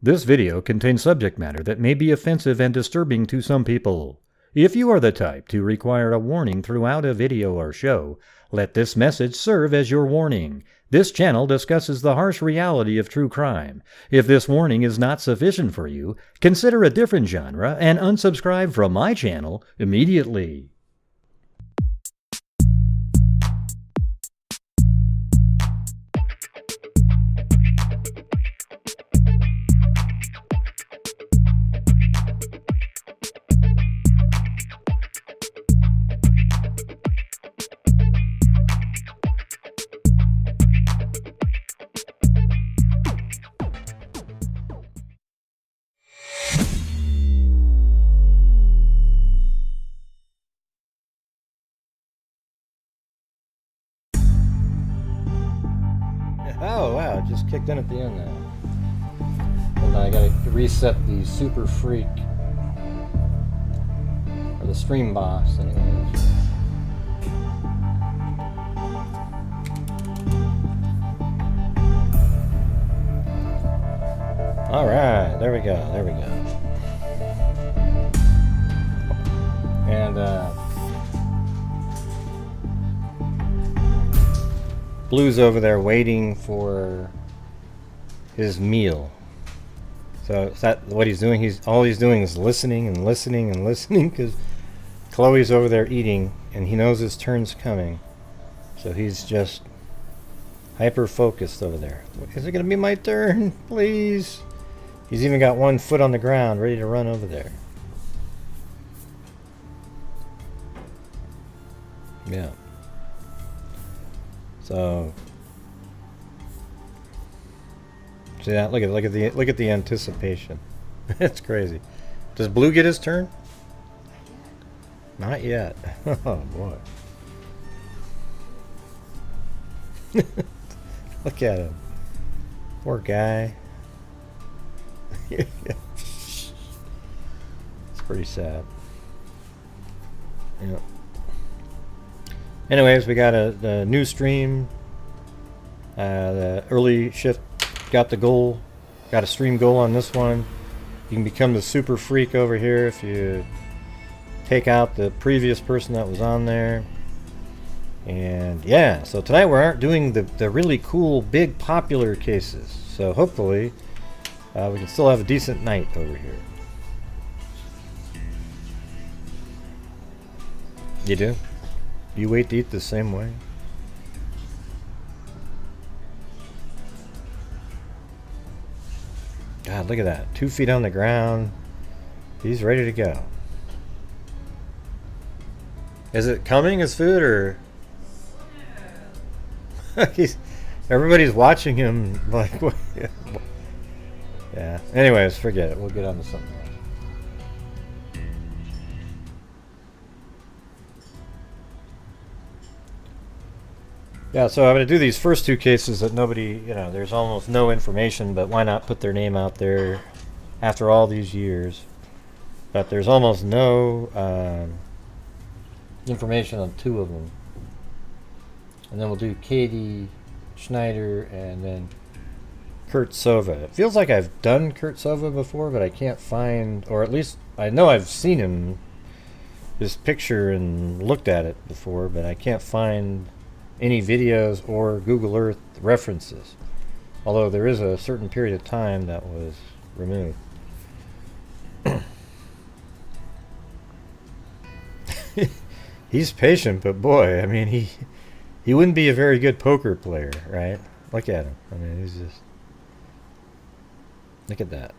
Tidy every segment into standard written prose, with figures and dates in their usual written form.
This video contains subject matter that may be offensive and disturbing to some people. If you are the type to require a warning throughout a video or show, let this message serve as your warning. This channel discusses the harsh reality of true crime. If this warning is not sufficient for you, consider a different genre and unsubscribe from my channel immediately. Oh wow, it just kicked in at the end now. And I gotta reset the super freak. Or the stream boss, anyways. Alright, there we go, there we go. And Blue's over there waiting for his meal. So is that what he's doing? All he's doing is listening and listening and listening because Chloe's over there eating and he knows his turn's coming. So he's just hyper focused over there. Is it gonna be my turn? Please. He's even got one foot on the ground ready to run over there. Yeah. So see that? Look at the anticipation. It's crazy. Does Blue get his turn? Not yet. Oh boy. Look at him. Poor guy. It's pretty sad. Yeah. Anyways, we got a new stream. The early shift got the goal. Got a stream goal on this one. You can become the super freak over here if you take out the previous person that was on there. And yeah, so tonight we aren't doing the really cool, big, popular cases. So hopefully we can still have a decent night over here. You do? You wait to eat the same way? God, look at that. 2 feet on the ground. He's ready to go. Is it coming, his food, or? Everybody's watching him like, what? Yeah. Anyways, forget it. We'll get on to something else. Yeah, so I'm going to do these first two cases that nobody, there's almost no information, but why not put their name out there after all these years? But there's almost no information on 2 of them. And then we'll do Katie Schneider and then Kurt Sova. It feels like I've done Kurt Sova before, but I can't find, or at least I know I've seen him, his picture, and looked at it before, but I can't find any videos or Google Earth references, although there is a certain period of time that was removed. He's patient, but boy, I mean, he wouldn't be a very good poker player, right? Look at him. I mean, he's just, look at that.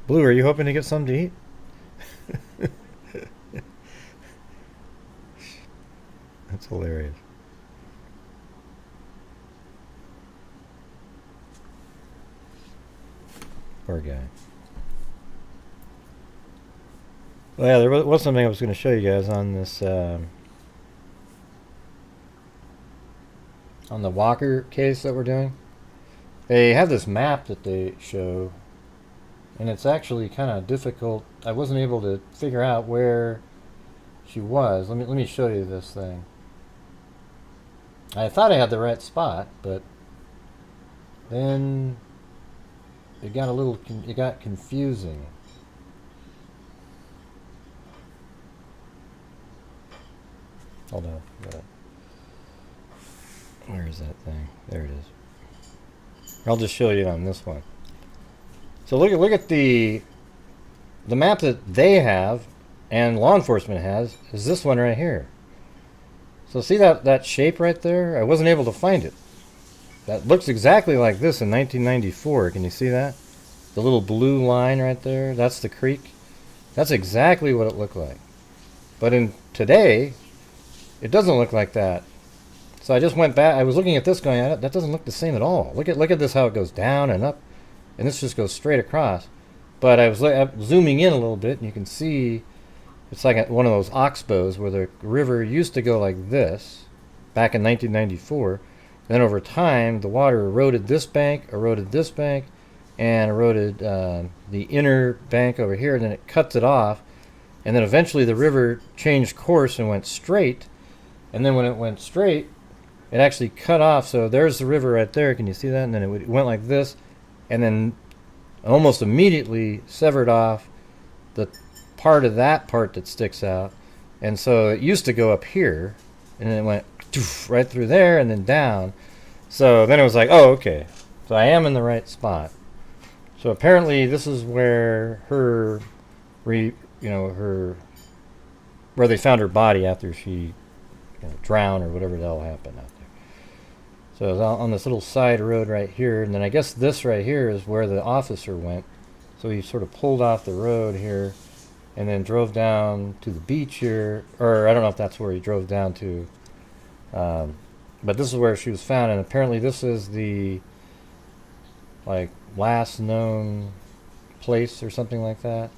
Blue, are you hoping to get something to eat? That's hilarious. Poor guy. Well, yeah, there was something I was going to show you guys on this, on the Walker case that we're doing. They have this map that they show, and it's actually kind of difficult. I wasn't able to figure out where she was. Let me show you this thing. I thought I had the right spot, but Then it got confusing. Hold on. Where is that thing? There it is. I'll just show you on this one. So look at the map that they have and law enforcement has is this one right here. So see that shape right there? I wasn't able to find it. That looks exactly like this in 1994. Can you see that? The little blue line right there, that's the creek. That's exactly what it looked like. But in today, it doesn't look like that. So I just went back. I was looking at this going, that doesn't look the same at all. Look at this, how it goes down and up. And this just goes straight across. But I was zooming in a little bit, and you can see it's like one of those oxbows where the river used to go like this back in 1994. Then over time, the water eroded this bank, and eroded the inner bank over here, and then it cuts it off. And then eventually the river changed course and went straight. And then when it went straight, it actually cut off. So there's the river right there. Can you see that? And then it went like this, and then almost immediately severed off the part of that part that sticks out. And so it used to go up here, and then it went right through there and then down. So then it was like, oh, okay. So I am in the right spot. So apparently this is where where they found her body after she drowned or whatever the hell happened out there. So it was on this little side road right here, and then I guess this right here is where the officer went. So he sort of pulled off the road here and then drove down to the beach here, or I don't know if that's where he drove down to, but this is where she was found, and apparently this is the last known place or something like that.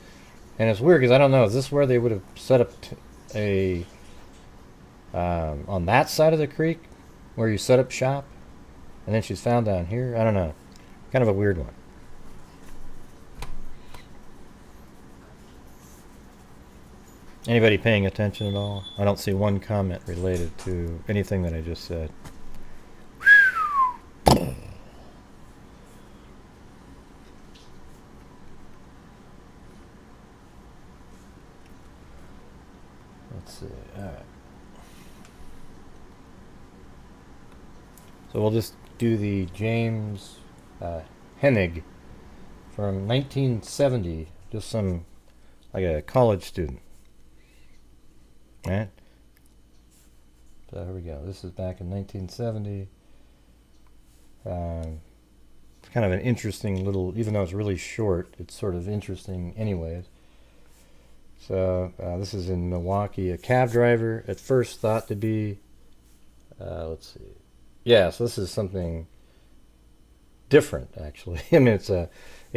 And it's weird because I don't know, is this where they would have set up on that side of the creek where you set up shop, and then she's found down here? I don't know. Kind of a weird one. Anybody paying attention at all? I don't see one comment related to anything that I just said. Let's see. All right. So we'll just do the James Hennig from 1970. Just some, like a college student. All right. So here we go. This is back in 1970. It's kind of an interesting little, even though it's really short, it's sort of interesting anyways. So this is in Milwaukee. A cab driver at first thought to be, let's see. Yeah, so this is something different, actually. I mean, it's a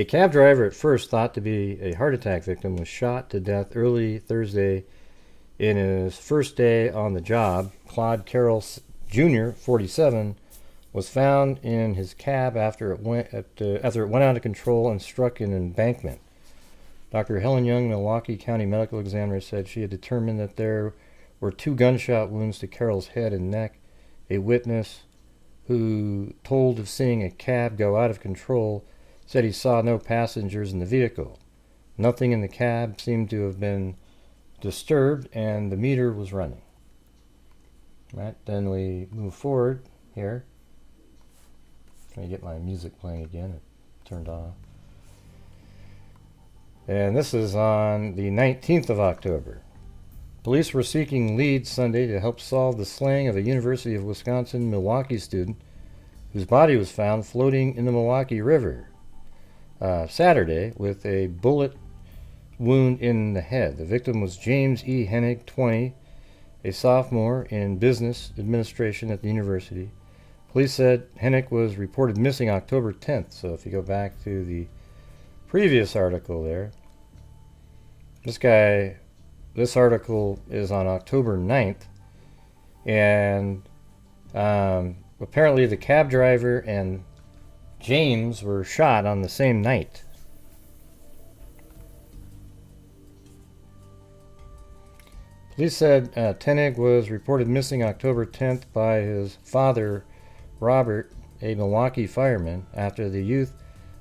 cab driver at first thought to be a heart attack victim was shot to death early Thursday in his first day on the job. Claude Carroll Jr., 47, was found in his cab after it went out of control and struck an embankment. Dr. Helen Young, Milwaukee County medical examiner, said she had determined that there were 2 gunshot wounds to Carroll's head and neck. A witness who told of seeing a cab go out of control said he saw no passengers in the vehicle. Nothing in the cab seemed to have been disturbed, and the meter was running. Right, then we move forward here. Let me get my music playing again. It turned off. And this is on the 19th of October. Police were seeking leads Sunday to help solve the slaying of a University of Wisconsin Milwaukee student whose body was found floating in the Milwaukee River Saturday with a bullet wound in the head. The victim was James E. Hennig, 20, a sophomore in business administration at the university. Police said Hennig was reported missing October 10th. So if you go back to the previous article there, this article is on October 9th, and apparently the cab driver and James were shot on the same night. Police said Hennig was reported missing October 10th by his father, Robert, a Milwaukee fireman, after the youth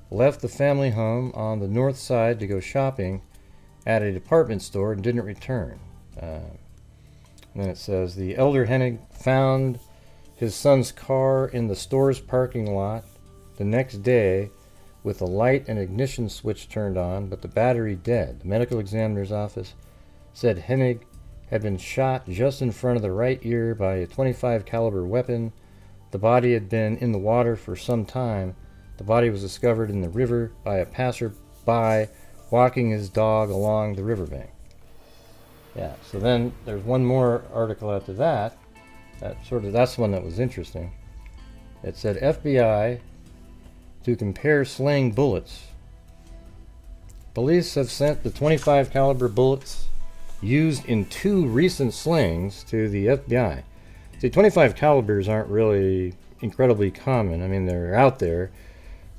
left the family home on the north side to go shopping at a department store and didn't return. And then it says, the elder Hennig found his son's car in the store's parking lot the next day with the light and ignition switch turned on, but the battery dead. The medical examiner's office said Hennig had been shot just in front of the right ear by a .25 caliber weapon. The body had been in the water for some time. The body was discovered in the river by a passerby walking his dog along the riverbank. Yeah, so then there's one more article after that. That's the one that was interesting. It said FBI to compare slaying bullets. Police have sent the .25 caliber bullets used in 2 recent slings to the FBI. See, .25 calibers aren't really incredibly common. I mean, they're out there,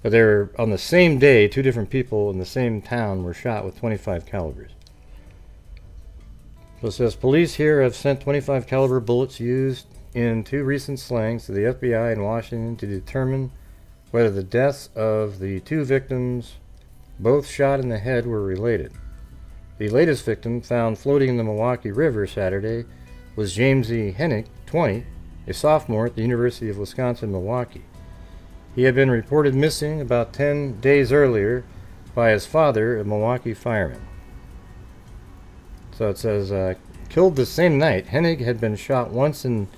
but they're on the same day, 2 different people in the same town were shot with .25 calibers. So it says, police here have sent .25 caliber bullets used in 2 recent slings to the FBI in Washington to determine whether the deaths of the 2 victims, both shot in the head, were related. The latest victim, found floating in the Milwaukee River Saturday, was James E. Hennig, 20, a sophomore at the University of Wisconsin-Milwaukee. He had been reported missing about 10 days earlier by his father, a Milwaukee fireman. So it says, killed the same night, Hennig had been shot once in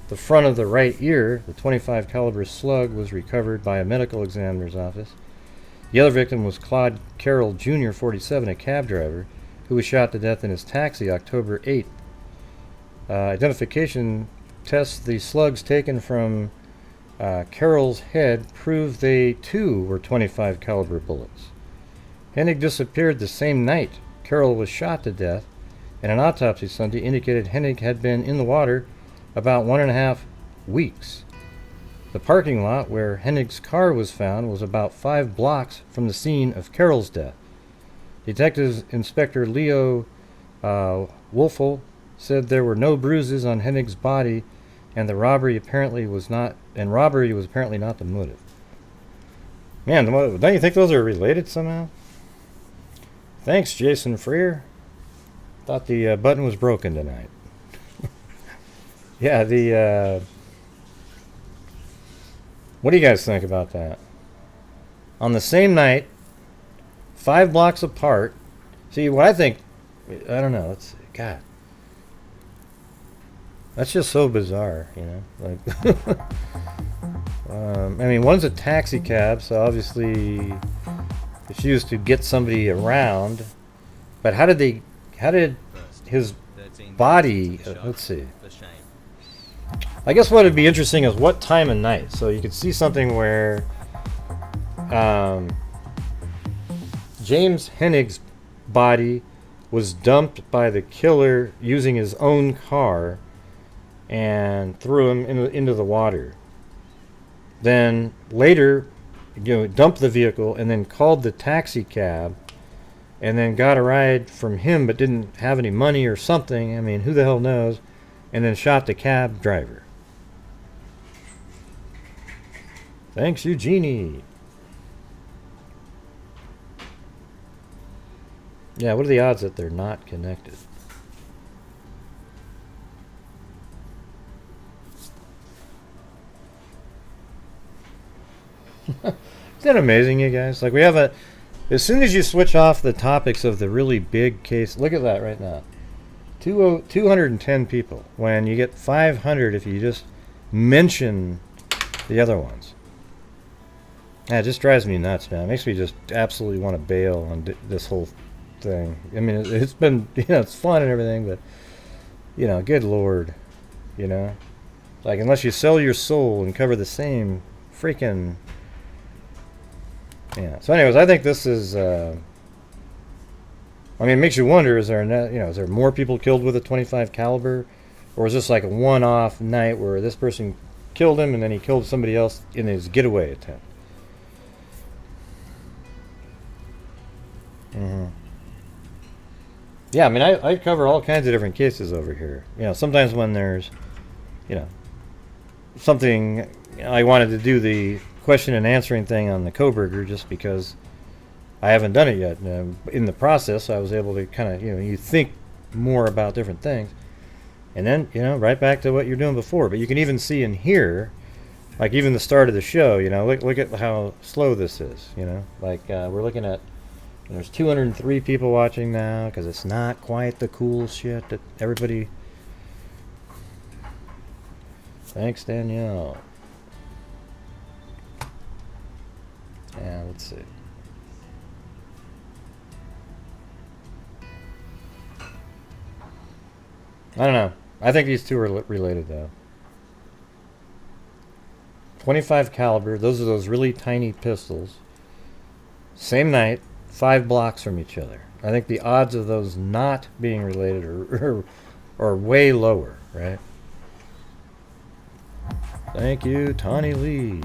the front of the right ear. The .25 caliber slug was recovered by a medical examiner's office. The other victim was Claude Carroll Jr., 47, a cab driver, who was shot to death in his taxi October 8th. Identification tests the slugs taken from Carroll's head proved they too were .25 caliber bullets. Hennig disappeared the same night Carroll was shot to death, and an autopsy Sunday indicated Hennig had been in the water about 1.5 weeks. The parking lot where Hennig's car was found was about 5 blocks from the scene of Carroll's death. Detective Inspector Leo Wolfel said there were no bruises on Hennig's body, and robbery was apparently not the motive. Man, don't you think those are related somehow? Thanks, Jason Freer. Thought the button was broken tonight. Yeah, what do you guys think about that? On the same night, 5 blocks apart. See, what I think, I don't know, God. That's just so bizarre, you know? Like, I mean, one's a taxi cab, so obviously it's used to get somebody around. But how did his body, let's see. I guess what would be interesting is what time of night. So you could see something where James Hennig's body was dumped by the killer using his own car and threw him into the water. Then later, dumped the vehicle and then called the taxi cab and then got a ride from him but didn't have any money or something. I mean, who the hell knows? And then shot the cab driver. Thanks, Eugenie. Yeah, what are the odds that they're not connected? Isn't that amazing, you guys? Like, we have as soon as you switch off the topics of the really big case, look at that right now. 210 people, when you get 500 if you just mention the other ones. It just drives me nuts, man. It makes me just absolutely want to bail on this whole thing. I mean, it's been, it's fun and everything, but, good Lord, like, unless you sell your soul and cover the same freaking, yeah. So anyways, I think this is, it makes you wonder, is there more people killed with a .25 caliber, or is this like a one-off night where this person killed him and then he killed somebody else in his getaway attempt? Mm-hmm. Yeah, I cover all kinds of different cases over here. Sometimes when there's, something I wanted to do the question and answering thing on the Koberger just because I haven't done it yet. In the process, I was able to kind of, you think more about different things. And then, right back to what you're doing before. But you can even see in here, like even the start of the show, look at how slow this is, Like we're looking at, there's 203 people watching now because it's not quite the cool shit that everybody... Thanks, Danielle. Yeah, let's see. I don't know. I think these two are related, though. 25 caliber. Those are those really tiny pistols. Same night, 5 blocks from each other. I think the odds of those not being related are way lower, right? Thank you, Tawny Lee.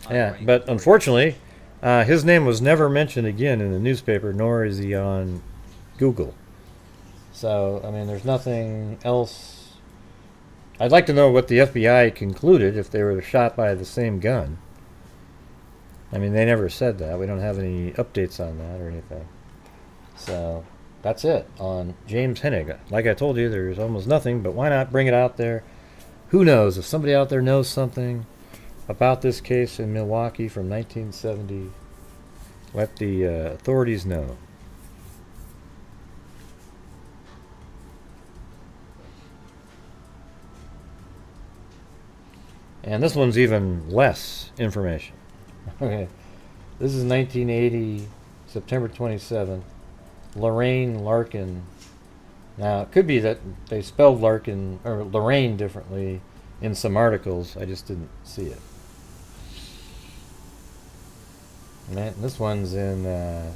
Yeah, but unfortunately, his name was never mentioned again in the newspaper, nor is he on Google. So, I mean, there's nothing else. I'd like to know what the FBI concluded if they were shot by the same gun. I mean, they never said that. We don't have any updates on that or anything. So, that's it on James Hennig. Like I told you, there's almost nothing, but why not bring it out there? Who knows? If somebody out there knows something about this case in Milwaukee from 1970, let the authorities know. And this one's even less information. Okay, this is 1980, September 27th. Lorane Larkin. Now, it could be that they spelled Larkin or Lorraine differently in some articles. I just didn't see it. And this one's in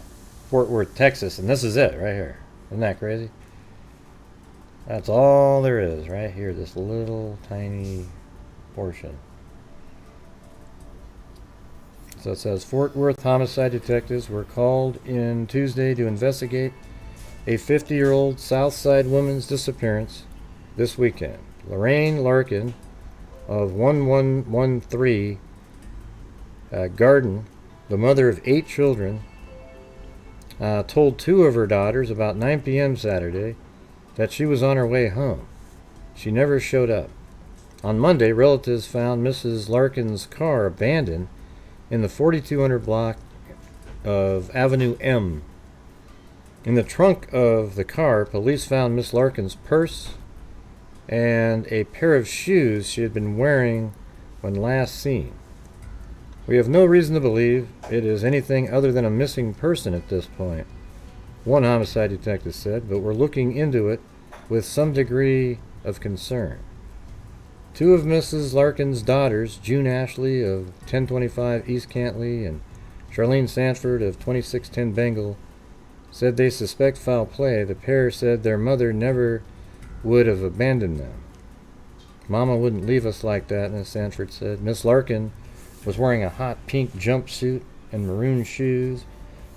Fort Worth, Texas, and this is it right here. Isn't that crazy? That's all there is right here, this little tiny portion. So it says, Fort Worth homicide detectives were called in Tuesday to investigate a 50-year-old Southside woman's disappearance this weekend. Lorane Larkin of 1113 Garden, the mother of 8 children, told 2 of her daughters about 9 p.m. Saturday that she was on her way home. She never showed up. On Monday, relatives found Mrs. Larkin's car abandoned in the 4200 block of Avenue M. In the trunk of the car, police found Miss Larkin's purse and a pair of shoes she had been wearing when last seen. We have no reason to believe it is anything other than a missing person at this point, one homicide detective said, but we're looking into it with some degree of concern. 2 of Mrs. Larkin's daughters, June Ashley of 1025 East Cantley and Charlene Sanford of 2610 Bengal, said they suspect foul play. The pair said their mother never would have abandoned them. Mama wouldn't leave us like that, Miss Sanford said. Miss Larkin was wearing a hot pink jumpsuit and maroon shoes.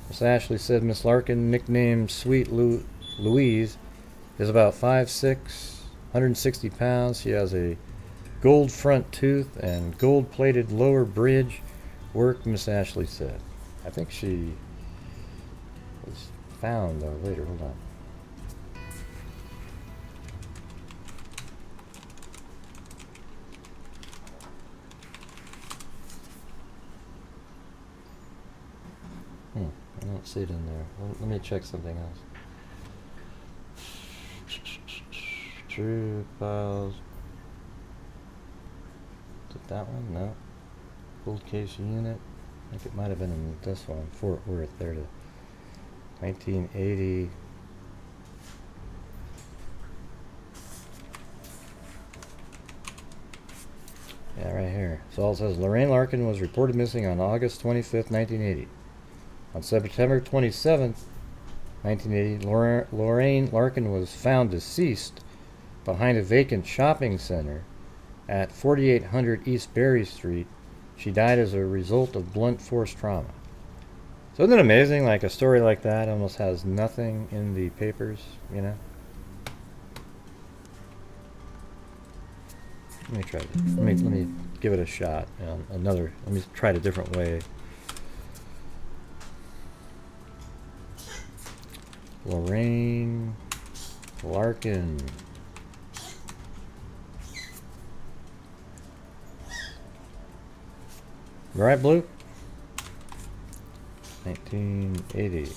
Miss Ashley said Miss Larkin, nicknamed Sweet Louise, is about 5'6", 160 pounds. She has a gold front tooth and gold-plated lower bridge work, Miss Ashley said. I think she was found, though, later. Hold on. I don't see it in there. Let me check something else. True files. Is it that one? No. Cold case unit. I think it might have been in this one. Fort Worth. There it is. 1980. Yeah, right here. So all it says, Lorane Larkin was reported missing on August 25th, 1980. On September 27th, 1980, Lorane Larkin was found deceased behind a vacant shopping center at 4800 East Berry Street. She died as a result of blunt force trauma. So isn't it amazing, like a story like that almost has nothing in the papers, you know? Let me try it. Let me give it a shot. Let me try it a different way. Lorane Larkin. Right, Blue? 1980.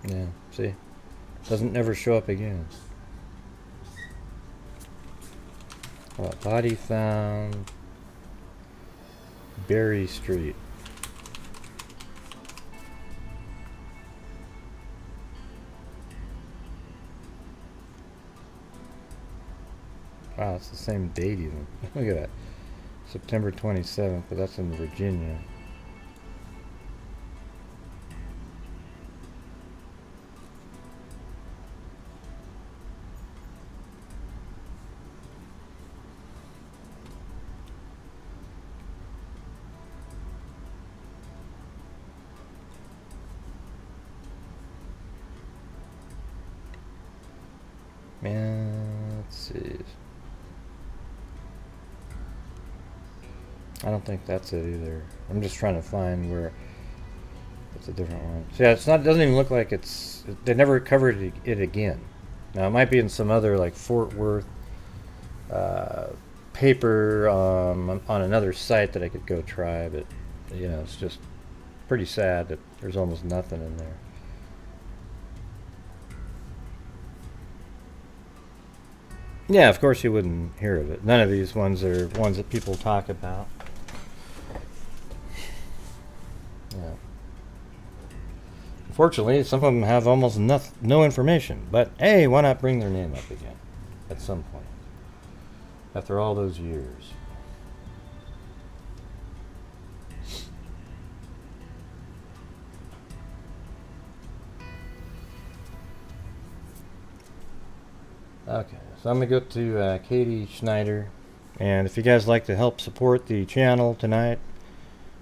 Yeah, see? Doesn't never show up again. Body found. Berry Street. Wow, it's the same date even. Look at that. September 27th, but that's in Virginia. Man, let's see. I don't think that's it either. I'm just trying to find where it's a different one. So yeah, it's not. It doesn't even look like it's. They never covered it again. Now it might be in some other like Fort Worth paper on another site that I could go try, but you know, it's just pretty sad that there's almost nothing in there. Yeah, of course you wouldn't hear of it. None of these ones are ones that people talk about. Yeah. Unfortunately, some of them have almost no information. But hey, why not bring their name up again at some point after all those years? Okay, so I'm going to go to Katie Schneider. And if you guys like to help support the channel tonight,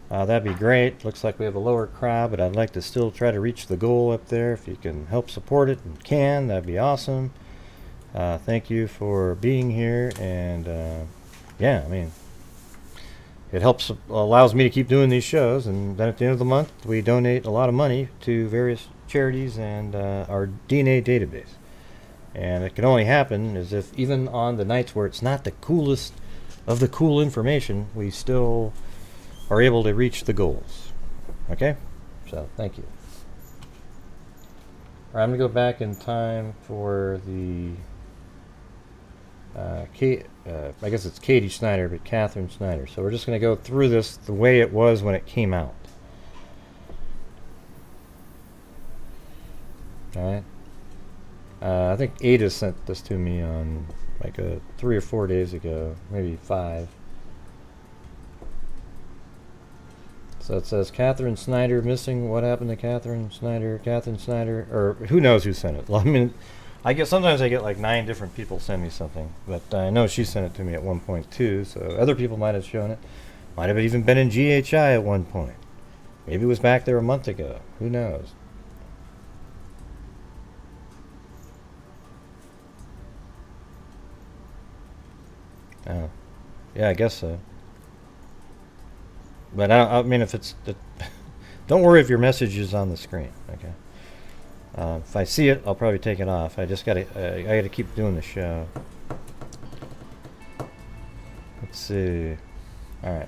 that'd be great. Looks like we have a lower crowd, but I'd like to still try to reach the goal up there. If you can help support it and can, that'd be awesome. Thank you for being here. And yeah, I mean, it helps, allows me to keep doing these shows. And then at the end of the month, we donate a lot of money to various charities and our DNA database. And it can only happen as if even on the nights where it's not the coolest of the cool information, we still are able to reach the goals. Okay? So, thank you. All right, I'm going to go back in time for the I guess it's Katie Schneider, but Catherine Schneider. So we're just going to go through this the way it was when it came out. All right? I think Ada sent this to me on like 3 or 4 days ago, maybe 5. So it says Catherine Schneider missing. What happened to Catherine Schneider? Catherine Schneider, or who knows who sent it? Well, I mean, I guess sometimes I get like 9 different people send me something, but I know she sent it to me at one point too. So other people might have shown it. Might have even been in GHI at one point. Maybe it was back there a month ago. Who knows? Oh, yeah, I guess so. But I mean, if it's, don't worry if your message is on the screen. Okay. If I see it, I'll probably take it off. I just gotta, I gotta keep doing the show. Let's see. All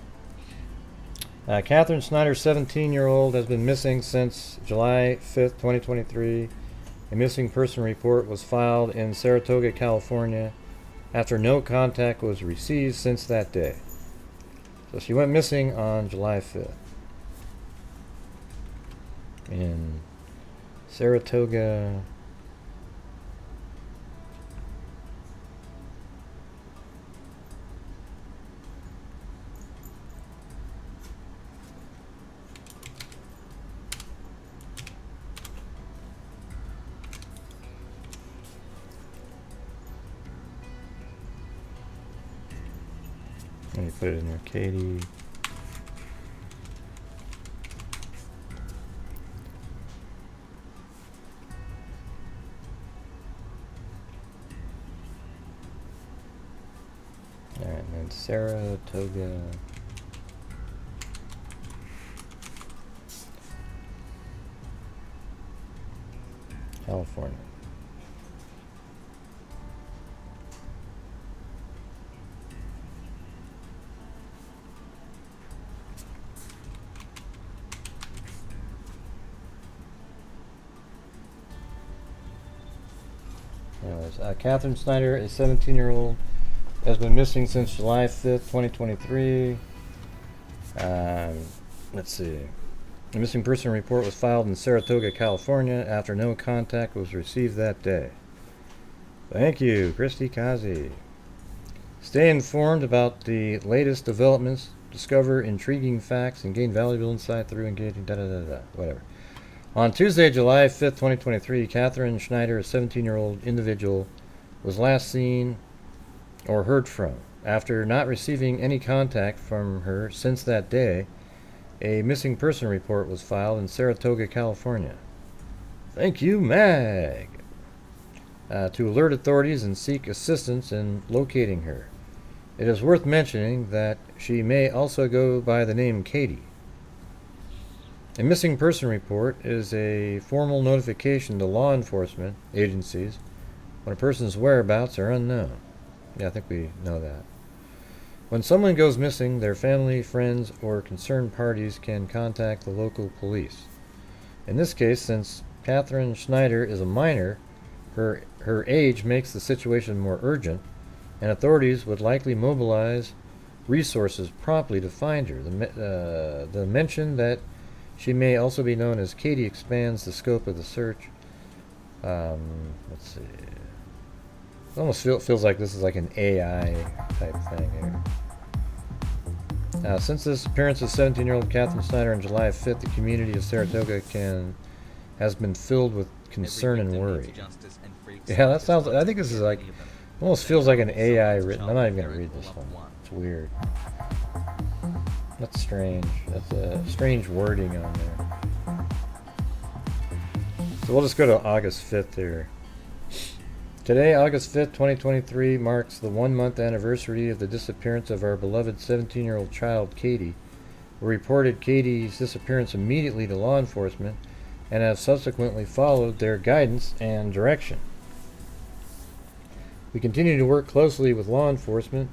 right. Catherine Schneider, 17-year-old, has been missing since July 5th, 2023. A missing person report was filed in Saratoga, California, after no contact was received since that day. So she went missing on July 5th in Saratoga. Let me put it in there, Katie. Alright, and then Saratoga. California. Anyways, Catherine Schneider, a 17-year-old, has been missing since July 5th, 2023. Let's see. A missing person report was filed in Saratoga, California, after no contact was received that day. Thank you, Christy Kazi. Stay informed about the latest developments, discover intriguing facts, and gain valuable insight through engaging whatever. On Tuesday, July 5th, 2023, Catherine Schneider, a 17-year-old individual, was last seen or heard from. After not receiving any contact from her since that day, a missing person report was filed in Saratoga, California. Thank you, Mag! To alert authorities and seek assistance in locating her. It is worth mentioning that she may also go by the name Katie. A missing person report is a formal notification to law enforcement agencies when a person's whereabouts are unknown. Yeah, I think we know that. When someone goes missing, their family, friends, or concerned parties can contact the local police. In this case, since Catherine Schneider is a minor, her age makes the situation more urgent, and authorities would likely mobilize resources promptly to find her. The mention that she may also be known as Katie expands the scope of the search. Let's see. It almost feels like this is like an AI type thing here. Since the disappearance of 17-year-old Catherine Schneider on July 5th, the community of Saratoga has been filled with concern and worry. Yeah, that sounds. I think this is like almost feels like an AI written. I'm not even gonna read this one. It's weird. That's strange. That's a strange wording on there. So we'll just go to August 5th here. Today, August 5th, 2023, marks the 1-month anniversary of the disappearance of our beloved 17-year-old child, Katie. We reported Katie's disappearance immediately to law enforcement and have subsequently followed their guidance and direction. We continue to work closely with law enforcement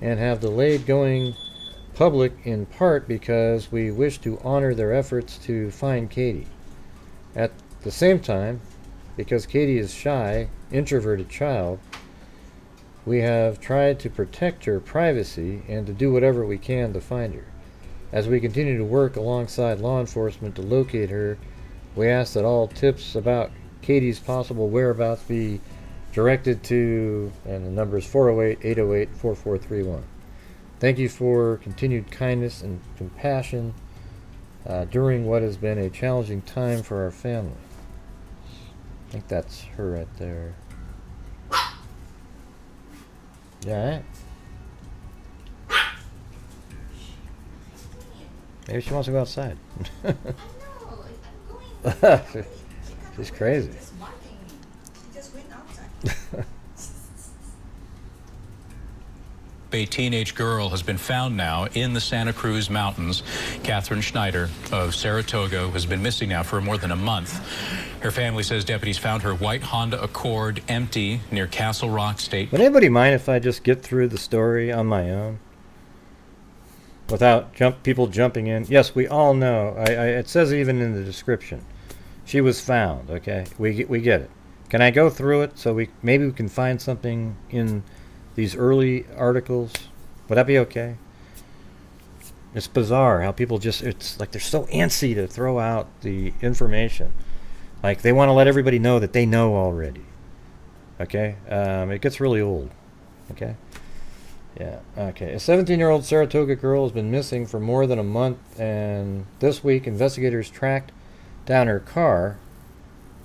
and have delayed going public in part because we wish to honor their efforts to find Katie. At the same time, because Katie is shy, introverted child, we have tried to protect her privacy and to do whatever we can to find her. As we continue to work alongside law enforcement to locate her, we ask that all tips about Katie's possible whereabouts be directed to, and the number is 408-808-4431. Thank you for continued kindness and compassion during what has been a challenging time for our family. I think that's her right there. Yeah, right? Maybe she wants to go outside. I know, I'm going. She's crazy. She just went outside. A teenage girl has been found now in the Santa Cruz Mountains. Catherine Schneider of Saratoga has been missing now for more than a month. Her family says deputies found her white Honda Accord empty near Castle Rock State. Would anybody mind if I just get through the story on my own? Without people jumping in? Yes, we all know. It says even in the description. She was found, okay? We get it. Can I go through it so maybe we can find something in these early articles? Would that be okay? It's bizarre how people it's like they're so antsy to throw out the information. Like they want to let everybody know that they know already. Okay? It gets really old. Okay? Yeah. Okay. A 17-year-old Saratoga girl has been missing for more than a month, and this week investigators tracked down her car.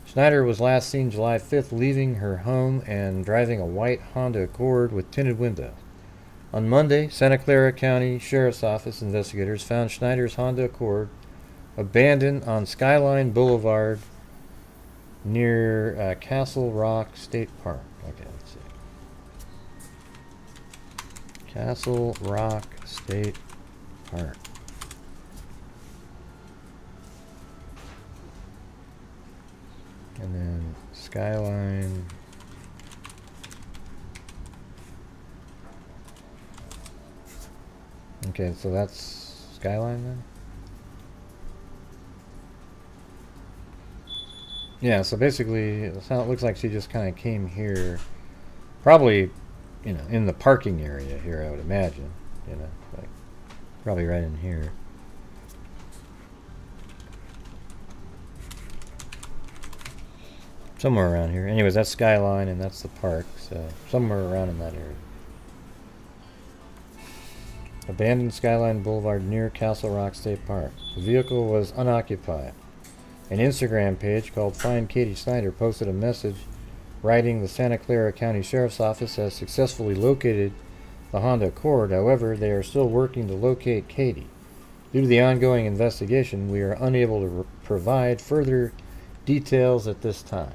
Schneider was last seen July 5th leaving her home and driving a white Honda Accord with tinted windows. On Monday, Santa Clara County Sheriff's Office investigators found Schneider's Honda Accord abandoned on Skyline Boulevard near Castle Rock State Park. Okay, let's see. Castle Rock State Park. And then Skyline. Okay, so that's Skyline then? Yeah, so basically, it looks like she just kind of came here, probably, you know, in the parking area here, I would imagine, you know, like, probably right in here. Somewhere around here. Anyways, that's Skyline and that's the park, so somewhere around in that area. Abandoned Skyline Boulevard near Castle Rock State Park. The vehicle was unoccupied. An Instagram page called Find Katie Schneider posted a message writing the Santa Clara County Sheriff's Office has successfully located the Honda Accord. However, they are still working to locate Katie. Due to the ongoing investigation, we are unable to provide further details at this time.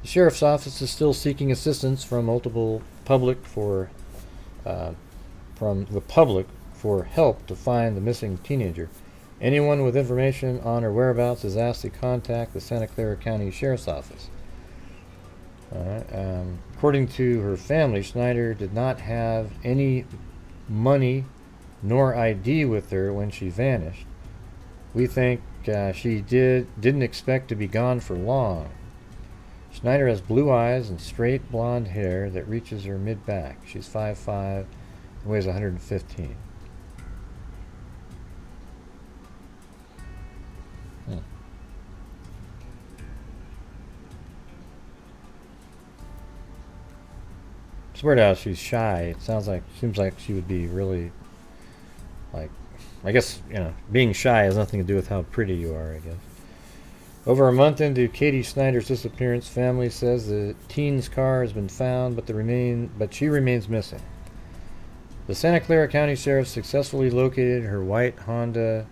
The Sheriff's Office is still seeking assistance from the public for help to find the missing teenager. Anyone with information on her whereabouts is asked to contact the Santa Clara County Sheriff's Office. According to her family, Schneider did not have any money nor ID with her when she vanished. We think she didn't expect to be gone for long. Schneider has blue eyes and straight blonde hair that reaches her mid-back. She's 5'5" and weighs 115. It's weird how she's shy. It seems like she would be really, like, I guess, you know, being shy has nothing to do with how pretty you are, I guess. Over a month into Katie Schneider's disappearance, family says the teen's car has been found, but she remains missing. The Santa Clara County Sheriff successfully located her white Honda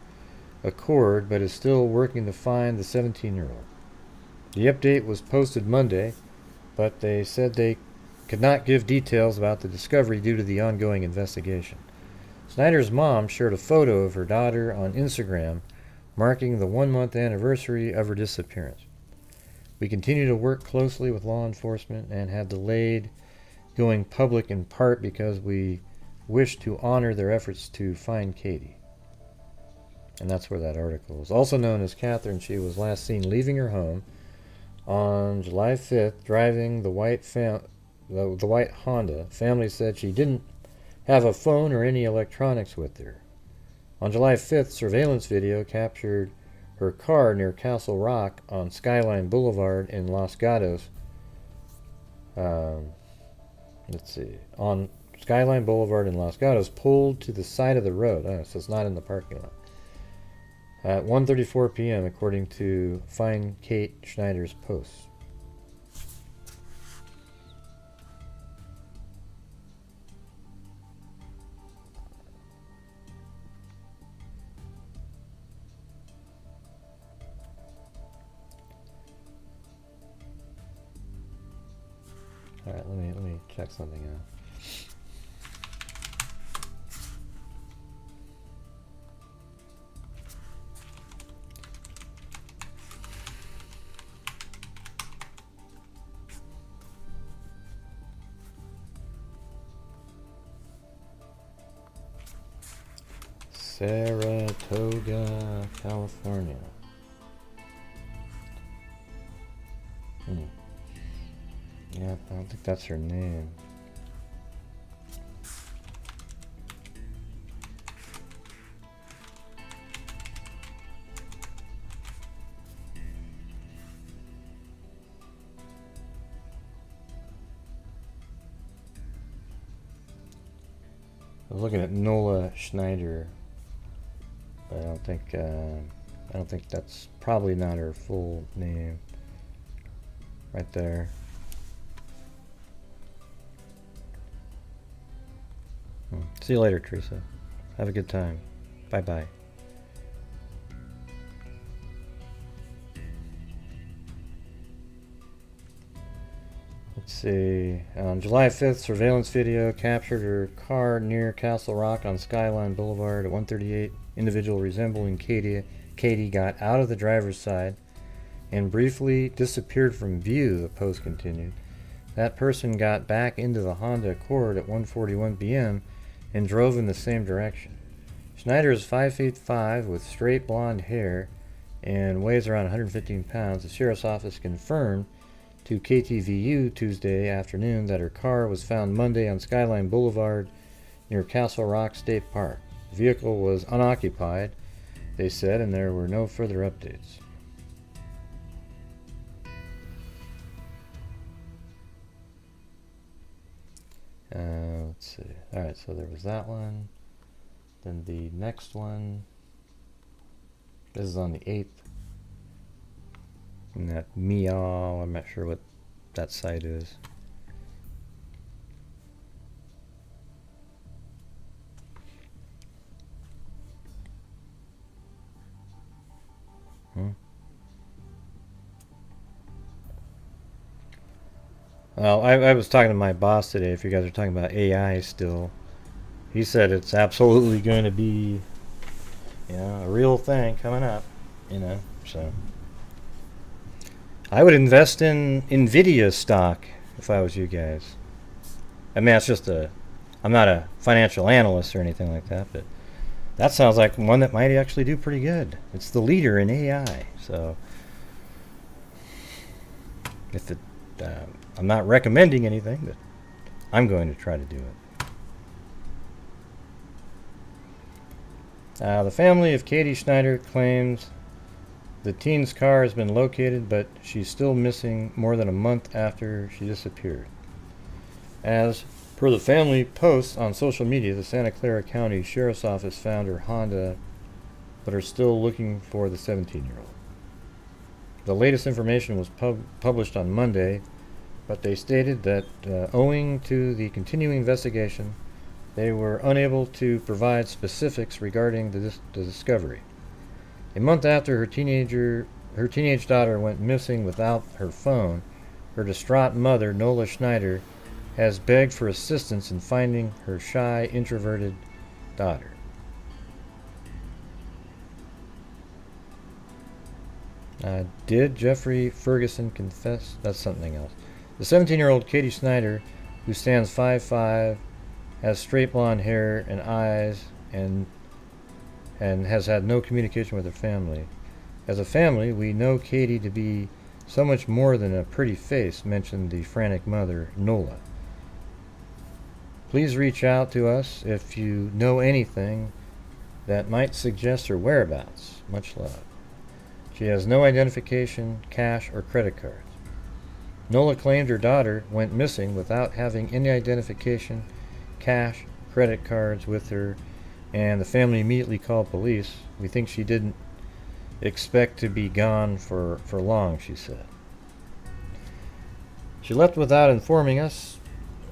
Accord, but is still working to find the 17-year-old. The update was posted Monday, but they said they could not give details about the discovery due to the ongoing investigation. Schneider's mom shared a photo of her daughter on Instagram, marking the 1-month anniversary of her disappearance. We continue to work closely with law enforcement and have delayed going public in part because we wish to honor their efforts to find Katie. And that's where that article is. Also known as Catherine, she was last seen leaving her home on July 5th, driving the white Honda. Family said she didn't have a phone or any electronics with her. On July 5th, surveillance video captured her car near Castle Rock on Skyline Boulevard in Los Gatos. On Skyline Boulevard in Los Gatos, pulled to the side of the road. So it's not in the parking lot. At 1:34 p.m., according to Find Kate Schneider's post. All right, let me check something out. Saratoga, California. Yeah, I don't think that's her name. I was looking at Nola Schneider, but I don't think that's probably not her full name. Right there. See you later, Teresa. Have a good time. Bye-bye. Let's see. On July 5th, surveillance video captured her car near Castle Rock on Skyline Boulevard at 138. Individual resembling Katie got out of the driver's side and briefly disappeared from view, the post continued. That person got back into the Honda Accord at 1:41 p.m. and drove in the same direction. Schneider is 5'5" with straight blonde hair and weighs around 115 pounds. The sheriff's office confirmed to KTVU Tuesday afternoon that her car was found Monday on Skyline Boulevard near Castle Rock State Park. The vehicle was unoccupied, they said, and there were no further updates. Let's see. Alright, so there was that one. Then the next one. This is on the 8th. And that meow, I'm not sure what that site is. Well, I was talking to my boss today, if you guys are talking about AI still. He said it's absolutely going to be, a real thing coming up, so. I would invest in NVIDIA stock if I was you guys. I mean, that's just I'm not a financial analyst or anything like that, but that sounds like one that might actually do pretty good. It's the leader in AI, so if I'm not recommending anything, but I'm going to try to do it. The family of Katie Schneider claims the teen's car has been located, but she's still missing more than a month after she disappeared. As per the family posts on social media, the Santa Clara County Sheriff's Office found her Honda, but are still looking for the 17-year-old. The latest information was published on Monday, but they stated that owing to the continuing investigation, they were unable to provide specifics regarding the discovery. A month after her teenage daughter went missing without her phone, her distraught mother, Nola Schneider, has begged for assistance in finding her shy, introverted daughter. Did Jeffrey Ferguson confess? That's something else. The 17-year-old Katie Schneider, who stands 5'5", has straight blonde hair and eyes, and has had no communication with her family. As a family, we know Katie to be so much more than a pretty face, mentioned the frantic mother, Nola. Please reach out to us if you know anything that might suggest her whereabouts. Much love. She has no identification, cash, or credit cards. Nola claimed her daughter went missing without having any identification, cash, credit cards with her, and the family immediately called police. We think she didn't expect to be gone for long, she said. She left without informing us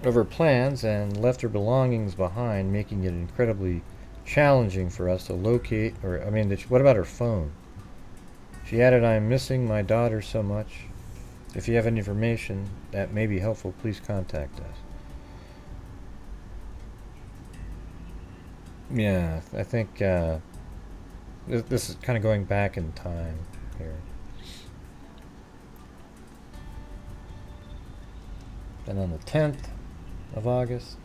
of her plans and left her belongings behind, making it incredibly challenging for us to locate, what about her phone? She added, "I'm missing my daughter so much. If you have any information that may be helpful, please contact us." Yeah, I think this is kind of going back in time here. Then on the 10th of August.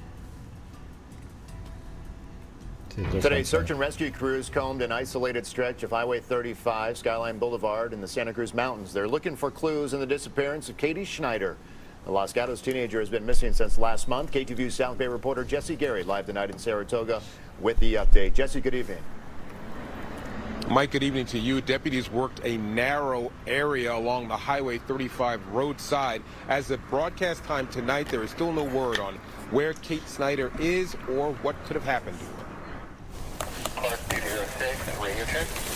Today, search and rescue crews combed an isolated stretch of Highway 35, Skyline Boulevard in the Santa Cruz Mountains. They're looking for clues in the disappearance of Katie Schneider. The Los Gatos teenager has been missing since last month. KTVU South Bay reporter Jesse Gary live tonight in Saratoga with the update. Jesse, good evening. Mike, good evening to you. Deputies worked a narrow area along the Highway 35 roadside. As of broadcast time tonight, there is still no word on where Kate Schneider is or what could have happened to her.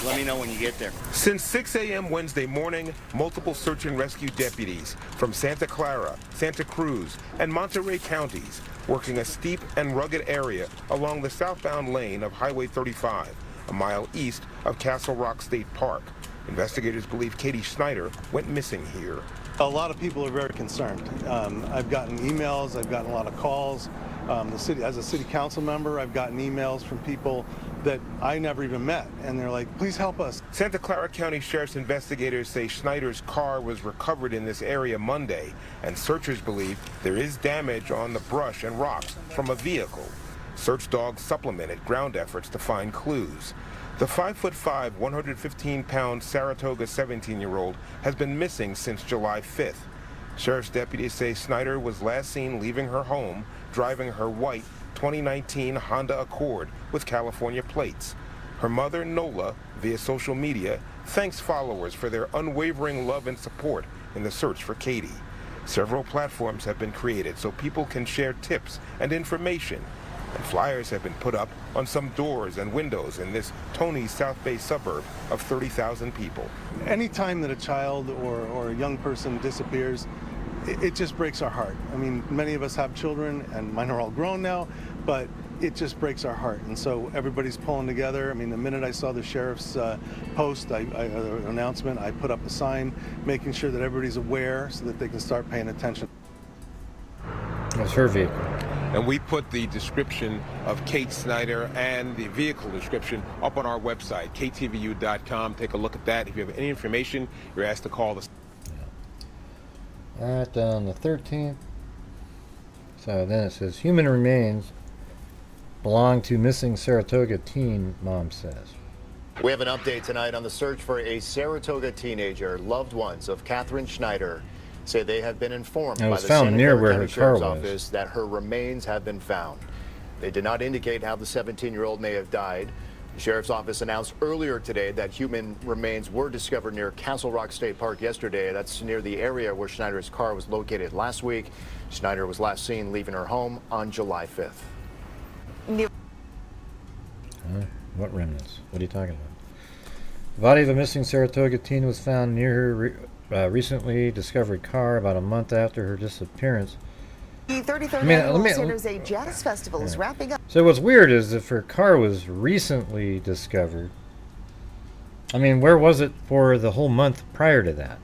Let me know when you get there. Since 6 a.m. Wednesday morning, multiple search and rescue deputies from Santa Clara, Santa Cruz, and Monterey counties working a steep and rugged area along the southbound lane of Highway 35, a mile east of Castle Rock State Park. Investigators believe Katie Schneider went missing here. A lot of people are very concerned. I've gotten emails, I've gotten a lot of calls. As a city council member, I've gotten emails from people that I never even met, and they're like, please help us. Santa Clara County Sheriff's investigators say Schneider's car was recovered in this area Monday, and searchers believe there is damage on the brush and rocks from a vehicle. Search dogs supplemented ground efforts to find clues. The 5'5", 115-pound Saratoga 17-year-old has been missing since July 5th. Sheriff's deputies say Schneider was last seen leaving her home, driving her white 2019 Honda Accord with California plates. Her mother, Nola, via social media, thanks followers for their unwavering love and support in the search for Katie. Several platforms have been created so people can share tips and information, and flyers have been put up on some doors and windows in this Tony's South Bay suburb of 30,000 people. Anytime that a child or a young person disappears, it just breaks our heart. I mean, many of us have children, and mine are all grown now, but it just breaks our heart. And so everybody's pulling together. I mean, the minute I saw the sheriff's post, announcement, I put up a sign making sure that everybody's aware so that they can start paying attention. That's her vehicle. And we put the description of Kate Schneider and the vehicle description up on our website, ktvu.com. Take a look at that. If you have any information, you're asked to call us. All right, on the 13th. So then it says, human remains belong to missing Saratoga teen, mom says. We have an update tonight on the search for a Saratoga teenager. Loved ones of Catherine Schneider say they have been informed by the Santa Clara County Sheriff's Office that her remains have been found. They did not indicate how the 17-year-old may have died. The Sheriff's Office announced earlier today that human remains were discovered near Castle Rock State Park yesterday. That's near the area where Schneider's car was located last week. Schneider was last seen leaving her home on July 5th. What remnants? What are you talking about? The body of a missing Saratoga teen was found near her recently discovered car about a month after her disappearance. The 33rd annual San Jose Jazz Festival is wrapping up. So what's weird is if her car was recently discovered, I mean, where was it for the whole month prior to that?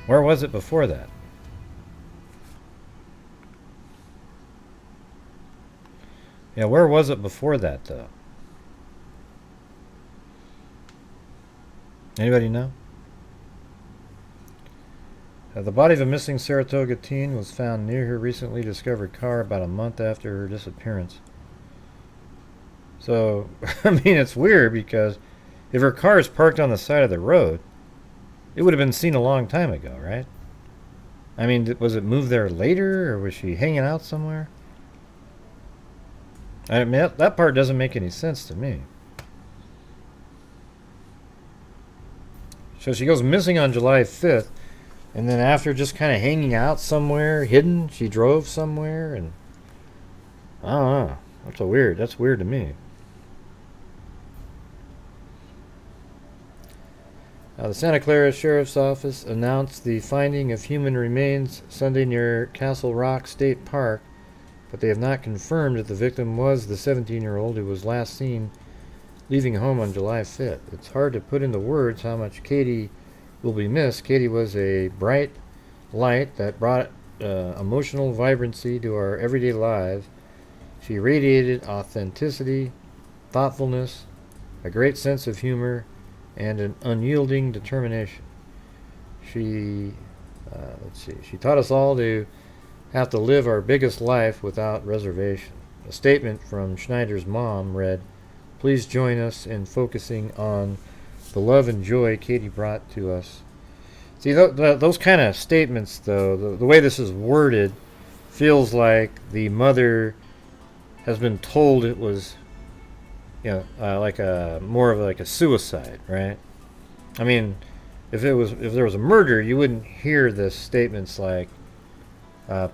Where was it before that? Yeah, where was it before that, though? Anybody know? The body of a missing Saratoga teen was found near her recently discovered car about a month after her disappearance. So, I mean, it's weird because if her car is parked on the side of the road, it would have been seen a long time ago, right? I mean, was it moved there later, or was she hanging out somewhere? I mean, that part doesn't make any sense to me. So she goes missing on July 5th, and then after just kind of hanging out somewhere, hidden, she drove somewhere, and I don't know. That's weird to me. The Santa Clara Sheriff's Office announced the finding of human remains Sunday near Castle Rock State Park, but they have not confirmed that the victim was the 17-year-old who was last seen leaving home on July 5th. It's hard to put into words how much Katie will be missed. Katie was a bright light that brought emotional vibrancy to our everyday lives. She radiated authenticity, thoughtfulness, a great sense of humor, and an unyielding determination. She taught us all to have to live our biggest life without reservation. A statement from Schneider's mom read, "Please join us in focusing on the love and joy Katie brought to us." See, those kind of statements, though, the way this is worded, feels like the mother has been told it was, like more of like a suicide, right? I mean, if there was a murder, you wouldn't hear the statements like,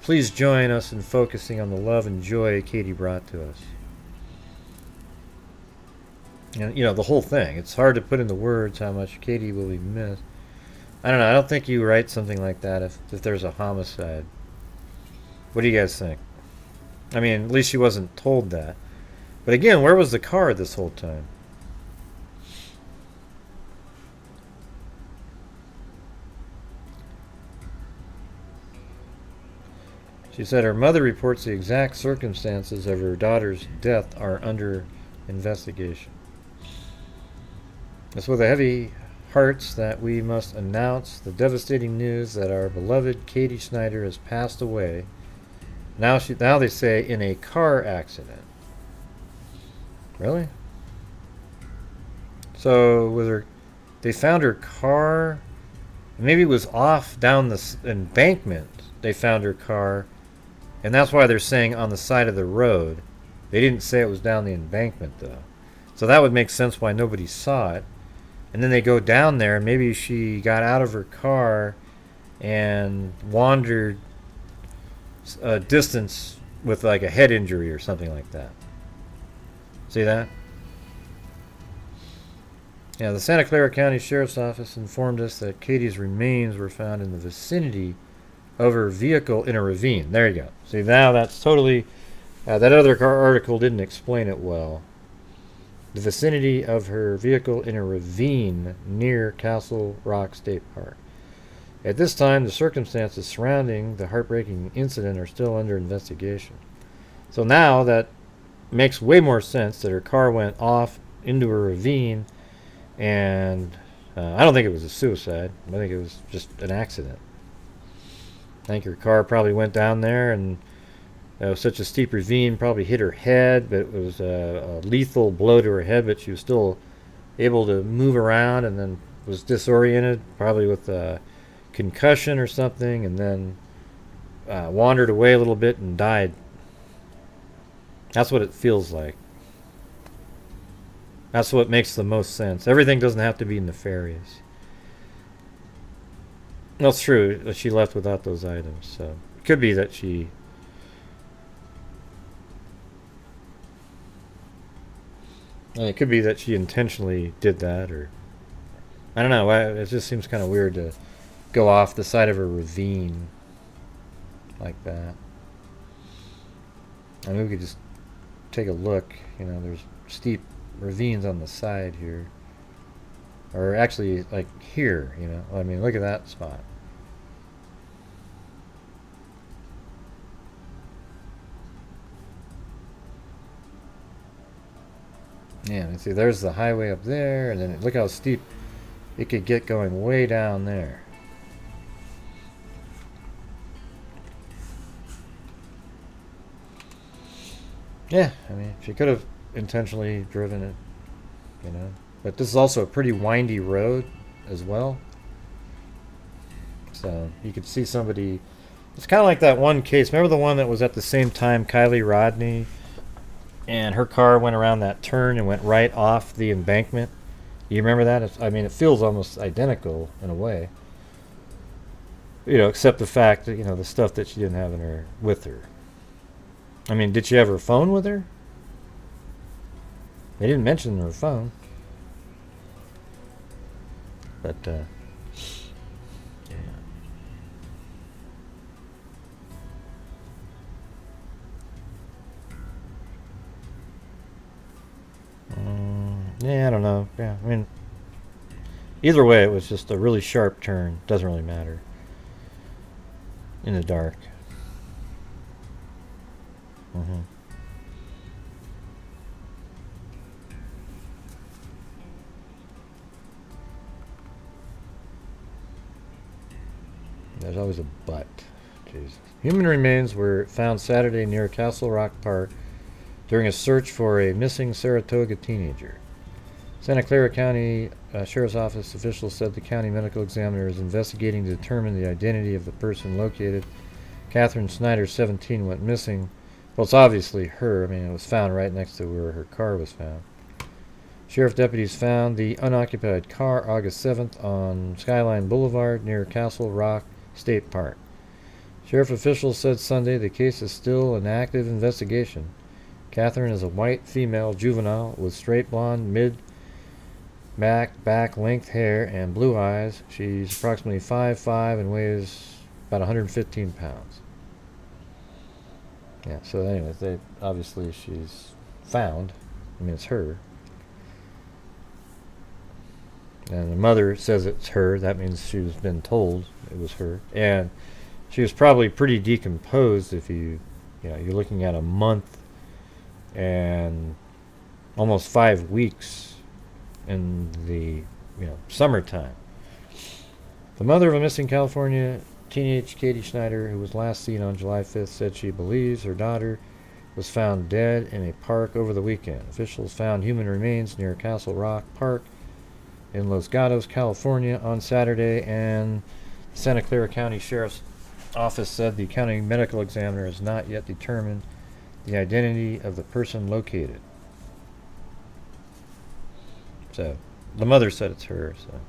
"Please join us in focusing on the love and joy Katie brought to us." And, the whole thing. It's hard to put into words how much Katie will be missed. I don't know. I don't think you write something like that if there's a homicide. What do you guys think? I mean, at least she wasn't told that. But again, where was the car this whole time? She said her mother reports the exact circumstances of her daughter's death are under investigation. It's with a heavy hearts that we must announce the devastating news that our beloved Katie Schneider has passed away. Now they say in a car accident. Really? So they found her car. Maybe it was off down the embankment. They found her car. And that's why they're saying on the side of the road. They didn't say it was down the embankment, though. So that would make sense why nobody saw it. And then they go down there, and maybe she got out of her car and wandered a distance with like a head injury or something like that. See that? Yeah, the Santa Clara County Sheriff's Office informed us that Katie's remains were found in the vicinity of her vehicle in a ravine. There you go. See, now that's totally... that other article didn't explain it well. The vicinity of her vehicle in a ravine near Castle Rock State Park. At this time, the circumstances surrounding the heartbreaking incident are still under investigation. So now that makes way more sense that her car went off into a ravine, and I don't think it was a suicide. I think it was just an accident. I think her car probably went down there, and it was such a steep ravine, probably hit her head, but it was a lethal blow to her head, but she was still able to move around, and then was disoriented, probably with a concussion or something, and then wandered away a little bit and died. That's what it feels like. That's what makes the most sense. Everything doesn't have to be nefarious. That's true, that she left without those items, so it could be that she... it could be that she intentionally did that, or... I don't know, it just seems kind of weird to go off the side of a ravine like that. I mean, we could just take a look. You know, there's steep ravines on the side here. Or actually, like here, you know. I mean, look at that spot. Yeah, and see, there's the highway up there, and then look how steep it could get going way down there. Yeah, I mean, she could have intentionally driven it, you know. But this is also a pretty windy road as well. So you could see somebody... It's kind of like that one case. Remember the one that was at the same time, Kylie Rodney, and her car went around that turn and went right off the embankment? You remember that? I mean, it feels almost identical in a way. You know, except the fact that, you know, the stuff that she didn't have with her. I mean, did she have her phone with her? They didn't mention her phone. But, yeah. Yeah, I don't know. Yeah, I mean, either way, it was just a really sharp turn. Doesn't really matter. In the dark. There's always a but. Jeez. Human remains were found Saturday near Castle Rock Park during a search for a missing Saratoga teenager. Santa Clara County Sheriff's Office officials said the county medical examiner is investigating to determine the identity of the person located. Catherine Schneider, 17, went missing. Well, it's obviously her. I mean, it was found right next to where her car was found. Sheriff deputies found the unoccupied car August 7th on Skyline Boulevard near Castle Rock State Park. Sheriff officials said Sunday the case is still an active investigation. Catherine is a white female juvenile with straight blonde back length hair and blue eyes. She's approximately 5'5" and weighs about 115 pounds. Yeah, so anyways, obviously she's found. I mean, it's her. And the mother says it's her. That means she's been told it was her. And she was probably pretty decomposed if you're looking at a month and almost 5 weeks in the summertime. The mother of a missing California teenage Katie Schneider, who was last seen on July 5th, said she believes her daughter was found dead in a park over the weekend. Officials found human remains near Castle Rock Park in Los Gatos, California on Saturday, and the Santa Clara County Sheriff's Office said the county medical examiner has not yet determined the identity of the person located. So, the mother said it's her, so.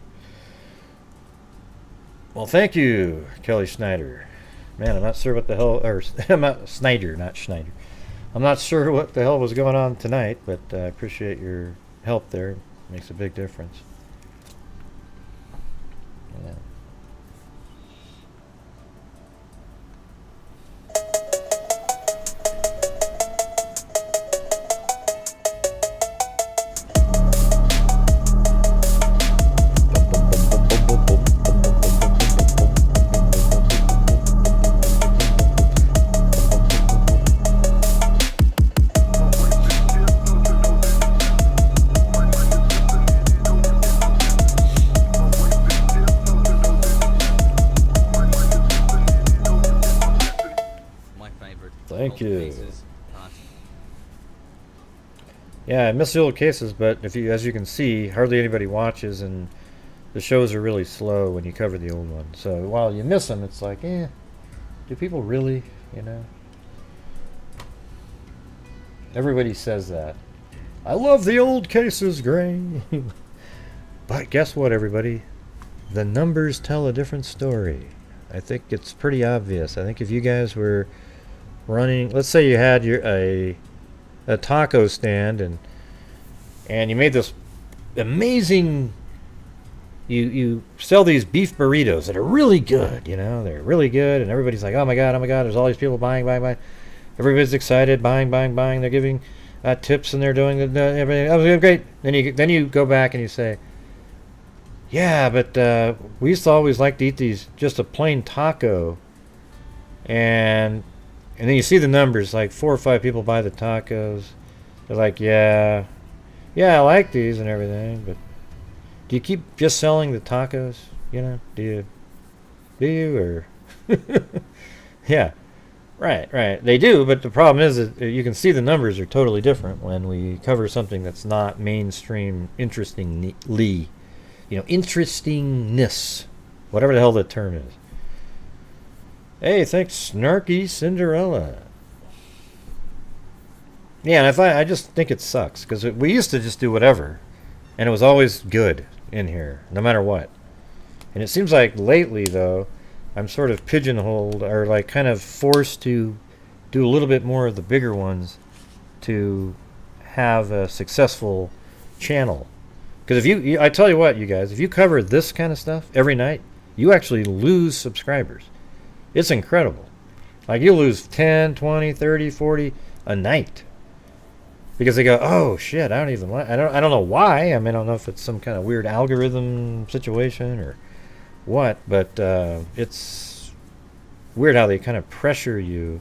Well, thank you, Kelly Schneider. Man, I'm not sure what the hell, or I'm not Snyder, not Schneider. I'm not sure what the hell was going on tonight, but I appreciate your help there. It makes a big difference. Yeah. Thank you. Yeah, I miss the old cases, but as you can see, hardly anybody watches, and the shows are really slow when you cover the old ones. So while you miss them, it's like, do people really, Everybody says that. I love the old cases, Gray. But guess what, everybody? The numbers tell a different story. I think it's pretty obvious. I think if you guys were running, let's say you had a taco stand and you made this amazing, you sell these beef burritos that are really good, they're really good, and everybody's like, oh my god, there's all these people buying. Everybody's excited, buying, they're giving tips, and they're doing everything. Oh, great. Then you go back and you say, yeah, but we used to always like to eat these, just a plain taco, and then you see the numbers, like 4 or 5 people buy the tacos. They're like, yeah, I like these and everything, but do you keep just selling the tacos? Do you, or? Yeah, right. They do, but the problem is that you can see the numbers are totally different when we cover something that's not mainstream interestingness, whatever the hell that term is. Hey, thanks, Snarky Cinderella. Yeah, and I just think it sucks, because we used to just do whatever, and it was always good in here, no matter what. And it seems like lately, though, I'm sort of pigeonholed, or like kind of forced to do a little bit more of the bigger ones to have a successful channel. Because I tell you what, you guys, if you cover this kind of stuff every night, you actually lose subscribers. It's incredible. Like, you lose 10, 20, 30, 40 a night. Because they go, oh shit, I don't know why. I don't know if it's some kind of weird algorithm situation or what, but it's weird how they kind of pressure you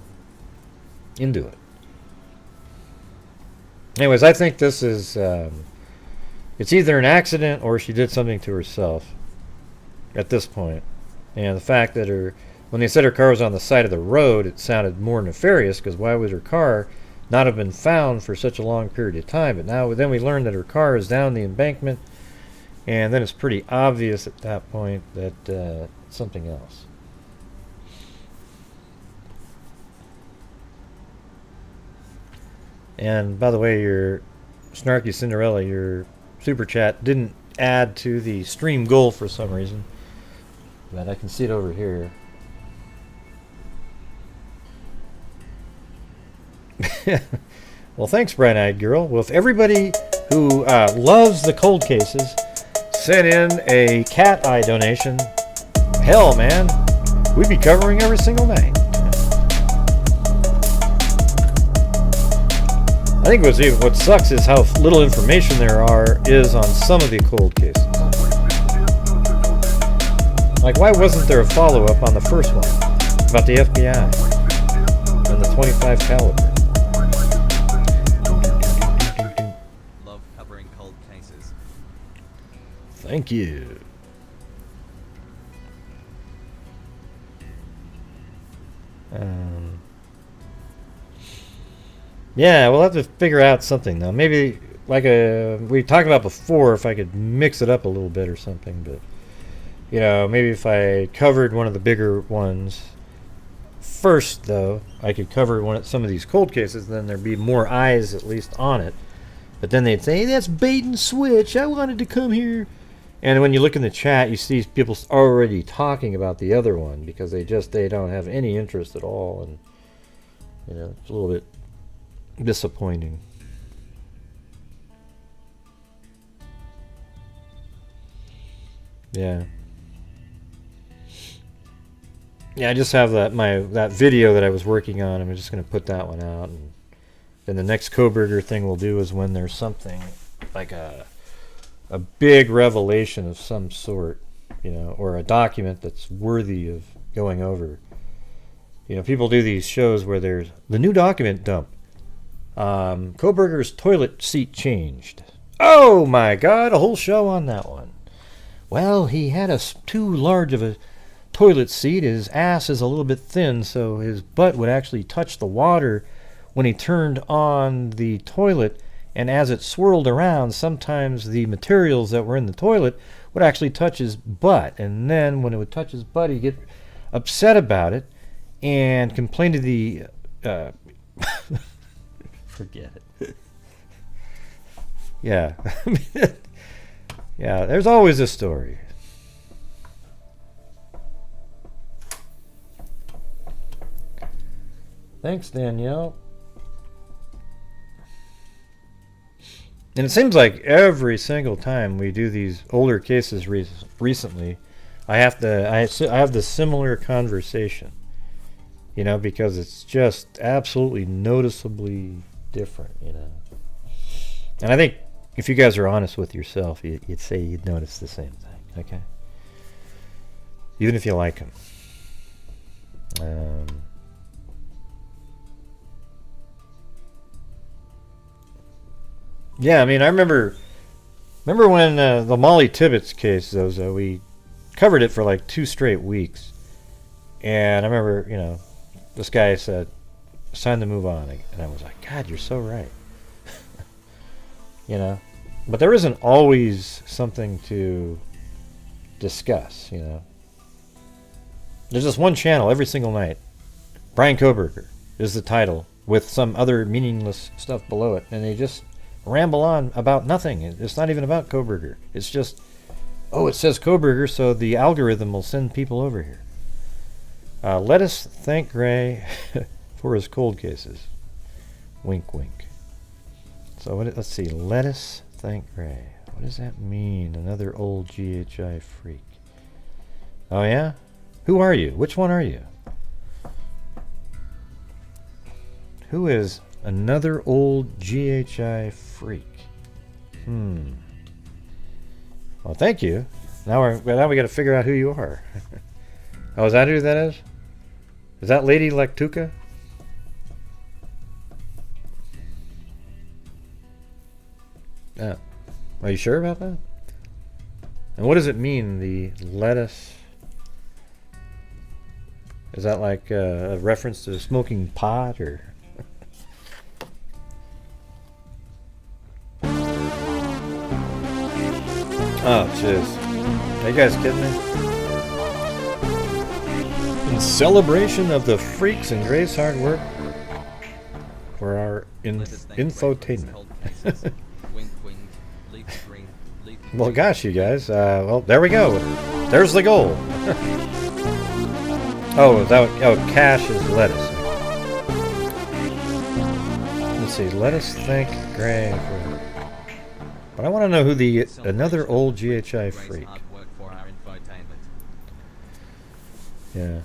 into it. Anyways, I think this is it's either an accident or she did something to herself at this point. And the fact that when they said her car was on the side of the road, it sounded more nefarious, because why would her car not have been found for such a long period of time? But then we learned that her car is down the embankment, and then it's pretty obvious at that point that it's something else. And by the way, your Snarky Cinderella, your super chat didn't add to the stream goal for some reason, but I can see it over here. Well, thanks, Bright-Eyed Girl. Well, if everybody who loves the cold cases sent in a cat eye donation, hell, man, we'd be covering every single night. I think what sucks is how little information there is on some of the cold cases. Like, why wasn't there a follow-up on the first one about the FBI and the .25 caliber? Love covering cold cases. Thank you. Yeah, we'll have to figure out something though. Maybe like we talked about before, if I could mix it up a little bit or something. But maybe if I covered one of the bigger ones first, though, I could cover some of these cold cases. Then there'd be more eyes at least on it. But then they'd say, hey, that's bait and switch. I wanted to come here. And when you look in the chat, you see people already talking about the other one because they don't have any interest at all, and it's a little bit disappointing. Yeah. Yeah, I just have that video that I was working on. I'm just going to put that one out, and then the next Koberger thing we'll do is when there's something like a big revelation of some sort, or a document that's worthy of going over. People do these shows where there's the new document dump. Koberger's toilet seat changed. Oh my God, a whole show on that one. Well, he had too large of a toilet seat. His ass is a little bit thin, so his butt would actually touch the water when he turned on the toilet. And as it swirled around, sometimes the materials that were in the toilet would actually touch his butt. And then when it would touch his butt, he'd get upset about it and complain to the... forget it. Yeah. Yeah, there's always a story. Thanks, Danielle. And it seems like every single time we do these older cases recently, I have this similar conversation, because it's just absolutely noticeably different, And I think if you guys are honest with yourself, you'd say you'd notice the same thing, okay? Even if you like them. Yeah, I mean, I remember when the Molly Tibbetts case, we covered it for like 2 straight weeks. And I remember, this guy said, it's time to move on. And I was like, God, you're so right. But there isn't always something to discuss, There's just one channel every single night. Brian Koberger is the title with some other meaningless stuff below it. And they just ramble on about nothing. It's not even about Koberger. It's just, it says Koberger, so the algorithm will send people over here. Let us thank Gray for his cold cases. Wink, wink. So let's see. Let us thank Gray. What does that mean? Another old GHI freak. Oh yeah? Who are you? Which one are you? Who is another old GHI freak? Well, thank you. Now we got to figure out who you are. Oh, is that who that is? Is that Lady Lektuka? Yeah. Are you sure about that? And what does it mean, the lettuce? Is that like a reference to smoking pot, or? Oh, jeez. Are you guys kidding me? In celebration of the freaks and Gray's hard work for our infotainment. Well, gosh, you guys. Well, there we go. There's the goal. Cash is lettuce. Let's see. Let us thank Gray for... But I want to know who another old GHI freak. Yeah.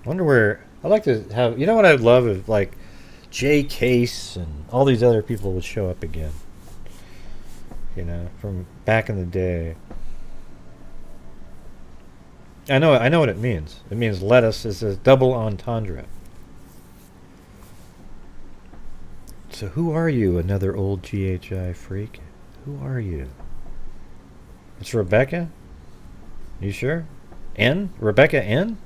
Wonder where... I'd like to have... You know what I'd love if, like, Jay Case and all these other people would show up again. You know, from back in the day. I know what it means. It means lettuce is a double entendre. So who are you, another old GHI freak? Who are you? It's Rebecca? You sure? N? Rebecca N?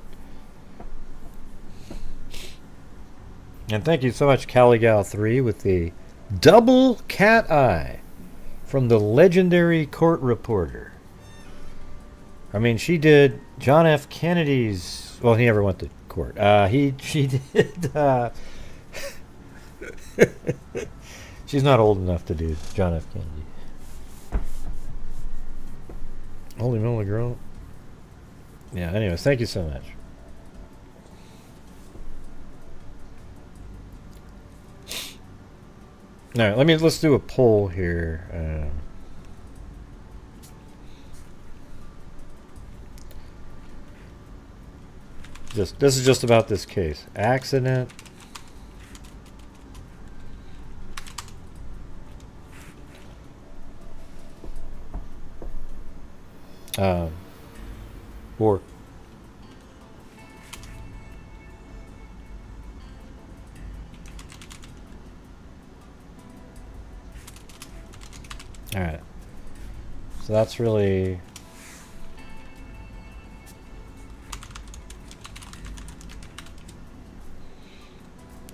And thank you so much, Caligal3, with the double cat eye from the legendary court reporter. I mean, she did John F. Kennedy's... Well, he never went to court. She did... She's not old enough to do John F. Kennedy. Holy moly, girl. Yeah, anyways, thank you so much. All right, let's do a poll here. This is just about this case. Accident. Or all right. So that's really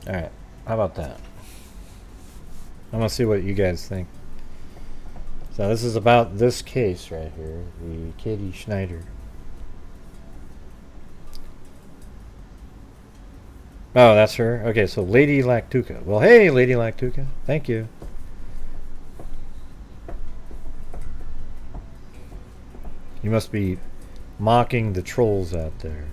all right. How about that? I'm gonna see what you guys think. So this is about this case right here, the Katie Schneider. Oh, that's her? Okay, so Lady Lactuca. Well, hey, Lady Lactuca. Thank you. You must be mocking the trolls out there.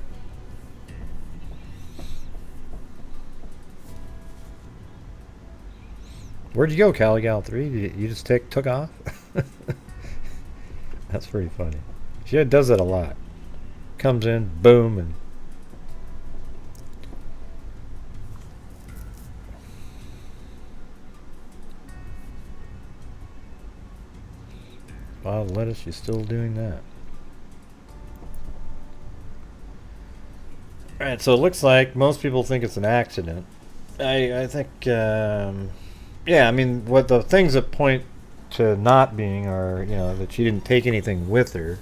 Where'd you go, Caligal3? You just took off? That's pretty funny. She does that a lot. Comes in, boom, and... Wild lettuce, she's still doing that. Alright, so it looks like most people think it's an accident. I think, yeah, I mean, what the things that point to not being are, you know, that she didn't take anything with her.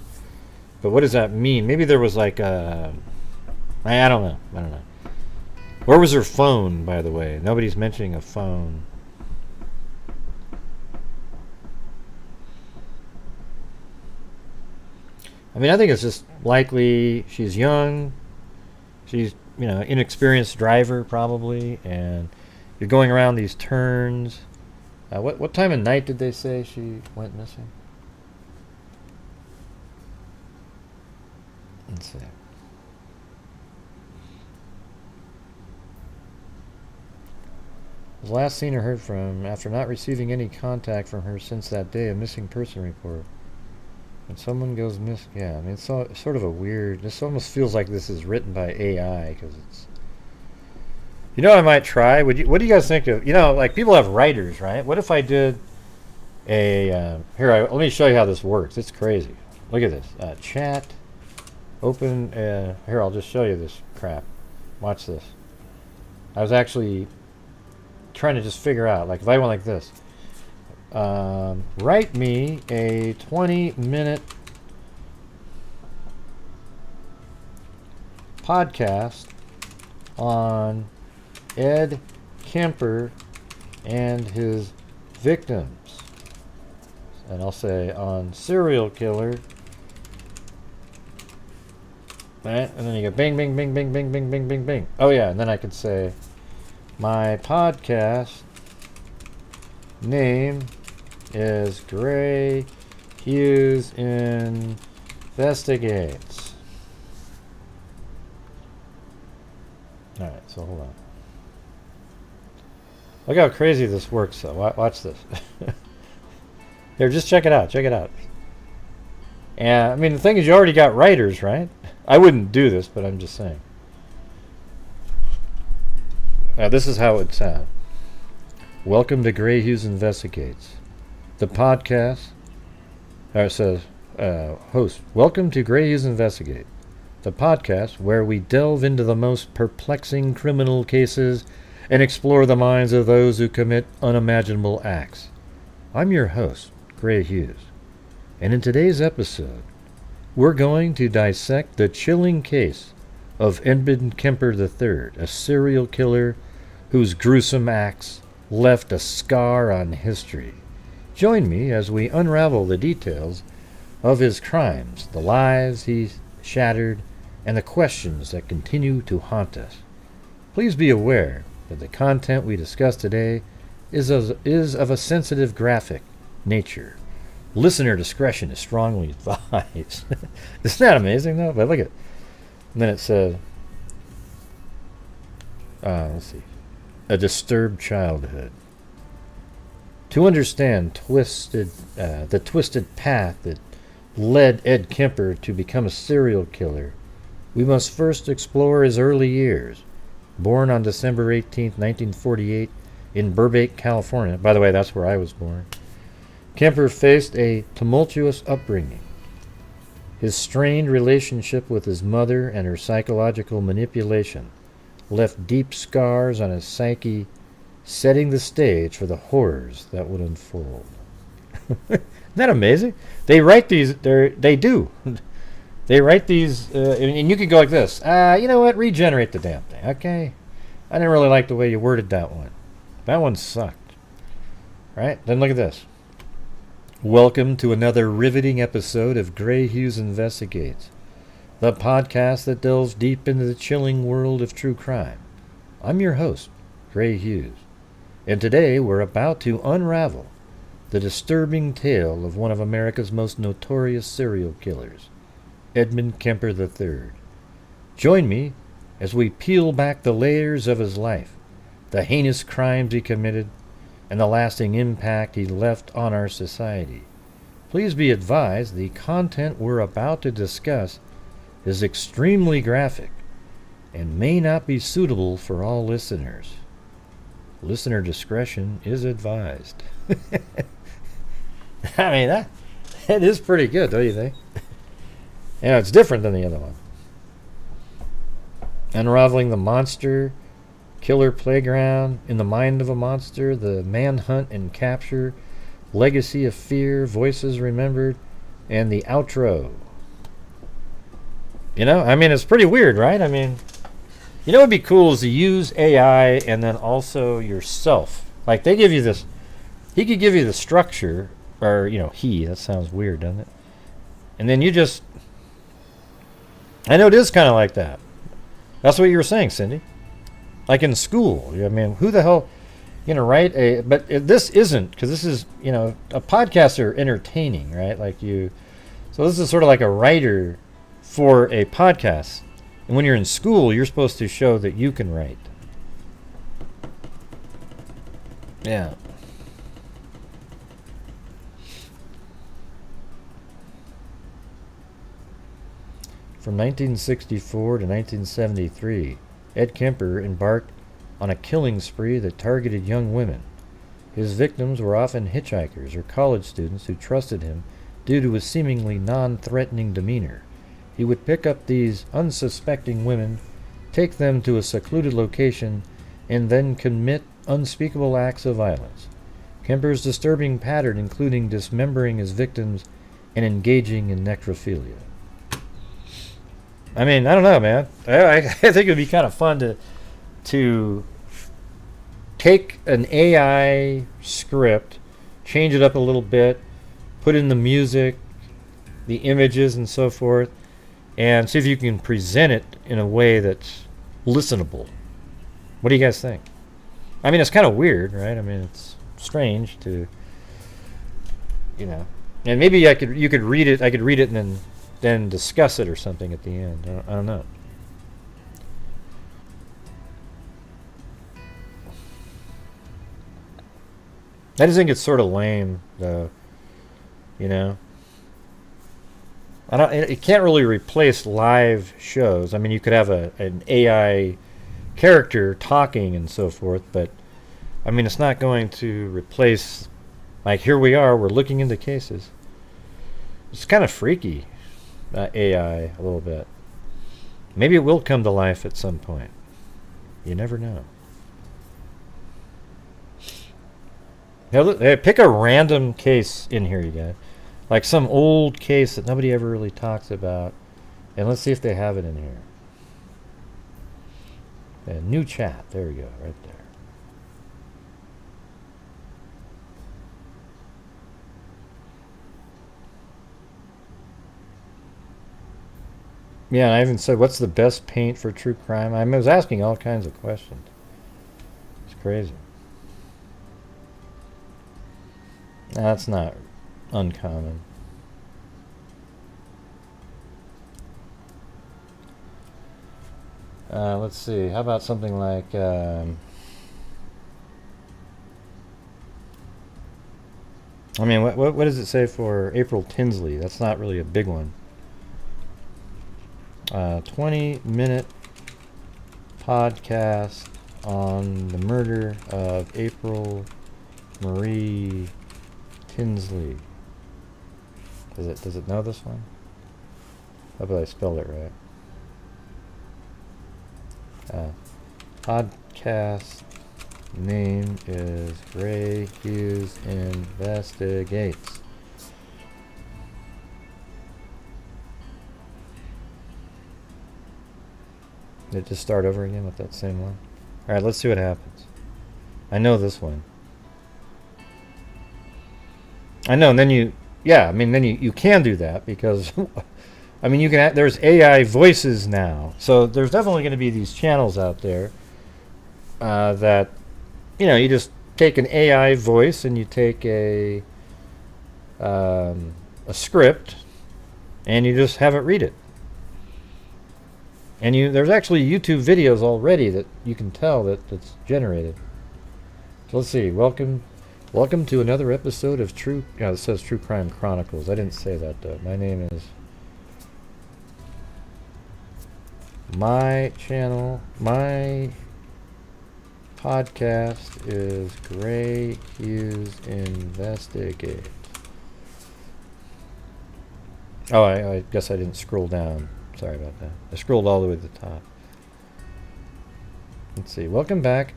But what does that mean? Maybe there was like a... I don't know. Where was her phone, by the way? Nobody's mentioning a phone. I mean, I think it's just likely she's young. She's, you know, inexperienced driver probably, and you're going around these turns. What time of night did they say she went missing? Let's see. Was last seen or heard from after not receiving any contact from her since that day, a missing person report. When someone goes missing, yeah, I mean, it's sort of a weird... This almost feels like this is written by AI, because it's... You know, I might try. What do you guys think of... You know, like, people have writers, right? What if I did a... let me show you how this works. It's crazy. Look at this. Chat. Open... here, I'll just show you this crap. Watch this. I was actually trying to just figure out, like, if I went like this. Write me a 20-minute podcast on Ed Kemper and his victims. And I'll say on serial killer. Right? And then you go bing, bing, bing, bing, bing, bing, bing, bing, bing. Oh yeah, and then I could say my podcast name is Grant Hughes Investigates. Alright, so hold on. Look how crazy this works though. Watch this. Here, just check it out. Check it out. And I mean, the thing is, you already got writers, right? I wouldn't do this, but I'm just saying. This is how it would sound. Welcome to Grant Hughes Investigates, the podcast. It says, host, welcome to Grant Hughes Investigate, the podcast where we delve into the most perplexing criminal cases and explore the minds of those who commit unimaginable acts. I'm your host, Grant Hughes, and in today's episode, we're going to dissect the chilling case of Edmund Kemper III, a serial killer whose gruesome acts left a scar on history. Join me as we unravel the details of his crimes, the lives he shattered, and the questions that continue to haunt us. Please be aware that the content we discuss today is of a sensitive graphic nature. Listener discretion is strongly advised. Isn't that amazing, though? But look at it. And then it says, let's see, a disturbed childhood. To understand the twisted path that led Ed Kemper to become a serial killer, we must first explore his early years. Born on December 18, 1948, in Burbank, California. By the way, that's where I was born. Kemper faced a tumultuous upbringing. His strained relationship with his mother and her psychological manipulation left deep scars on his psyche, setting the stage for the horrors that would unfold. Isn't that amazing? They write these, they do. They write these, and you could go like this. You know what? Regenerate the damn thing, okay? I didn't really like the way you worded that one. That one sucked. Right? Then look at this. Welcome to another riveting episode of Grant Hughes Investigates, the podcast that delves deep into the chilling world of true crime. I'm your host, Grant Hughes, and today we're about to unravel the disturbing tale of one of America's most notorious serial killers, Edmund Kemper III. Join me as we peel back the layers of his life, the heinous crimes he committed, and the lasting impact he left on our society. Please be advised the content we're about to discuss is extremely graphic and may not be suitable for all listeners. Listener discretion is advised. I mean, that is pretty good, don't you think? Yeah, it's different than the other one. Unraveling the monster, killer playground, in the mind of a monster, the manhunt and capture, legacy of fear, voices remembered, and the outro. You know, I mean, it's pretty weird, right? I mean, you know what would be cool is to use AI and then also yourself. Like, they give you this, he could give you the structure, or, you know, that sounds weird, doesn't it? And then you just, I know it is kind of like that. That's what you were saying, Cindy. Like in school, I mean, who the hell, write a, but this isn't, because this is, a podcasts are entertaining, right? So this is sort of like a writer for a podcast. And when you're in school, you're supposed to show that you can write. Yeah. From 1964 to 1973, Ed Kemper embarked on a killing spree that targeted young women. His victims were often hitchhikers or college students who trusted him due to his seemingly non-threatening demeanor. He would pick up these unsuspecting women, take them to a secluded location, and then commit unspeakable acts of violence. Kemper's disturbing pattern including dismembering his victims and engaging in necrophilia. I mean, I don't know, man. I think it would be kind of fun to take an AI script, change it up a little bit, put in the music, the images, and so forth, and see if you can present it in a way that's listenable. What do you guys think? I mean, it's kind of weird, right? I mean, it's strange to, and maybe you could read it. I could read it and then discuss it or something at the end. I don't know. I just think it's sort of lame, though. It can't really replace live shows. I mean, you could have an AI character talking and so forth, but I mean, it's not going to replace, like, here we are, we're looking into cases. It's kind of freaky, AI, a little bit. Maybe it will come to life at some point. You never know. Hey, pick a random case in here, you guys. Like some old case that nobody ever really talks about. And let's see if they have it in here. And new chat. There we go, right there. Yeah, I even said, what's the best paint for true crime? I was asking all kinds of questions. It's crazy. That's not uncommon. Let's see. How about something like... I mean, what does it say for April Tinsley? That's not really a big one. 20-minute podcast on the murder of April Marie Tinsley. Does it know this one? Hope I spelled it right. Podcast name is Grant Hughes Investigates. Did it just start over again with that same one? Alright, let's see what happens. I know this one. I know, and then you can do that because, I mean, there's AI voices now. So there's definitely going to be these channels out there that, you just take an AI voice and you take a script and you just have it read it. And there's actually YouTube videos already that you can tell that's generated. So let's see. Welcome to another episode of it says True Crime Chronicles. I didn't say that though. My name is... My channel, my podcast is Grant Hughes Investigate. Oh, I guess I didn't scroll down. Sorry about that. I scrolled all the way to the top. Let's see. Welcome back.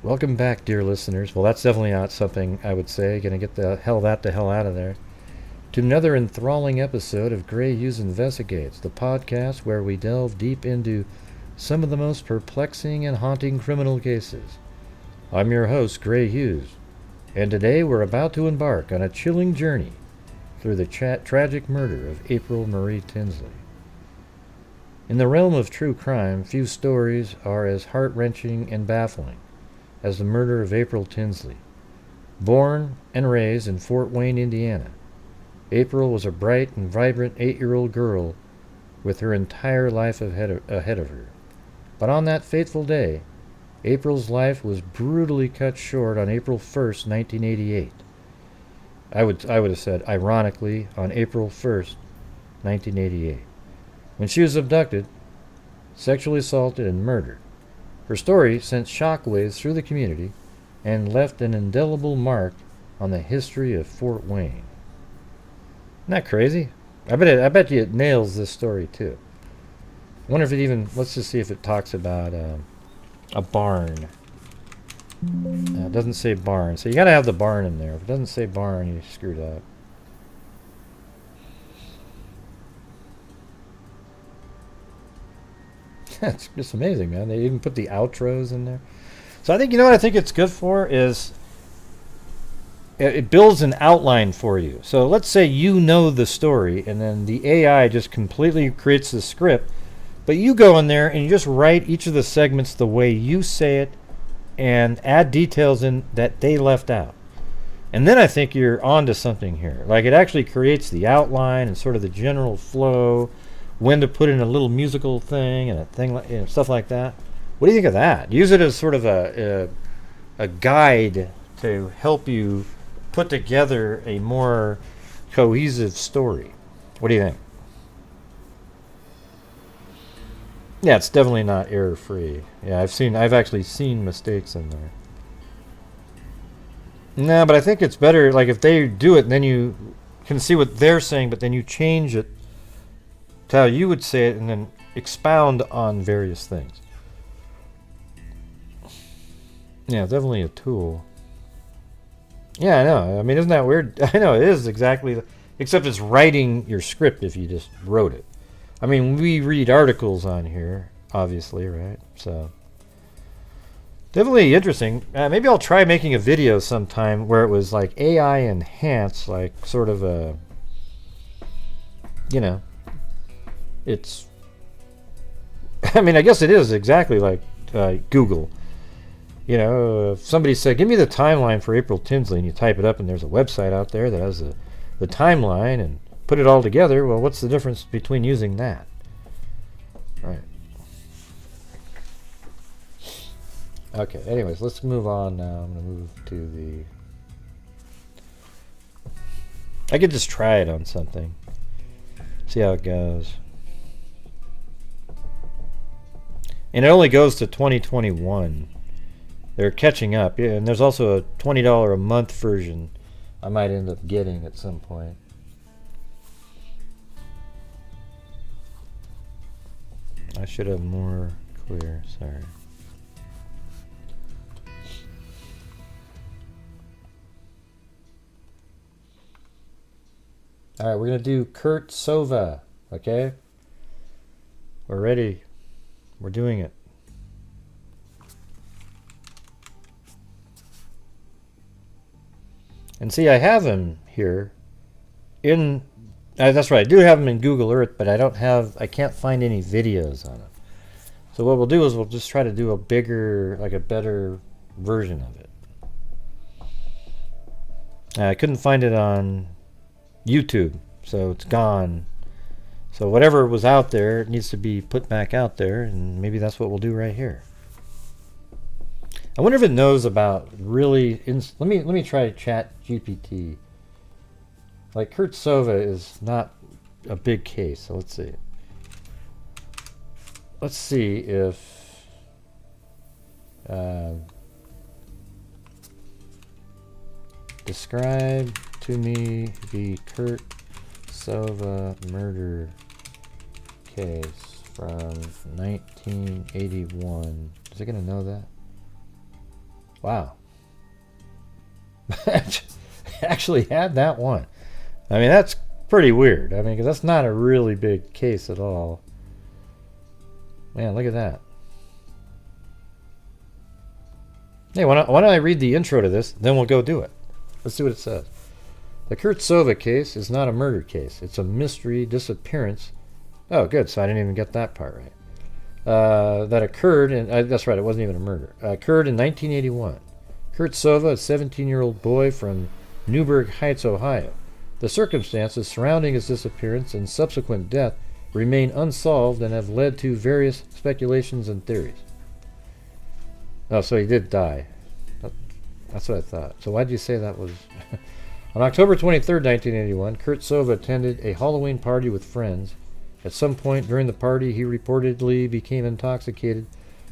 Welcome back, dear listeners. Well, that's definitely not something I would say. Gonna get the hell out of there. To another enthralling episode of Grant Hughes Investigates, the podcast where we delve deep into some of the most perplexing and haunting criminal cases. I'm your host, Grant Hughes, and today we're about to embark on a chilling journey through the tragic murder of April Marie Tinsley. In the realm of true crime, few stories are as heart-wrenching and baffling as the murder of April Tinsley. Born and raised in Fort Wayne, Indiana, April was a bright and vibrant 8-year-old girl with her entire life ahead of her. But on that fateful day, April's life was brutally cut short on April 1st, 1988. I would have said, ironically, on April 1st, 1988, when she was abducted, sexually assaulted, and murdered. Her story sent shockwaves through the community and left an indelible mark on the history of Fort Wayne. Isn't that crazy? I bet you it nails this story too. I wonder if it even, let's just see if it talks about a barn. It doesn't say barn, so you gotta have the barn in there. If it doesn't say barn, you screwed up. It's just amazing, man. They even put the outros in there. So I think, what I think it's good for is it builds an outline for you. So let's say you know the story, and then the AI just completely creates the script, but you go in there and you just write each of the segments the way you say it and add details in that they left out. And then I think you're onto something here. Like, it actually creates the outline and sort of the general flow, when to put in a little musical thing and a thing like, stuff like that. What do you think of that? Use it as sort of a guide to help you put together a more cohesive story. What do you think? Yeah, it's definitely not error-free. Yeah, I've actually seen mistakes in there. No, but I think it's better, like, if they do it, then you can see what they're saying, but then you change it to how you would say it and then expound on various things. Yeah, definitely a tool. Yeah, I know. I mean, isn't that weird? I know, it is exactly, except it's writing your script if you just wrote it. I mean, we read articles on here, obviously, right? So, definitely interesting. Maybe I'll try making a video sometime where it was like AI enhanced, like sort of a, you know, it's, I mean, I guess it is exactly like Google. You know, if somebody said, give me the timeline for April Tinsley, and you type it up and there's a website out there that has the timeline and put it all together, well, what's the difference between using that? Right. Okay, anyways, let's move on now. I'm going to move to the... I could just try it on something. See how it goes. And it only goes to 2021. They're catching up. Yeah, and there's also a $20 a month version I might end up getting at some point. I should have more clear, sorry. Alright, we're going to do Kurt Sova, okay? We're ready. We're doing it. And see, I have him here in, that's right, I do have him in Google Earth, but I can't find any videos on him. So what we'll do is we'll just try to do a bigger, like a better version of it. I couldn't find it on YouTube, so it's gone. So whatever was out there needs to be put back out there, and maybe that's what we'll do right here. I wonder if it knows about really. Let me try Chat GPT. Like Kurt Sova is not a big case, so let's see. Let's see if describe to me the Kurt Sova murder case from 1981. Is it gonna know that? Wow. Actually had that one. I mean, that's pretty weird. I mean, because that's not a really big case at all. Man, look at that. Hey, why don't I read the intro to this, then we'll go do it. Let's see what it says. The Kurt Sova case is not a murder case. It's a mystery disappearance. Oh, good. So I didn't even get that part right. That occurred in, that's right, it wasn't even a murder. Occurred in 1981. Kurt Sova, a 17-year-old boy from Newburgh Heights, Ohio. The circumstances surrounding his disappearance and subsequent death remain unsolved and have led to various speculations and theories. Oh, so he did die. That's what I thought. So why did you say that was... On October 23rd, 1981, Kurt Sova attended a Halloween party with friends. At some point during the party, he reportedly became intoxicated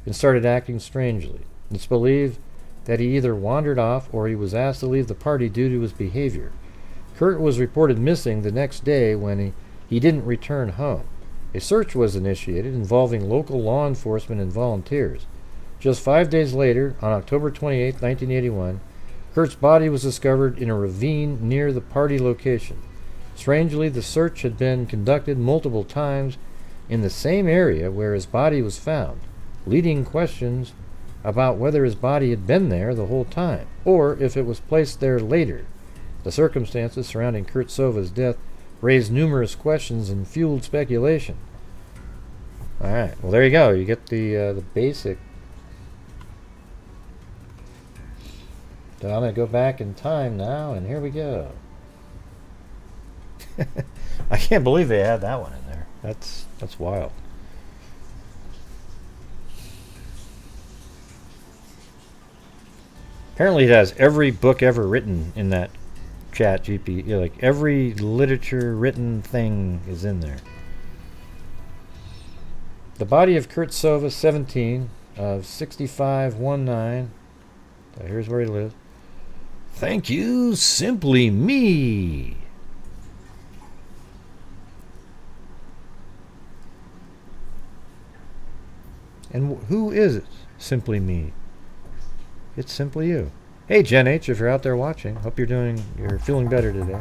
and started acting strangely. It's believed that he either wandered off or he was asked to leave the party due to his behavior. Kurt was reported missing the next day when he didn't return home. A search was initiated involving local law enforcement and volunteers. Just 5 days later, on October 28, 1981, Kurt's body was discovered in a ravine near the party location. Strangely, the search had been conducted multiple times in the same area where his body was found, leading questions about whether his body had been there the whole time, or if it was placed there later. The circumstances surrounding Kurt Sova's death raised numerous questions and fueled speculation. Alright, well there you go. You get the basic. So I'm going to go back in time now, and here we go. I can't believe they had that one in there. That's wild. Apparently it has every book ever written in that Chat GPT. Like every literature written thing is in there. The body of Kurt Sova, 17, of 6519. So here's where he lives. Thank you, Simply Me. And who is it? Simply Me. It's simply you. Hey, Jen H, if you're out there watching, hope you're feeling better today.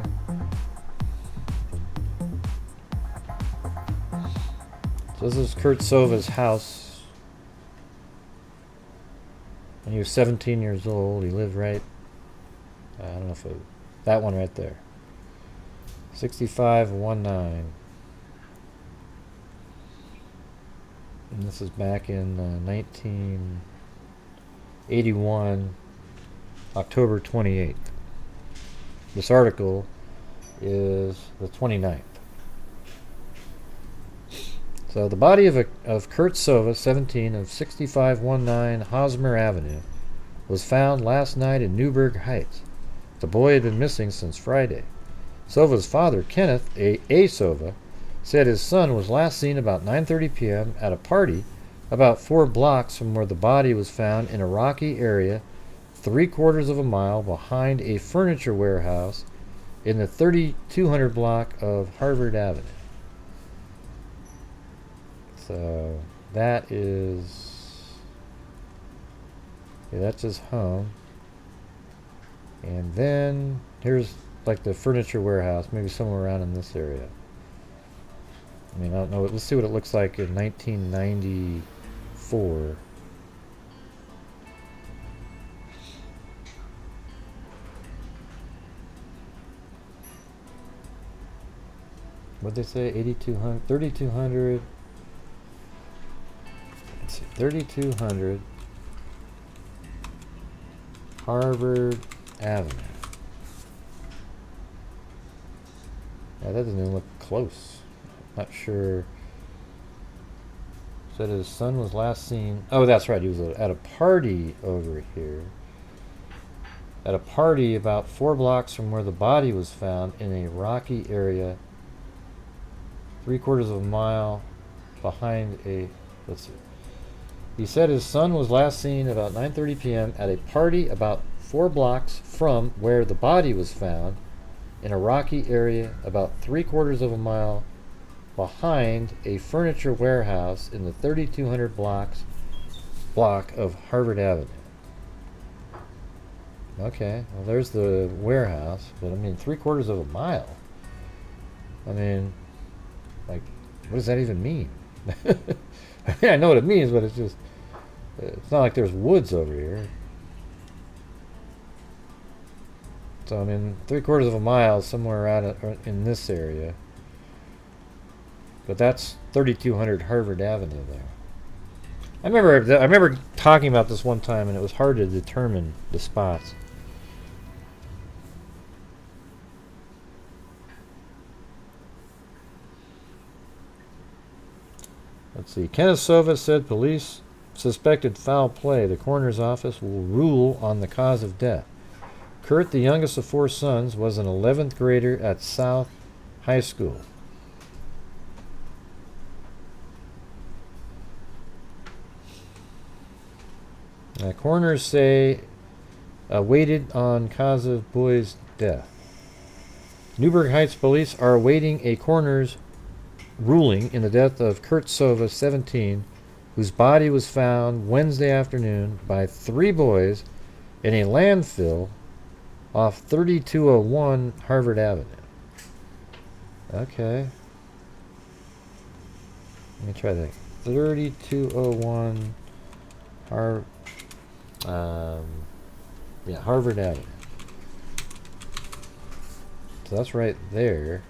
So this is Kurt Sova's house. And he was 17 years old. He lived right, I don't know if that one right there. 6519. And this is back in 1981, October 28th. This article is the 29th. So the body of Kurt Sova, 17, of 6519 Hosmer Avenue, was found last night in Newburgh Heights. The boy had been missing since Friday. Sova's father, Kenneth A. Sova, said his son was last seen about 9:30 p.m. at a party about 4 blocks from where the body was found in a rocky area 3/4 of a mile behind a furniture warehouse in the 3200 block of Harvard Avenue. So that is, yeah, that's his home. And then here's like the furniture warehouse, maybe somewhere around in this area. I mean, I don't know. Let's see what it looks like in 1994. What'd they say? 8200, 3200. Let's see, 3200 Harvard Avenue. Yeah, that doesn't even look close. Not sure. Said his son was last seen. Oh, that's right. He was at a party over here. At a party about 4 blocks from where the body was found in a rocky area, 3/4 of a mile behind a. Let's see. He said his son was last seen about 9:30 p.m. at a party about 4 blocks from where the body was found in a rocky area about 3/4 of a mile behind a furniture warehouse in the 3200 block of Harvard Avenue. Okay, well there's the warehouse, but I mean 3/4 of a mile. I mean, like, what does that even mean? I mean, I know what it means, but it's just, it's not like there's woods over here. So I mean, 3/4 of a mile somewhere around in this area. But that's 3200 Harvard Avenue there. I remember talking about this one time, and it was hard to determine the spots. Let's see. Kenneth Sova said police suspected foul play. The coroner's office will rule on the cause of death. Kurt, the youngest of 4 sons, was an 11th grader at South High School. Coroners say waited on cause of boy's death. Newburgh Heights police are awaiting a coroner's ruling in the death of Kurt Sova, 17, whose body was found Wednesday afternoon by 3 boys in a landfill off 3201 Harvard Avenue. Okay. Let me try that. 3201 Harvard Avenue. So that's right there.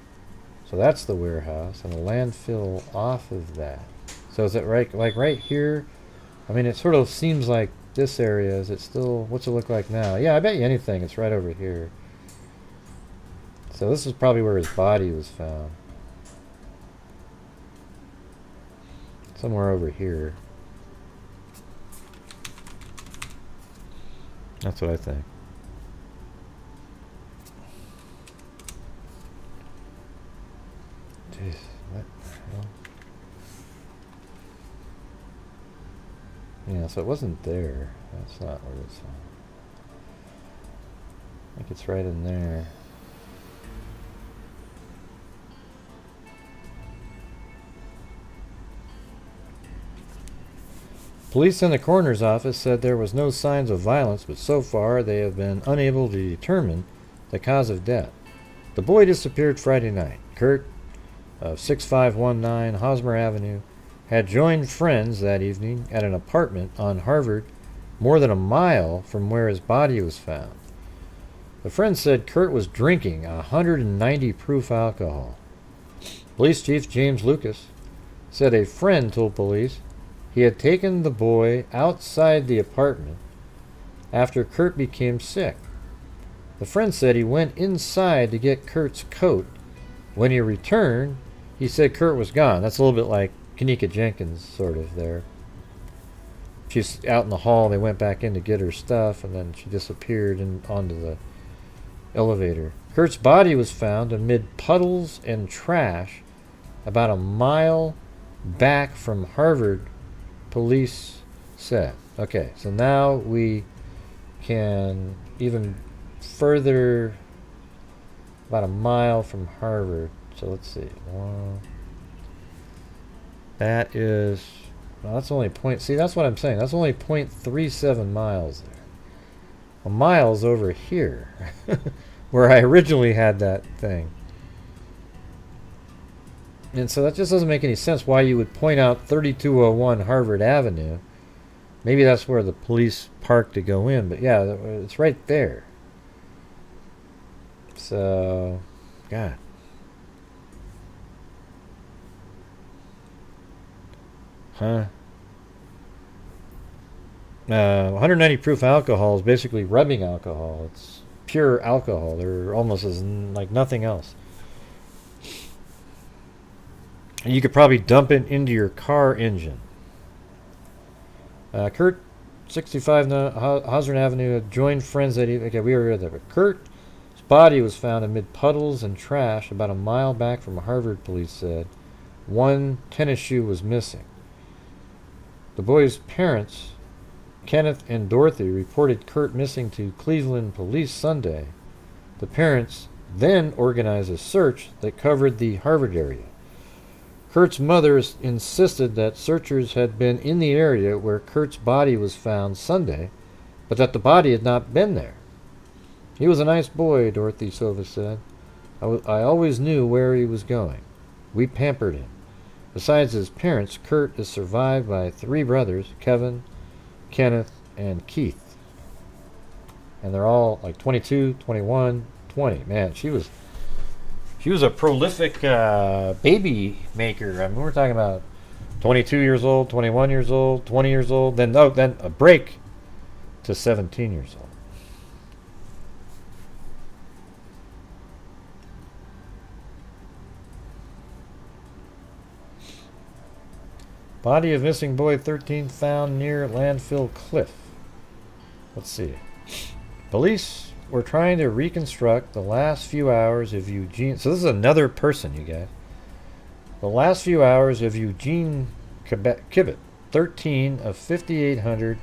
So that's the warehouse and a landfill off of that. So is it right, like right here? I mean, it sort of seems like this area. Is it still? What's it look like now? Yeah, I bet you anything it's right over here. So this is probably where his body was found. Somewhere over here. That's what I think. Jeez, what the hell? Yeah, so it wasn't there. That's not where it's think it's right in there. Police in the coroner's office said there was no signs of violence, but so far they have been unable to determine the cause of death. The boy disappeared Friday night. Kurt, of 6519 Hosmer Avenue, had joined friends that evening at an apartment on Harvard, more than a mile from where his body was found. The friends said Kurt was drinking 190 proof alcohol. Police Chief James Lucas said a friend told police he had taken the boy outside the apartment after Kurt became sick. The friend said he went inside to get Kurt's coat. When he returned, he said Kurt was gone. That's a little bit like Kanika Jenkins, sort of, there. She's out in the hall. They went back in to get her stuff, and then she disappeared onto the elevator. Kurt's body was found amid puddles and trash about a mile back from Harvard, police said. Okay, so now we can even further, about a mile from Harvard. So let's see. That is, well, that's only point, see, that's what I'm saying. That's only 0.37 miles there. A mile's over here, where I originally had that thing. And so that just doesn't make any sense why you would point out 3201 Harvard Avenue. Maybe that's where the police parked to go in, but yeah, it's right there. So, God. 190 proof alcohol is basically rubbing alcohol. It's pure alcohol. They're almost as like nothing else. And you could probably dump it into your car engine. Kurt, 65 Hosmer Avenue, had joined friends that evening. Okay, we already read that. But Kurt's body was found amid puddles and trash about a mile back from Harvard, police said. One tennis shoe was missing. The boy's parents, Kenneth and Dorothy, reported Kurt missing to Cleveland police Sunday. The parents then organized a search that covered the Harvard area. Kurt's mother insisted that searchers had been in the area where Kurt's body was found Sunday, but that the body had not been there. He was a nice boy, Dorothy Sova said. I always knew where he was going. We pampered him. Besides his parents, Kurt is survived by 3 brothers, Kevin, Kenneth, and Keith. And they're all like 22, 21, 20. Man, she was a prolific baby maker. I mean, we're talking about 22 years old, 21 years old, 20 years old, then a break to 17 years old. Body of missing boy 13 found near landfill cliff. Let's see. Police were trying to reconstruct the last few hours of Eugene. So this is another person, you guys. The last few hours of Eugene Kibbitt, 13 of 5800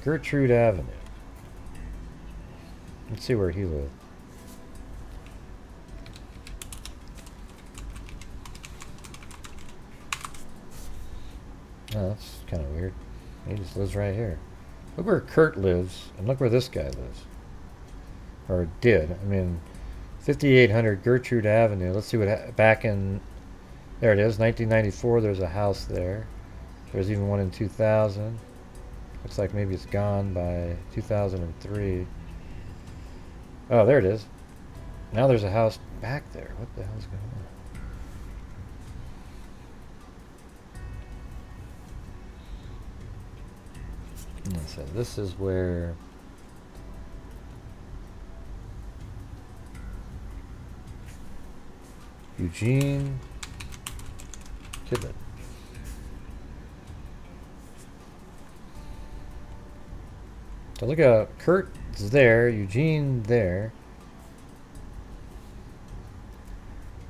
Gertrude Avenue. Let's see where he lived. Oh, that's kind of weird. He just lives right here. Look where Kurt lives, and look where this guy lives. Or did. I mean, 5800 Gertrude Avenue. Let's see what back in... There it is, 1994. There's a house there. There's even one in 2000. Looks like maybe it's gone by 2003. Oh, there it is. Now there's a house back there. What the hell's going on? So this is where Eugene Kibbitt. So look at Kurt's there, Eugene there.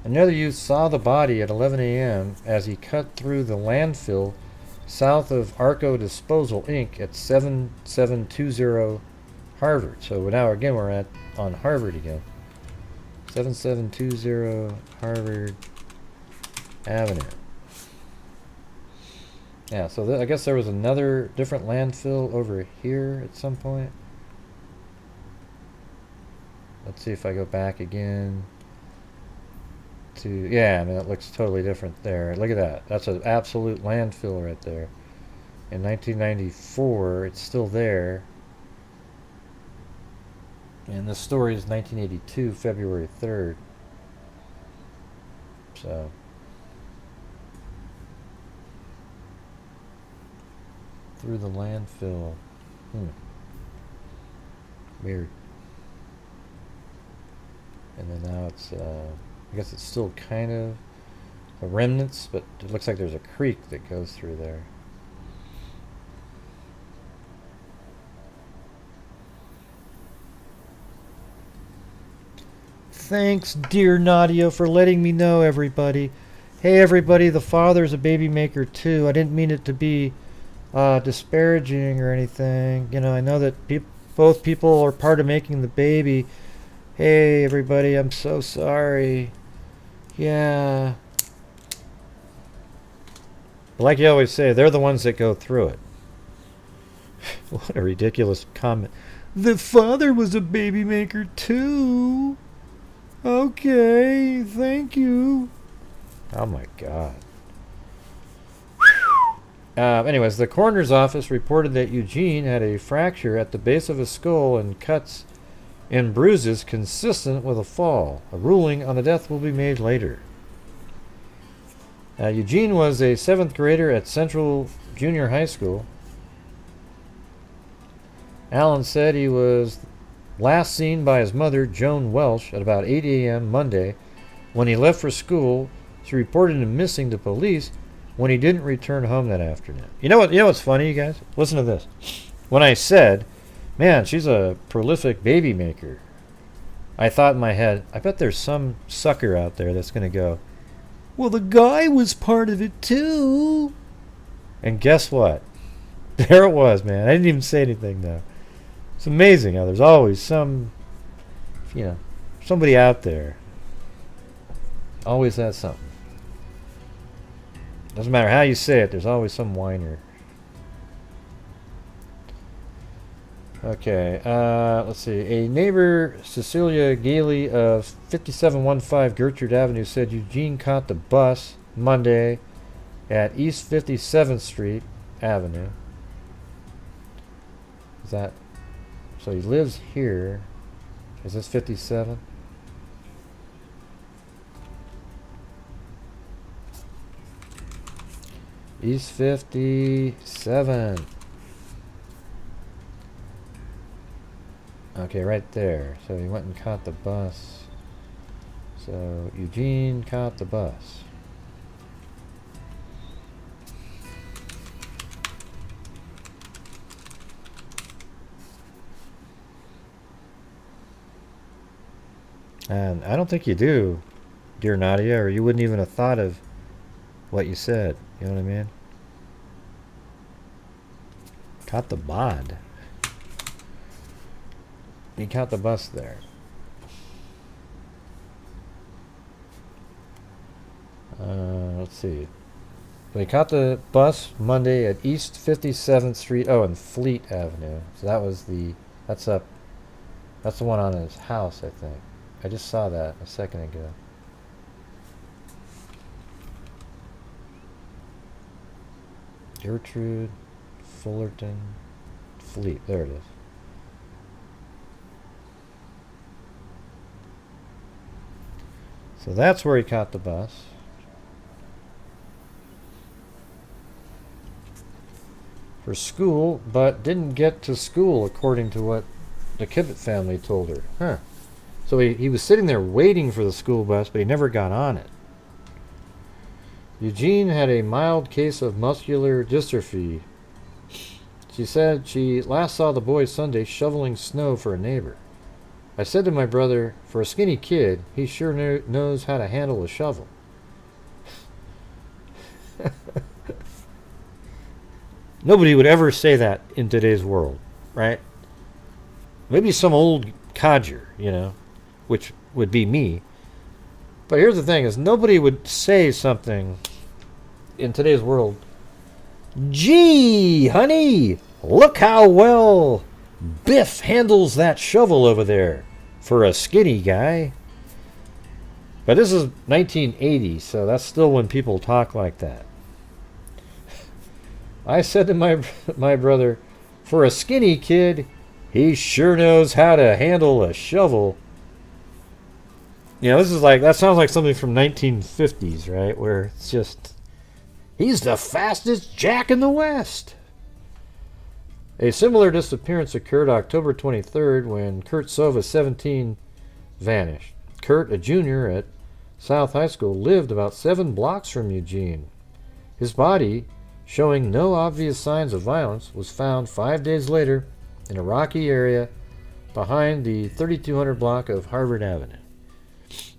Another youth saw the body at 11 a.m. as he cut through the landfill south of Arco Disposal Inc. at 7720 Harvard. So now again we're on Harvard again. 7720 Harvard Avenue. Yeah, so I guess there was another different landfill over here at some point. Let's see if I go back again to, yeah, I mean, it looks totally different there. Look at that. That's an absolute landfill right there. In 1994, it's still there. And this story is 1982, February 3rd. So. Through the landfill. Weird. And then now it's, I guess it's still kind of the remnants, but it looks like there's a creek that goes through there. Thanks, dear Nadia, for letting me know, everybody. Hey, everybody, the father's a baby maker, too. I didn't mean it to be disparaging or anything. You know, I know that both people are part of making the baby. Hey, everybody, I'm so sorry. Yeah. Like you always say, they're the ones that go through it. What a ridiculous comment. The father was a baby maker, too. Okay, thank you. Oh my God. Anyways, the coroner's office reported that Eugene had a fracture at the base of his skull and cuts and bruises consistent with a fall. A ruling on the death will be made later. Eugene was a 7th grader at Central Junior High School. Allen said he was last seen by his mother, Joan Welsh, at about 8 a.m. Monday. When he left for school, she reported him missing to police when he didn't return home that afternoon. You know what's funny, you guys? Listen to this. When I said, man, she's a prolific baby maker, I thought in my head, I bet there's some sucker out there that's going to go, well, the guy was part of it too. And guess what? There it was, man. I didn't even say anything, though. It's amazing how there's always somebody out there. Always has something. Doesn't matter how you say it, there's always some whiner. Okay, let's see. A neighbor, Cecilia Gailey of 5715 Gertrude Avenue, said Eugene caught the bus Monday at East 57th Street Avenue. Is that... So he lives here. Is this 57? East 57. Okay, right there. So he went and caught the bus. So Eugene caught the bus. And I don't think you do, dear Nadia, or you wouldn't even have thought of what you said. You know what I mean? Caught the bod. He caught the bus there. Let's see. So he caught the bus Monday at East 57th Street. Oh, and Fleet Avenue. So that was that's the one on his house, I think. I just saw that a second ago. Gertrude, Fullerton, Fleet. There it is. So that's where he caught the bus. For school, but didn't get to school according to what the Kibbitt family told her. Huh. So he was sitting there waiting for the school bus, but he never got on it. Eugene had a mild case of muscular dystrophy. She said she last saw the boy Sunday shoveling snow for a neighbor. I said to my brother, for a skinny kid, he sure knows how to handle a shovel. Nobody would ever say that in today's world, right? Maybe some old codger, you know, which would be me. But here's the thing, is nobody would say something in today's world. Gee, honey, look how well Biff handles that shovel over there for a skinny guy. But this is 1980, so that's still when people talk like that. I said to my brother, for a skinny kid, he sure knows how to handle a shovel. You know, this is like, that sounds like something from 1950s, right? Where it's just, he's the fastest jack in the West. A similar disappearance occurred October 23rd when Kurt Sova, 17, vanished. Kurt, a junior at South High School, lived about 7 blocks from Eugene. His body, showing no obvious signs of violence, was found 5 days later in a rocky area behind the 3200 block of Harvard Avenue.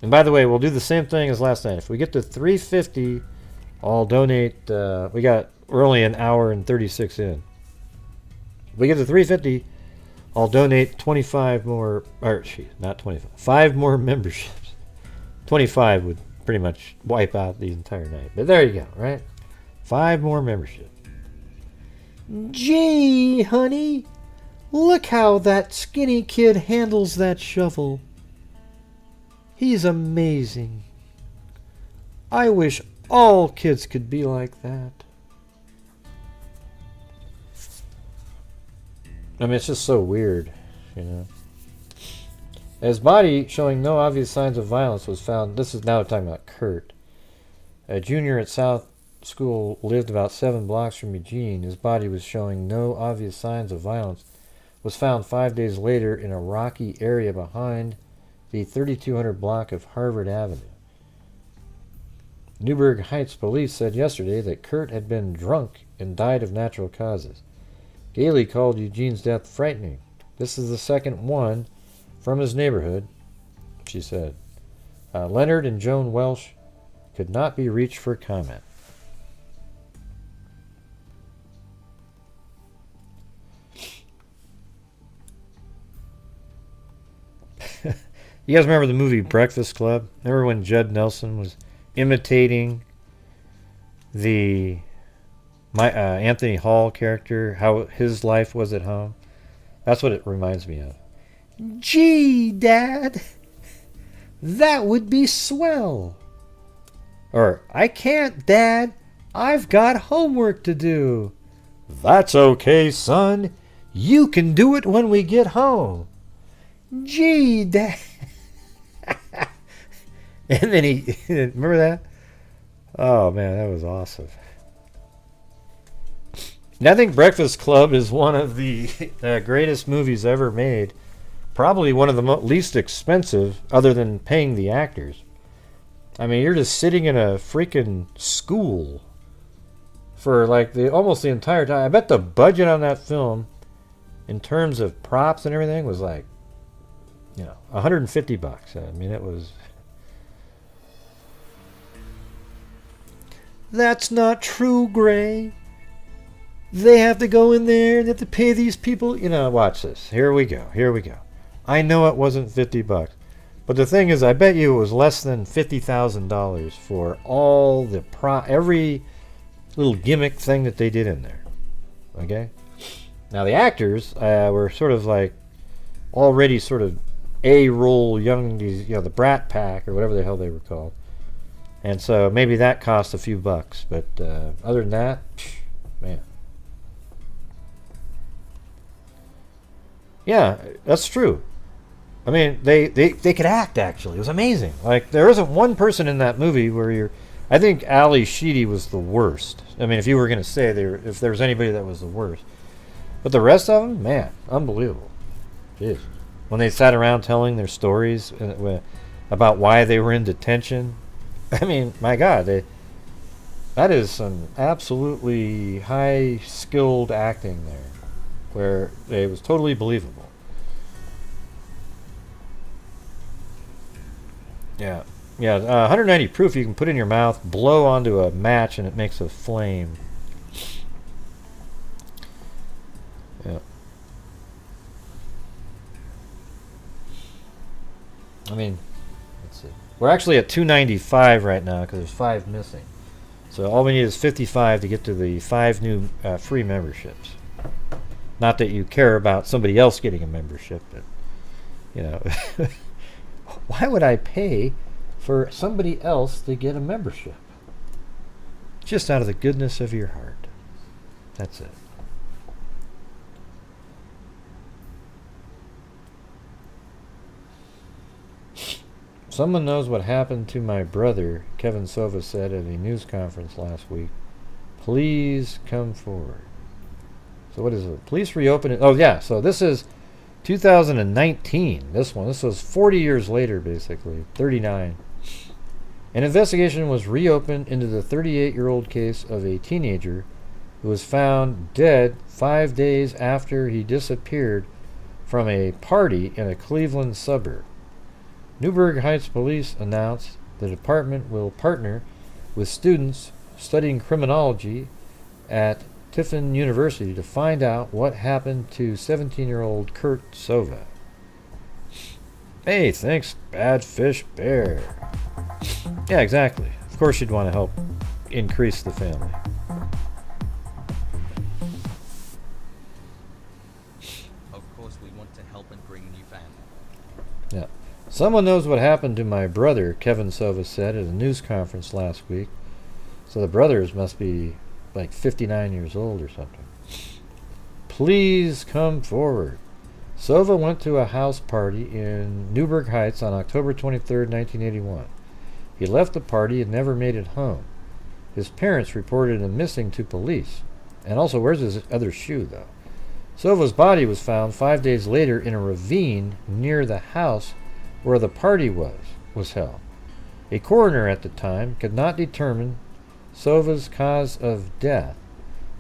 And by the way, we'll do the same thing as last night. If we get to 350, I'll donate. We're only an hour and 36 in. If we get to 350, I'll donate 25 more, or not 25, 5 more memberships. 25 would pretty much wipe out the entire night. But there you go, right? 5 more memberships. Gee, honey, look how that skinny kid handles that shovel. He's amazing. I wish all kids could be like that. I mean, it's just so weird, you know. His body, showing no obvious signs of violence, was found. This is now talking about Kurt. A junior at South School, lived about 7 blocks from Eugene. His body was showing no obvious signs of violence. Was found 5 days later in a rocky area behind the 3200 block of Harvard Avenue. Newburgh Heights police said yesterday that Kurt had been drunk and died of natural causes. Gailey called Eugene's death frightening. This is the second one from his neighborhood, she said. Leonard and Joan Welsh could not be reached for comment. You guys remember the movie Breakfast Club? Remember when Judd Nelson was imitating the Anthony Hall character, how his life was at home? That's what it reminds me of. Gee, Dad, that would be swell. Or, I can't, Dad. I've got homework to do. That's okay, son. You can do it when we get home. Gee, Dad. And then he, remember that? Oh, man, that was awesome. And I think Breakfast Club is one of the greatest movies ever made. Probably one of the least expensive, other than paying the actors. I mean, you're just sitting in a freaking school for like almost the entire time. I bet the budget on that film, in terms of props and everything, was like, you know, $150. I mean, it was. That's not true, Gray. They have to go in there and they have to pay these people. You know, watch this. Here we go. Here we go. I know it wasn't $50. But the thing is, I bet you it was less than $50,000 for all the every little gimmick thing that they did in there. Okay? Now, the actors were sort of like already sort of A-roll young, you know, the Brat Pack or whatever the hell they were called. And so maybe that cost a few bucks. But other than that, man. Yeah, that's true. I mean, they could act, actually. It was amazing. Like, there isn't one person in that movie where you're... I think Ali Sheedy was the worst. I mean, if you were going to say if there was anybody that was the worst. But the rest of them, man, unbelievable. Jeez. When they sat around telling their stories about why they were in detention. I mean, my God, that is some absolutely high-skilled acting there, where it was totally believable. Yeah, 190 proof you can put in your mouth, blow onto a match, and it makes a flame. Yeah. I mean, let's see. We're actually at 295 right now because there's 5 missing. So all we need is 55 to get to the 5 new free memberships. Not that you care about somebody else getting a membership, but, you know, why would I pay for somebody else to get a membership? Just out of the goodness of your heart. That's it. Someone knows what happened to my brother, Kevin Sova said at a news conference last week. Please come forward. So what is it? Police reopen it. Oh, yeah. So this is 2019. This one. This was 40 years later, basically. 39. An investigation was reopened into the 38-year-old case of a teenager who was found dead 5 days after he disappeared from a party in a Cleveland suburb. Newburgh Heights Police announced the department will partner with students studying criminology at Tiffin University to find out what happened to 17-year-old Kurt Sova. Hey, thanks, Bad Fish Bear. Yeah, exactly. Of course you'd want to help increase the family. Of course we want to help and bring new family. Yeah. Someone knows what happened to my brother, Kevin Sova said at a news conference last week. So the brothers must be like 59 years old or something. Please come forward. Sova went to a house party in Newburgh Heights on October 23, 1981. He left the party and never made it home. His parents reported him missing to police. And also, where's his other shoe, though? Sova's body was found 5 days later in a ravine near the house where the party was held. A coroner at the time could not determine Sova's cause of death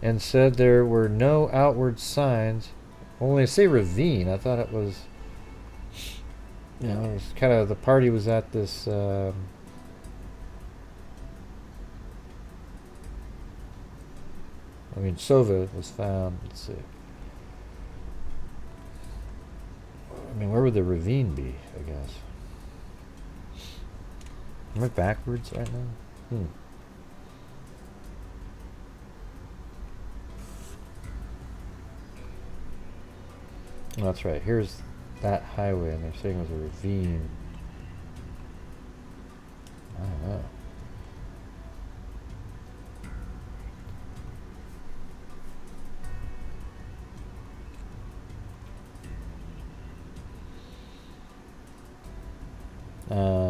and said there were no outward signs. Well, when they say ravine, I thought it was, you know, it was kind of, the party was at this, I mean, Sova was found, let's see. I mean, where would the ravine be, I guess? Am I backwards right now? Oh, that's right. Here's that highway, and they're saying it was a ravine. I don't know.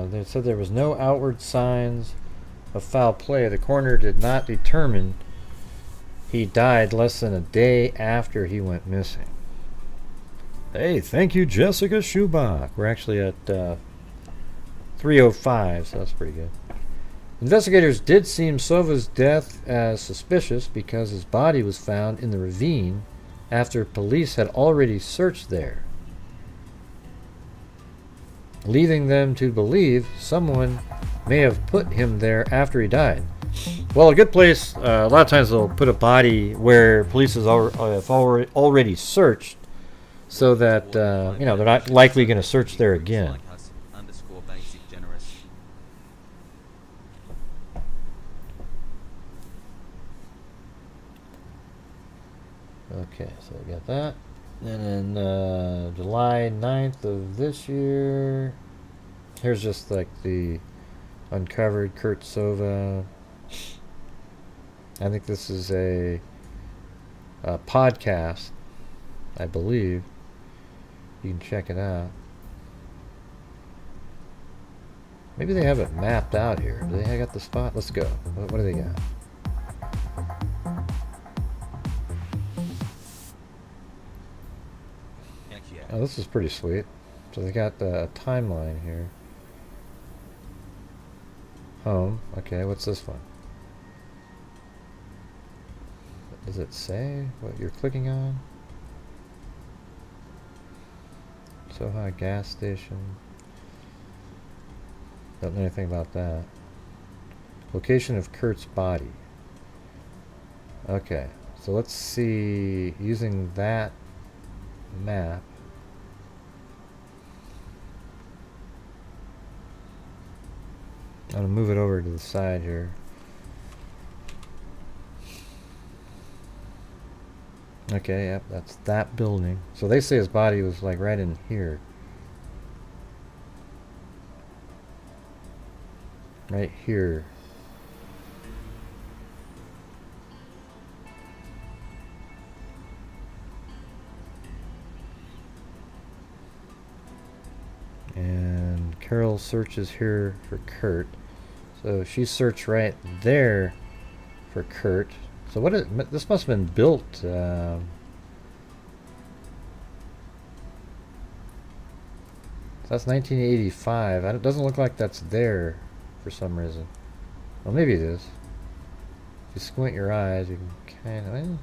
They said there was no outward signs of foul play. The coroner did not determine he died less than a day after he went missing. Hey, thank you, Jessica Schubach. We're actually at 3:05, so that's pretty good. Investigators did seem Sova's death as suspicious because his body was found in the ravine after police had already searched there, leaving them to believe someone may have put him there after he died. Well, a good place, a lot of times they'll put a body where police have already searched, so that, you know, they're not likely going to search there again. Okay, so we got that. And then July 9th of this year, here's just like the uncovered Kurt Sova. I think this is a podcast, I believe. You can check it out. Maybe they have it mapped out here. Do they got the spot? Let's go. What do they got? Oh, this is pretty sweet. So they got the timeline here. Home. Okay, what's this one? Does it say what you're clicking on? Soha gas station. Don't know anything about that. Location of Kurt's body. Okay, so let's see, using that map. I'm going to move it over to the side here. Okay, yep, that's that building. So they say his body was like right in here. Right here. And Carol searches here for Kurt. So she searched right there for Kurt. So what is this? Must have been built. So that's 1985. It doesn't look like that's there for some reason. Well, maybe it is. If you squint your eyes, you can kind of.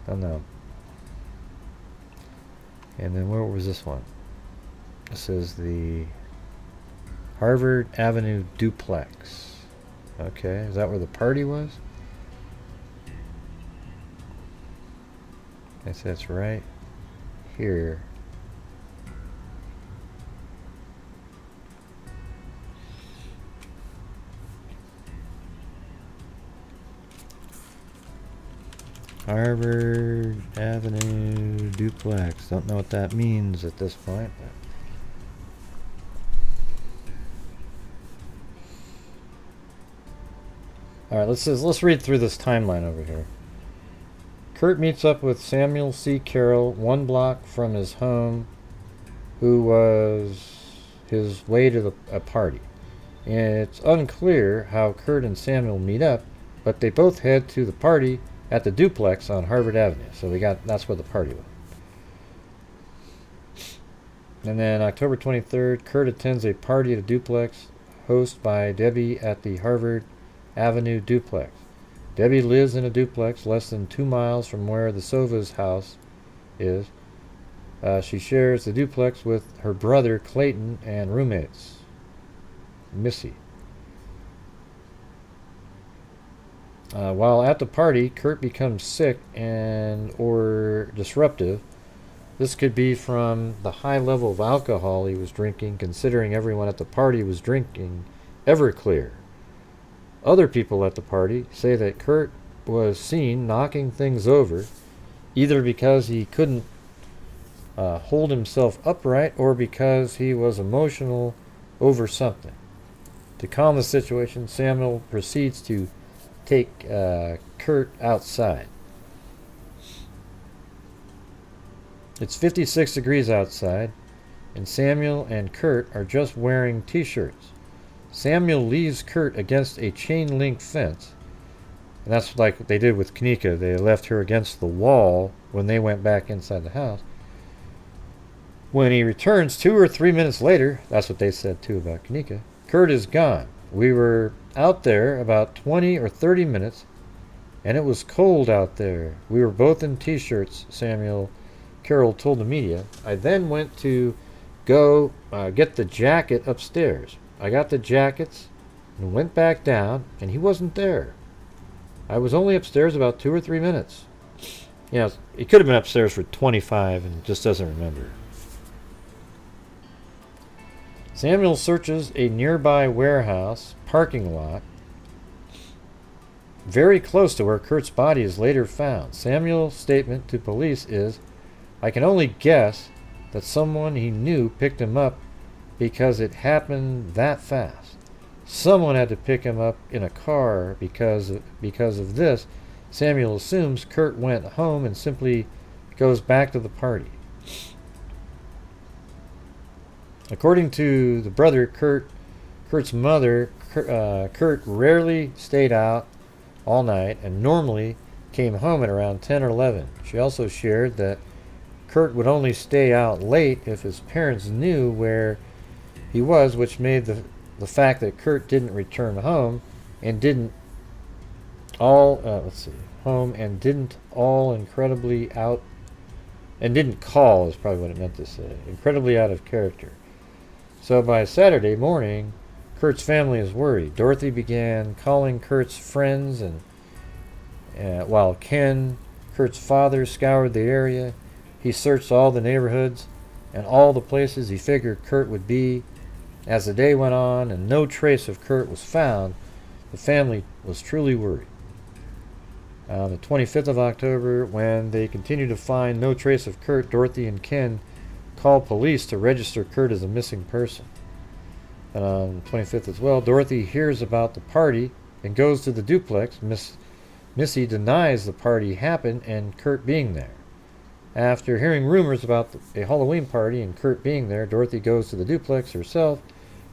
Don't know. And then where was this one? This is the Harvard Avenue duplex. Okay, is that where the party was? I say it's right here. Harvard Avenue duplex. Don't know what that means at this point. All right, let's read through this timeline over here. Kurt meets up with Samuel C. Carroll 1 block from his home, who was his way to a party. And it's unclear how Kurt and Samuel meet up, but they both head to the party at the duplex on Harvard Avenue. So that's where the party was. And then October 23rd, Kurt attends a party at a duplex hosted by Debbie at the Harvard Avenue duplex. Debbie lives in a duplex less than 2 miles from where the Sova's house is. She shares the duplex with her brother Clayton and roommates Missy. While at the party, Kurt becomes sick or disruptive. This could be from the high level of alcohol he was drinking, considering everyone at the party was drinking Everclear. Other people at the party say that Kurt was seen knocking things over, either because he couldn't hold himself upright or because he was emotional over something. To calm the situation, Samuel proceeds to take Kurt outside. It's 56 degrees outside, and Samuel and Kurt are just wearing t-shirts. Samuel leaves Kurt against a chain-link fence, and that's like what they did with Kanika. They left her against the wall when they went back inside the house. When he returns 2 or 3 minutes later, that's what they said too about Kanika, Kurt is gone. We were out there about 20 or 30 minutes, and it was cold out there. We were both in t-shirts, Samuel Carroll told the media. I then went to go get the jacket upstairs. I got the jackets and went back down, and he wasn't there. I was only upstairs about 2 or 3 minutes. Yeah, he could have been upstairs for 25 and just doesn't remember. Samuel searches a nearby warehouse parking lot very close to where Kurt's body is later found. Samuel's statement to police is, I can only guess that someone he knew picked him up because it happened that fast. Someone had to pick him up in a car because of this. Samuel assumes Kurt went home and simply goes back to the party. According to the brother, Kurt's mother, Kurt rarely stayed out all night and normally came home at around 10 or 11. She also shared that Kurt would only stay out late if his parents knew where he was, which made the fact that Kurt didn't return home and didn't all incredibly out and didn't call is probably what it meant to say. Incredibly out of character. So by Saturday morning, Kurt's family is worried. Dorothy began calling Kurt's friends, and while Ken, Kurt's father, scoured the area. He searched all the neighborhoods and all the places he figured Kurt would be. As the day went on and no trace of Kurt was found, the family was truly worried. On the 25th of October, when they continued to find no trace of Kurt, Dorothy and Ken called police to register Kurt as a missing person. And on the 25th as well, Dorothy hears about the party and goes to the duplex. Missy denies the party happened and Kurt being there. After hearing rumors about a Halloween party and Kurt being there, Dorothy goes to the duplex herself.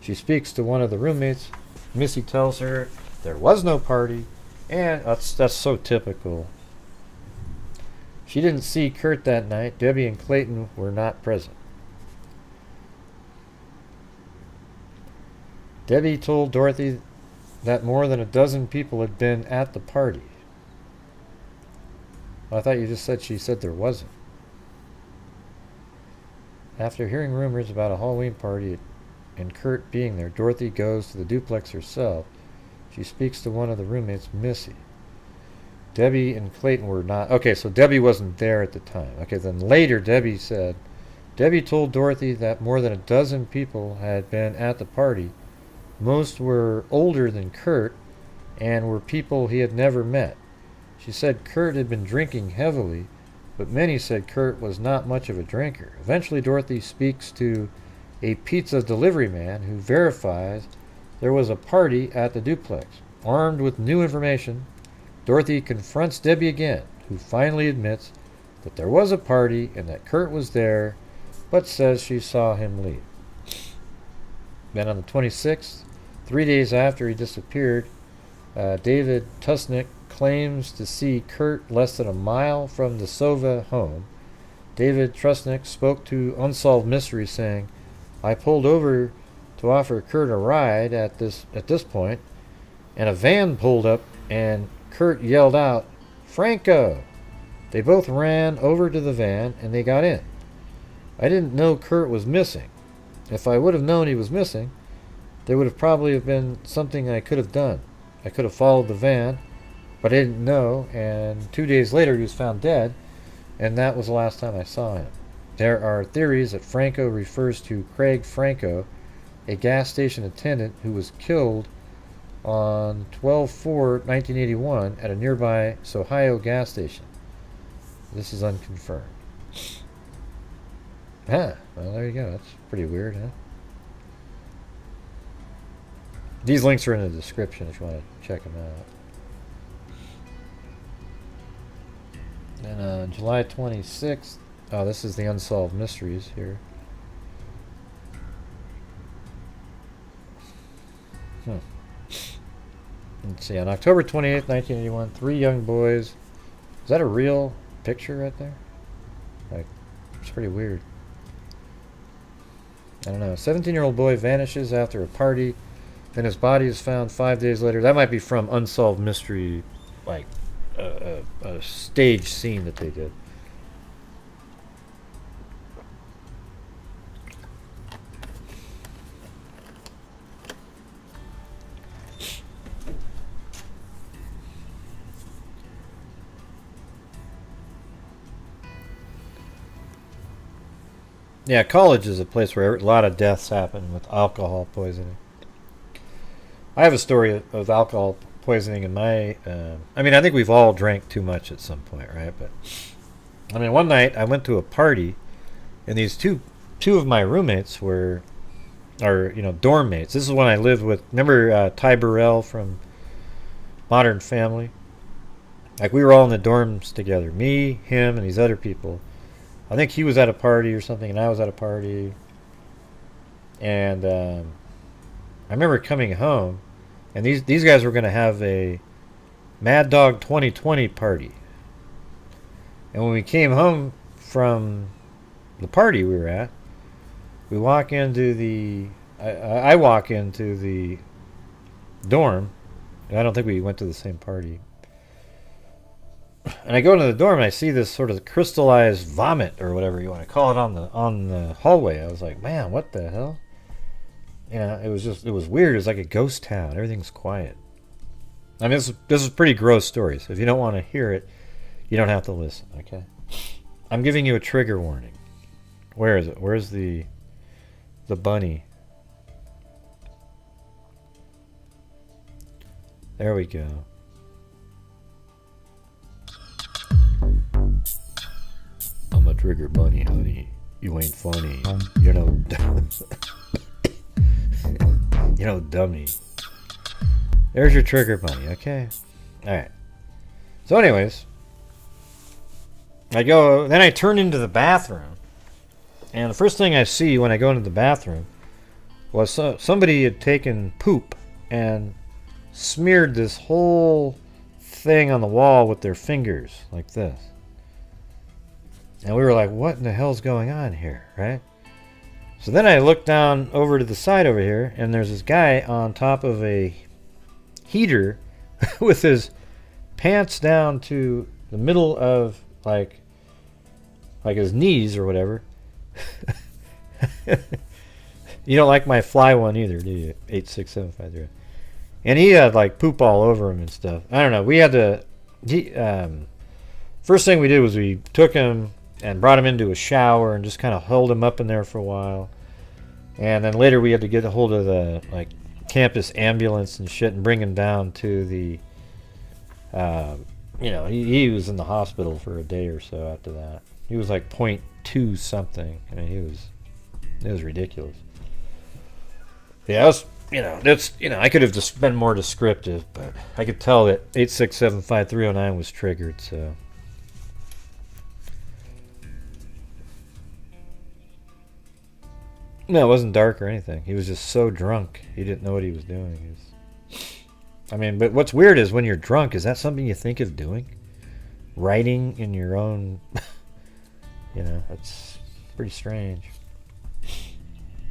She speaks to one of the roommates. Missy tells her there was no party, and that's so typical. She didn't see Kurt that night. Debbie and Clayton were not present. Debbie told Dorothy that more than a dozen people had been at the party. Well, I thought you just said she said there wasn't. After hearing rumors about a Halloween party and Kurt being there, Dorothy goes to the duplex herself. She speaks to one of the roommates, Missy. Debbie and Clayton were not... Okay, so Debbie wasn't there at the time. Okay, then later Debbie said, Debbie told Dorothy that more than a dozen people had been at the party. Most were older than Kurt and were people he had never met. She said Kurt had been drinking heavily, but many said Kurt was not much of a drinker. Eventually, Dorothy speaks to a pizza delivery man who verifies there was a party at the duplex. Armed with new information, Dorothy confronts Debbie again, who finally admits that there was a party and that Kurt was there, but says she saw him leave. Then on the 26th, 3 days after he disappeared, David Tusnick claims to see Kurt less than a mile from the Sova home. David Trusnick spoke to Unsolved Mysteries saying, I pulled over to offer Kurt a ride at this point, and a van pulled up and Kurt yelled out, Franco! They both ran over to the van and they got in. I didn't know Kurt was missing. If I would have known he was missing, there would have probably been something I could have done. I could have followed the van, but I didn't know, and 2 days later he was found dead, and that was the last time I saw him. There are theories that Franco refers to Craig Franco, a gas station attendant who was killed on 12/4/1981 at a nearby Sohio gas station. This is unconfirmed. Well, there you go. That's pretty weird, huh? These links are in the description if you want to check them out. And on July 26th, this is the Unsolved Mysteries here. Let's see, on October 28th, 1981, 3 young boys. Is that a real picture right there? Like, it's pretty weird. I don't know. A 17-year-old boy vanishes after a party, then his body is found 5 days later. That might be from Unsolved Mystery, like a stage scene that they did. Yeah, college is a place where a lot of deaths happen with alcohol poisoning. I have a story of alcohol poisoning in my... I think we've all drank too much at some point, right? But one night I went to a party, and these two of my roommates are dorm mates. This is when I lived with... Remember Ty Burrell from Modern Family? Like, we were all in the dorms together. Me, him, and these other people. I think he was at a party or something, and I was at a party. And I remember coming home, and these guys were going to have a Mad Dog 2020 party. And when we came home from the party we were at, we walk into the... I walk into the dorm, and I don't think we went to the same party. And I go into the dorm and I see this sort of crystallized vomit or whatever you want to call it on the hallway. I was like, man, what the hell? It was weird. It was like a ghost town. Everything's quiet. I mean, this is pretty gross story. So if you don't want to hear it, you don't have to listen. Okay. I'm giving you a trigger warning. Where is it? Where's the bunny? There we go. I'm a trigger bunny, honey. You ain't funny. You're no you know, dummy. There's your trigger bunny, okay? Alright. So anyways, then I turn into the bathroom. And the first thing I see when I go into the bathroom was somebody had taken poop and smeared this whole thing on the wall with their fingers, like this. And we were like, what in the hell's going on here, right? So then I looked down over to the side over here, and there's this guy on top of a heater with his pants down to the middle of like his knees or whatever. You don't like my fly one either, do you? 86753. And he had like poop all over him and stuff. I don't know. We had to. First thing we did was we took him and brought him into a shower and just kind of held him up in there for a while. And then later we had to get a hold of the like campus ambulance and shit and bring him down to the. He was in the hospital for a day or so after that. He was like 0.2 something. I mean, it was ridiculous. Yeah, I could have just been more descriptive, but I could tell that 8675309 was triggered, so. No, it wasn't dark or anything. He was just so drunk, he didn't know what he was doing. But what's weird is when you're drunk, is that something you think of doing? Writing in your own, that's pretty strange.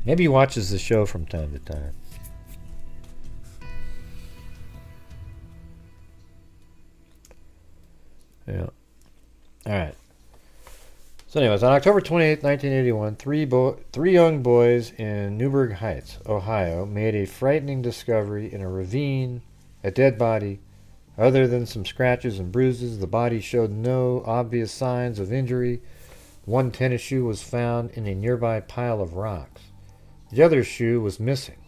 Maybe he watches the show from time to time. Yeah. Alright. So anyways, on October 28, 1981, three young boys in Newburgh Heights, Ohio, made a frightening discovery in a ravine, a dead body. Other than some scratches and bruises, the body showed no obvious signs of injury. One tennis shoe was found in a nearby pile of rocks. The other shoe was missing.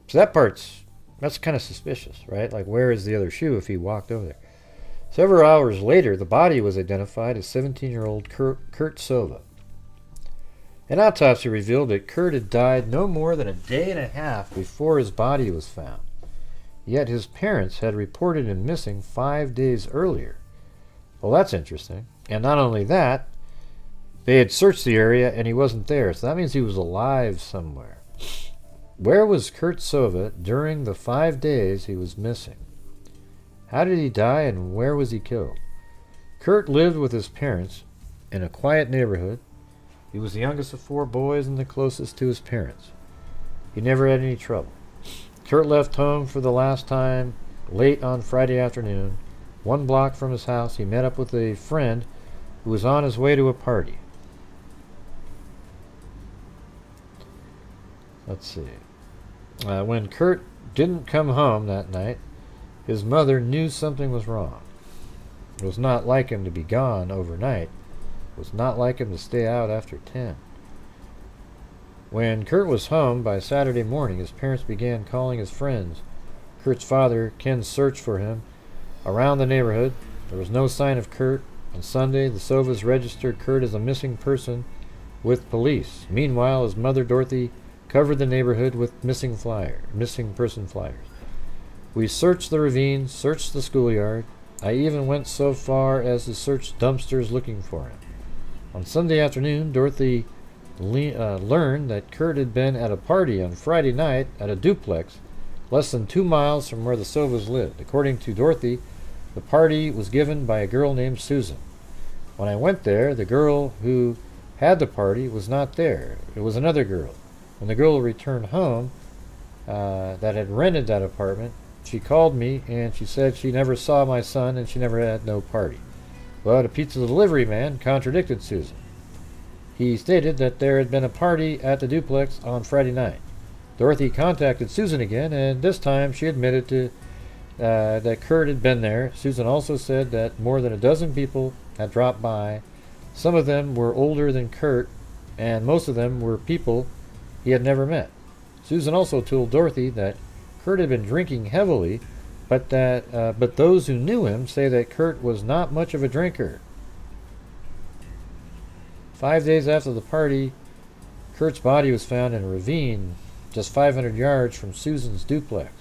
So that's kind of suspicious, right? Like, where is the other shoe if he walked over there? Several hours later, the body was identified as 17-year-old Kurt Sova. An autopsy revealed that Kurt had died no more than a day and a half before his body was found. Yet his parents had reported him missing 5 days earlier. Well, that's interesting. And not only that, they had searched the area and he wasn't there, so that means he was alive somewhere. Where was Kurt Sova during the 5 days he was missing? How did he die and where was he killed? Kurt lived with his parents in a quiet neighborhood. He was the youngest of 4 boys and the closest to his parents. He never had any trouble. Kurt left home for the last time late on Friday afternoon. 1 block from his house, he met up with a friend who was on his way to a party. Let's see. When Kurt didn't come home that night, his mother knew something was wrong. It was not like him to be gone overnight. It was not like him to stay out after 10. When Kurt was home by Saturday morning, his parents began calling his friends. Kurt's father, Ken, searched for him around the neighborhood. There was no sign of Kurt. On Sunday, the Sovas registered Kurt as a missing person with police. Meanwhile, his mother, Dorothy, covered the neighborhood with missing person flyers. We searched the ravine, searched the schoolyard. I even went so far as to search dumpsters looking for him. On Sunday afternoon, Dorothy learned that Kurt had been at a party on Friday night at a duplex less than 2 miles from where the Sovas lived. According to Dorothy, the party was given by a girl named Susan. When I went there, the girl who had the party was not there. It was another girl. When the girl returned home that had rented that apartment, she called me and she said she never saw my son and she never had no party. But a pizza delivery man contradicted Susan. He stated that there had been a party at the duplex on Friday night. Dorothy contacted Susan again, and this time she admitted that Kurt had been there. Susan also said that more than a dozen people had dropped by. Some of them were older than Kurt, and most of them were people he had never met. Susan also told Dorothy that Kurt had been drinking heavily but those who knew him say that Kurt was not much of a drinker. 5 days after the party, Kurt's body was found in a ravine just 500 yards from Susan's duplex.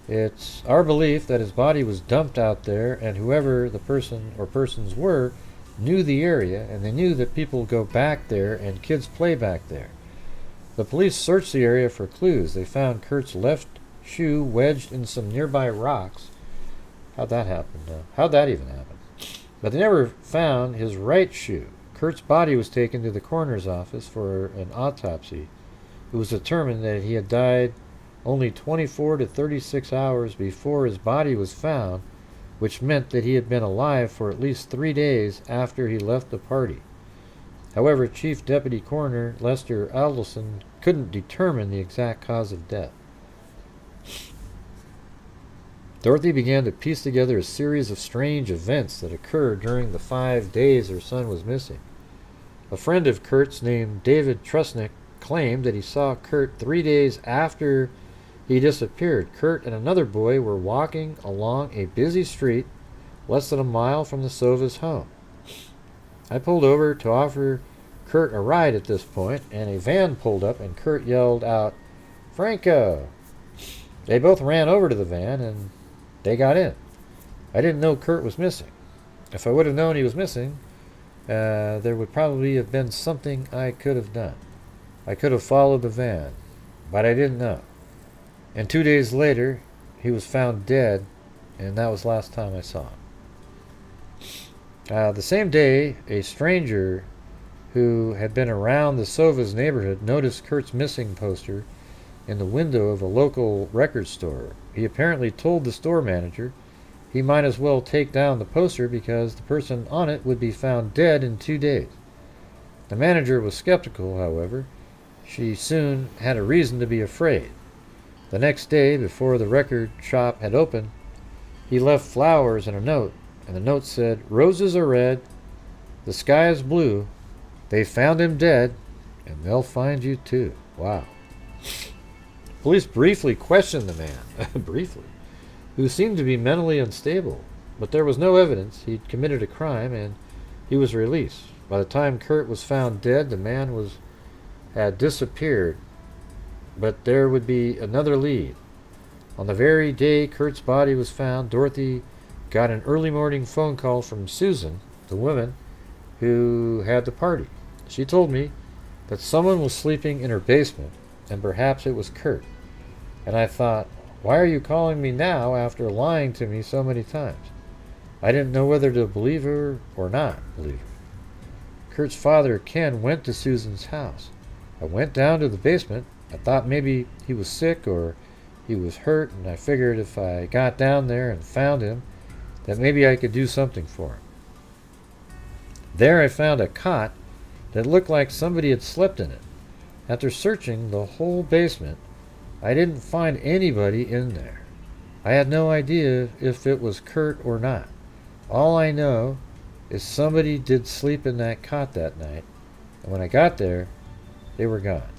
It's our belief that his body was dumped out there, and whoever the person or persons were knew the area, and they knew that people go back there and kids play back there. The police searched the area for clues. They found Kurt's left shoe wedged in some nearby rocks. How'd that happen? How'd that even happen? But they never found his right shoe. Kurt's body was taken to the coroner's office for an autopsy. It was determined that he had died only 24 to 36 hours before his body was found, which meant that he had been alive for at least 3 days after he left the party. However, Chief Deputy Coroner Lester Aldelson couldn't determine the exact cause of death. Dorothy began to piece together a series of strange events that occurred during the 5 days her son was missing. A friend of Kurt's named David Trusnick claimed that he saw Kurt 3 days after he disappeared. Kurt and another boy were walking along a busy street less than a mile from the Sova's home. I pulled over to offer Kurt a ride at this point, and a van pulled up, and Kurt yelled out, "Franco!" They both ran over to the van, and they got in. I didn't know Kurt was missing. If I would have known he was missing, there would probably have been something I could have done. I could have followed the van, but I didn't know. And 2 days later, he was found dead, and that was the last time I saw him. The same day, a stranger who had been around the Sova's neighborhood noticed Kurt's missing poster in the window of a local record store. He apparently told the store manager he might as well take down the poster because the person on it would be found dead in 2 days. The manager was skeptical, however. She soon had a reason to be afraid. The next day, before the record shop had opened, he left flowers and a note, and the note said, "Roses are red, the sky is blue, they found him dead, and they'll find you too." Wow. Police briefly questioned the man, who seemed to be mentally unstable, but there was no evidence he'd committed a crime, and he was released. By the time Kurt was found dead, the man had disappeared, but there would be another lead. On the very day Kurt's body was found, Dorothy got an early morning phone call from Susan, the woman who had the party. She told me that someone was sleeping in her basement, and perhaps it was Kurt. And I thought, why are you calling me now after lying to me so many times? I didn't know whether to believe her or not believe her. Kurt's father, Ken, went to Susan's house. I went down to the basement. I thought maybe he was sick or he was hurt, and I figured if I got down there and found him, that maybe I could do something for him. There I found a cot that looked like somebody had slept in it. After searching the whole basement, I didn't find anybody in there. I had no idea if it was Kurt or not. All I know is somebody did sleep in that cot that night, and when I got there, they were gone.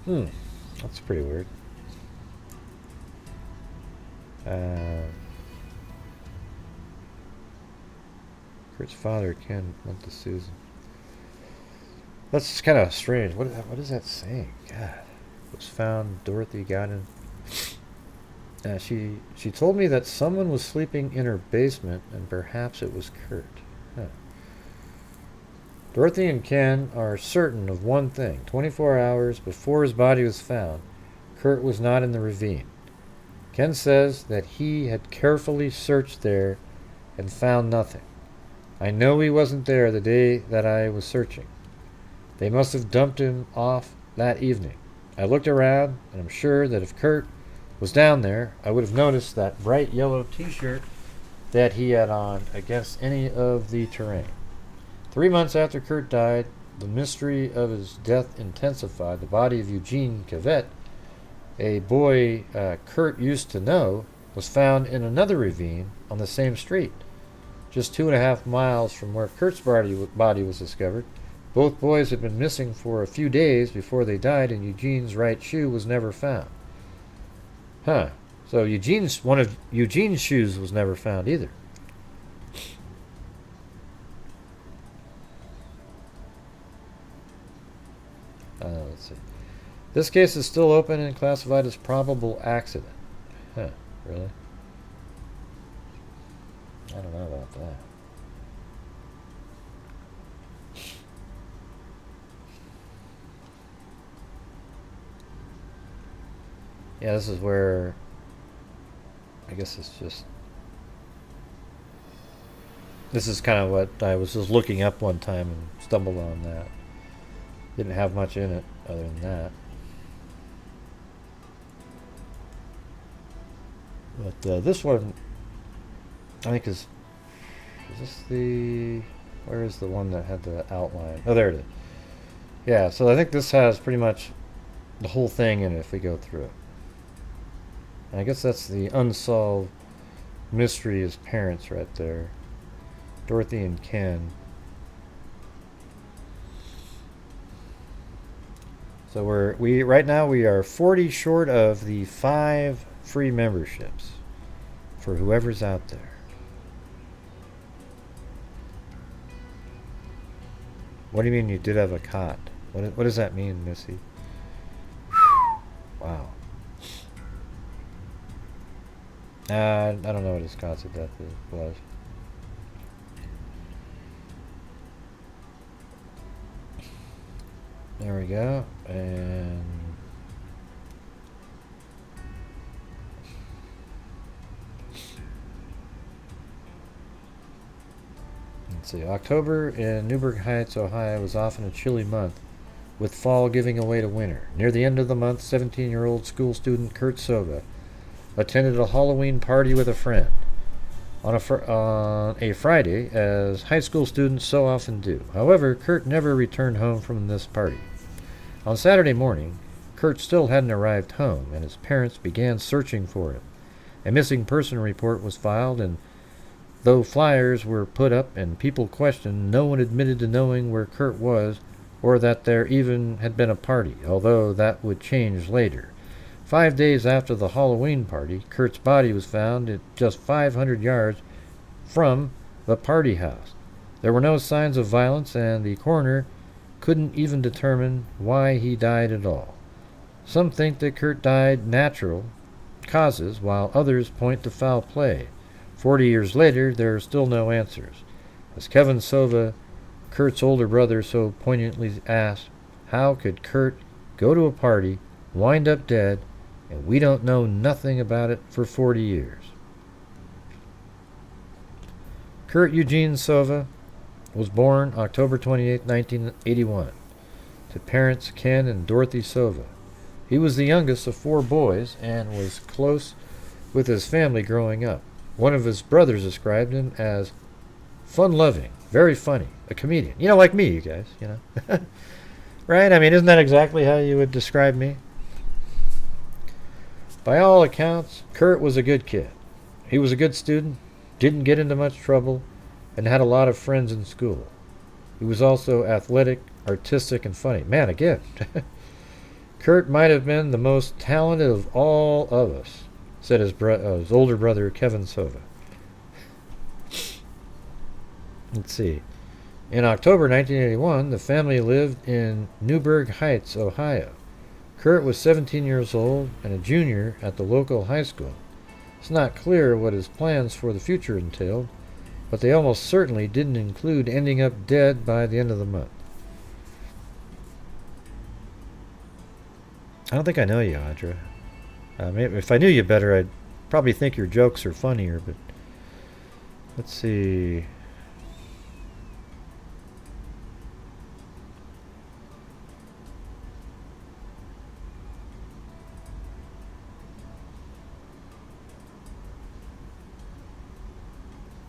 That's pretty weird. Kurt's father, Ken, went to Susan. That's kind of strange. What is that saying? God. Was found, Dorothy got in. She told me that someone was sleeping in her basement, and perhaps it was Kurt. Dorothy and Ken are certain of one thing. 24 hours before his body was found, Kurt was not in the ravine. Ken says that he had carefully searched there and found nothing. I know he wasn't there the day that I was searching. They must have dumped him off that evening. I looked around, and I'm sure that if Kurt was down there, I would have noticed that bright yellow t-shirt that he had on against any of the terrain. 3 months after Kurt died, the mystery of his death intensified. The body of Eugene Cavett, a boy Kurt used to know, was found in another ravine on the same street, just 2.5 miles from where Kurt's body was discovered. Both boys had been missing for a few days before they died, and Eugene's right shoe was never found. So one of Eugene's shoes was never found either. Let's see. This case is still open and classified as probable accident. Huh, really? I don't know about that. Yeah, this is where I guess it's just this is kind of what I was just looking up one time and stumbled on that. Didn't have much in it other than that. But this one I think is this the where is the one that had the outline? Oh, there it is. Yeah, so I think this has pretty much the whole thing in it if we go through it. And I guess that's the unsolved mystery as parents right there. Dorothy and Ken. So right now we are 40 short of the 5 free memberships for whoever's out there. What do you mean you did have a cot? What does that mean, Missy? Wow. I don't know what his cause of death was. There we go. And let's see. October in Newburgh Heights, Ohio was often a chilly month, with fall giving way to winter. Near the end of the month, 17-year-old school student Kurt Sova attended a Halloween party with a friend on a Friday, as high school students so often do. However, Kurt never returned home from this party. On Saturday morning, Kurt still hadn't arrived home, and his parents began searching for him. A missing person report was filed, and though flyers were put up and people questioned, no one admitted to knowing where Kurt was or that there even had been a party, although that would change later. 5 days after the Halloween party, Kurt's body was found at just 500 yards from the party house. There were no signs of violence, and the coroner couldn't even determine why he died at all. Some think that Kurt died natural causes, while others point to foul play. 40 years later, there are still no answers. As Kevin Sova, Kurt's older brother, so poignantly asked, how could Kurt go to a party, wind up dead, and we don't know nothing about it for 40 years? Kurt Eugene Sova was born October 28, 1981, to parents Ken and Dorothy Sova. He was the youngest of 4 boys and was close with his family growing up. One of his brothers described him as fun-loving, very funny, a comedian. You know, like me, you guys, you know. Right? I mean, isn't that exactly how you would describe me? By all accounts, Kurt was a good kid. He was a good student, didn't get into much trouble, and had a lot of friends in school. He was also athletic, artistic, and funny. Man, again, Kurt might have been the most talented of all of us, said his older brother, Kevin Sova. Let's see. In October 1981, the family lived in Newburgh Heights, Ohio. Kurt was 17 years old and a junior at the local high school. It's not clear what his plans for the future entailed, but they almost certainly didn't include ending up dead by the end of the month. I don't think I know you, Audra. Maybe if I knew you better, I'd probably think your jokes are funnier, but let's see.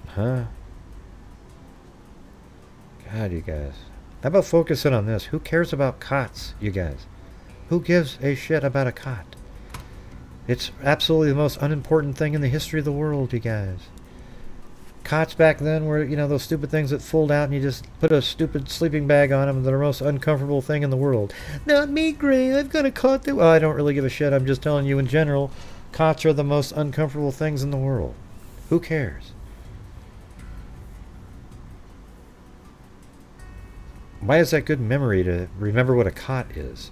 Huh? God, you guys. How about focusing on this? Who cares about cots, you guys? Who gives a shit about a cot? It's absolutely the most unimportant thing in the history of the world, you guys. Cots back then were, you know, those stupid things that fold out and you just put a stupid sleeping bag on them. They're the most uncomfortable thing in the world. Not me, Gray. I've got a cot that... Well, I don't really give a shit. I'm just telling you in general. Cots are the most uncomfortable things in the world. Who cares? Why is that good memory to remember what a cot is?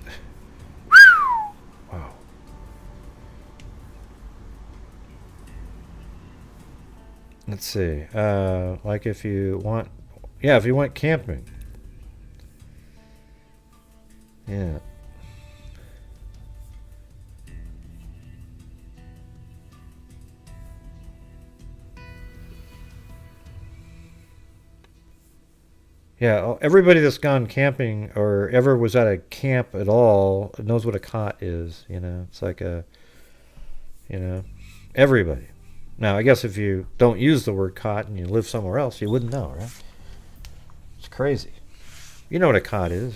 Wow. Let's see. Like if you want... Yeah, if you want camping. Yeah. Yeah, everybody that's gone camping or ever was at a camp at all knows what a cot is, you know. It's like a, you know, everybody. Now, I guess if you don't use the word cot and you live somewhere else, you wouldn't know, right? It's crazy. You know what a cot is.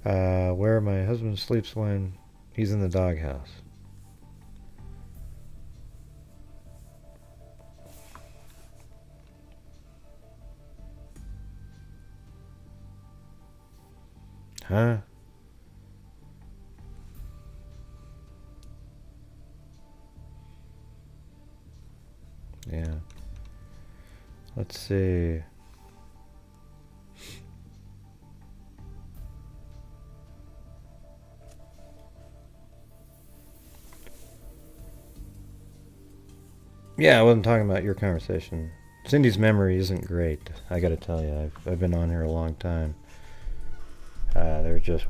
Where my husband sleeps when he's in the doghouse. Huh? Yeah. Let's see. Yeah, I wasn't talking about your conversation. Cindy's memory isn't great, I gotta tell you. I've been on here a long time. They're just...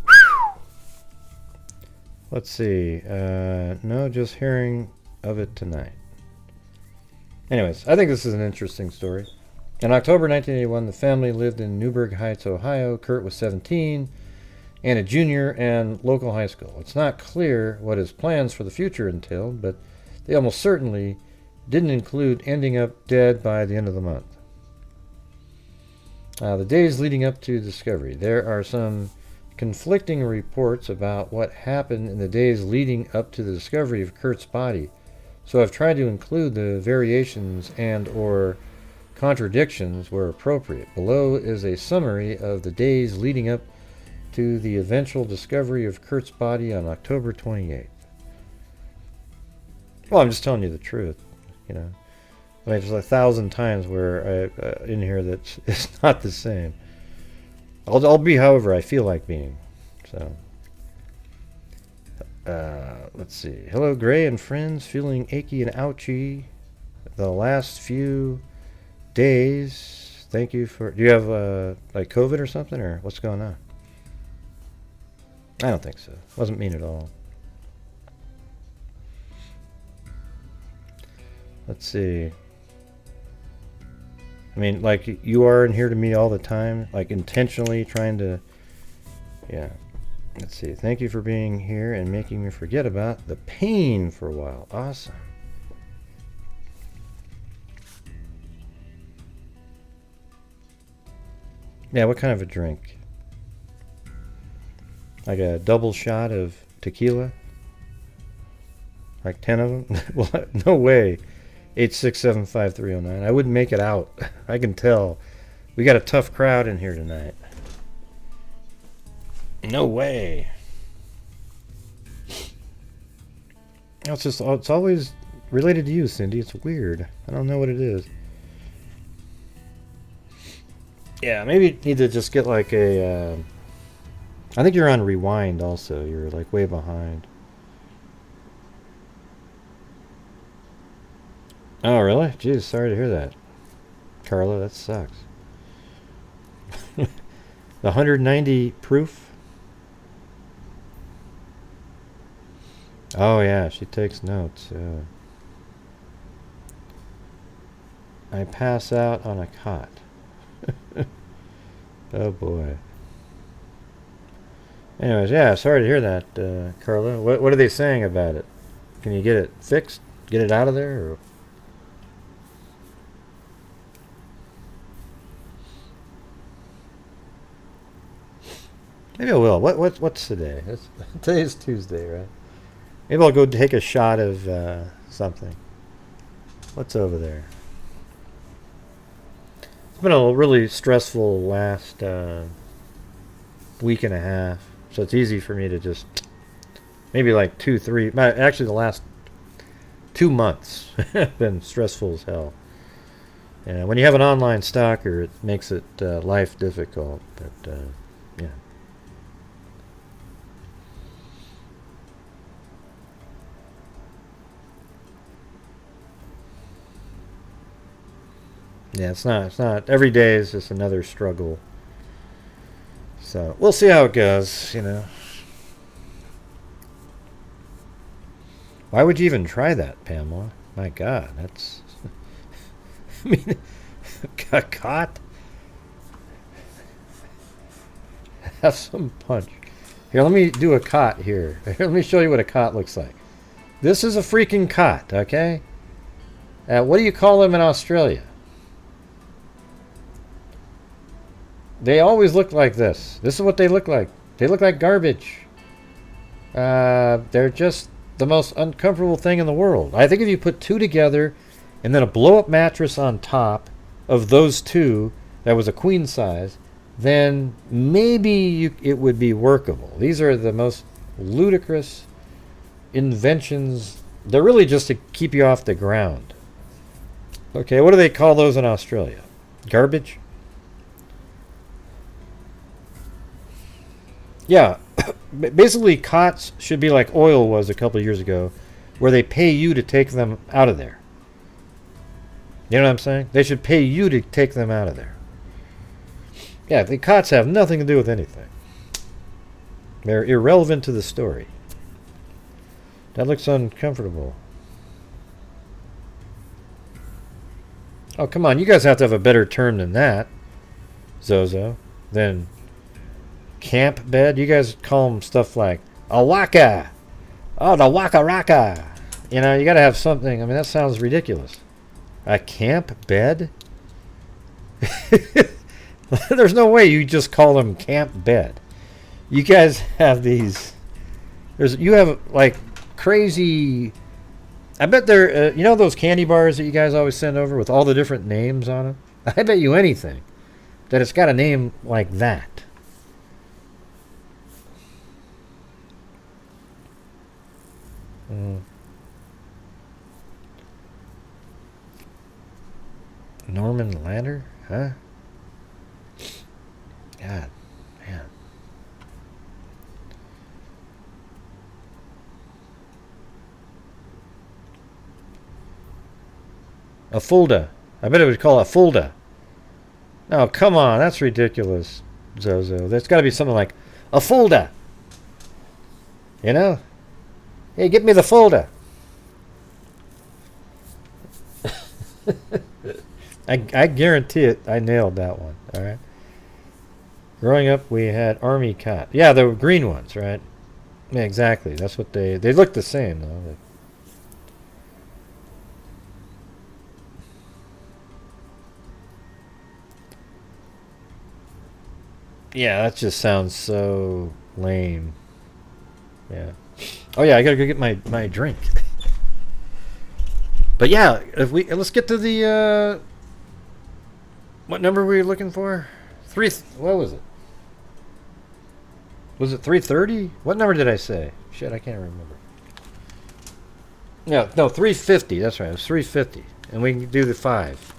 Let's see. No, just hearing of it tonight. Anyways, I think this is an interesting story. In October 1981, the family lived in Newburgh Heights, Ohio. Kurt was 17 and a junior and local high school. It's not clear what his plans for the future entailed, but they almost certainly didn't include ending up dead by the end of the month. The days leading up to discovery. There are some conflicting reports about what happened in the days leading up to the discovery of Kurt's body, so I've tried to include the variations and or contradictions where appropriate. Below is a summary of the days leading up to the eventual discovery of Kurt's body on October 28th. Well, I'm just telling you the truth, you know. I mean, there's 1,000 times where in here that it's not the same. I'll be however I feel like being. So, let's see. Hello, Gray and friends. Feeling achy and ouchy the last few days. Thank you for... Do you have like COVID or something, or what's going on? I don't think so. Wasn't mean at all. Let's see. I mean, like, you are in here to me all the time, like, intentionally trying to, yeah. Let's see. Thank you for being here and making me forget about the pain for a while. Awesome. Yeah, what kind of a drink? Like a double shot of tequila? Like 10 of them? Well, no way. 8675309. I wouldn't make it out. I can tell. We got a tough crowd in here tonight. No way. It's always related to you, Cindy. It's weird. I don't know what it is. Yeah, maybe you need to just get like a... I think you're on rewind also. You're like way behind. Oh, really? Jeez, sorry to hear that. Carla, that sucks. The 190 proof? Oh, yeah, she takes notes. I pass out on a cot. Oh, boy. Anyways, yeah, sorry to hear that, Carla. What are they saying about it? Can you get it fixed? Get it out of there? Or? Maybe I will. What's today? Today's Tuesday, right? Maybe I'll go take a shot of something. What's over there? It's been a really stressful last week and a half, so it's easy for me to just maybe like 2, 3. Actually, the last 2 months have been stressful as hell. And when you have an online stalker, it makes it life difficult. But yeah. Yeah, it's not. Every day is just another struggle. So we'll see how it goes, you know. Why would you even try that, Pamela? My God, that's... I mean, a cot? Have some punch. Here, let me do a cot here. Here, let me show you what a cot looks like. This is a freaking cot, okay? What do you call them in Australia? They always look like this. This is what they look like. They look like garbage. They're just the most uncomfortable thing in the world. I think if you put two together and then a blow-up mattress on top of those two that was a queen size, then maybe it would be workable. These are the most ludicrous inventions. They're really just to keep you off the ground. Okay, what do they call those in Australia? Garbage? Yeah, basically cots should be like oil was a couple of years ago, where they pay you to take them out of there. You know what I'm saying? They should pay you to take them out of there. Yeah, the cots have nothing to do with anything. They're irrelevant to the story. That looks uncomfortable. Oh, come on. You guys have to have a better term than that, Zozo. Than camp bed. You guys call them stuff like a waka. Oh, the waka raka. You know, you got to have something. I mean, that sounds ridiculous. A camp bed? There's no way you just call them camp bed. You guys have these. You have like crazy. I bet they're. You know those candy bars that you guys always send over with all the different names on them? I bet you anything that it's got a name like that. Norman Lander? Huh? God, man. A Fulda. I bet it would call a Fulda. Oh, come on. That's ridiculous, Zozo. There's got to be something like a Fulda. You know? Hey, get me the Fulda. I guarantee it. I nailed that one. All right. Growing up, we had army cot. Yeah, the green ones, right? Yeah, exactly. That's what they look the same though. Yeah, that just sounds so lame. Yeah. Oh yeah, I gotta go get my drink. But yeah, let's get to the what number were you looking for? What was it? Was it 330? What number did I say? Shit, I can't remember. Yeah, no, 350. That's right. It was 350, and we can do the 5.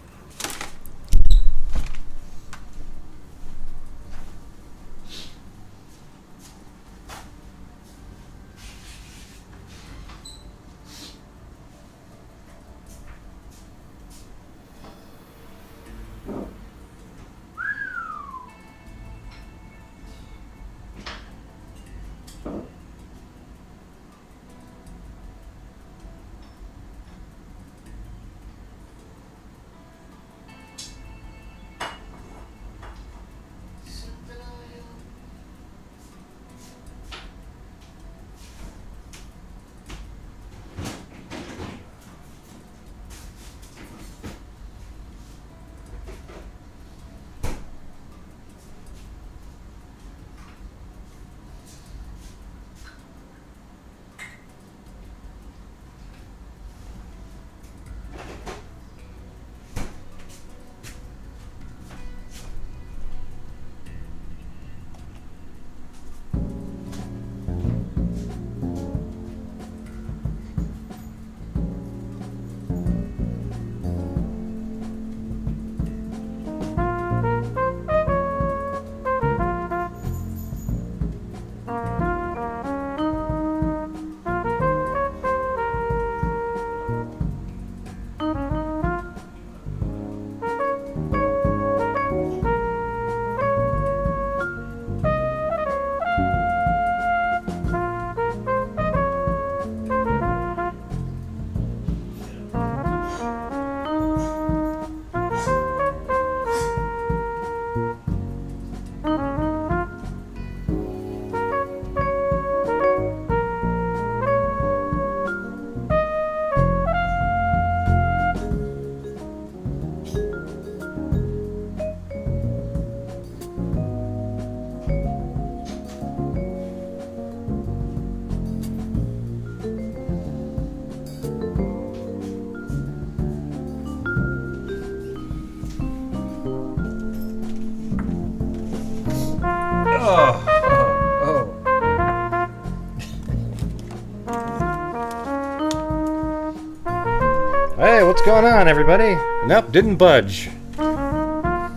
going on, everybody? Nope, didn't budge.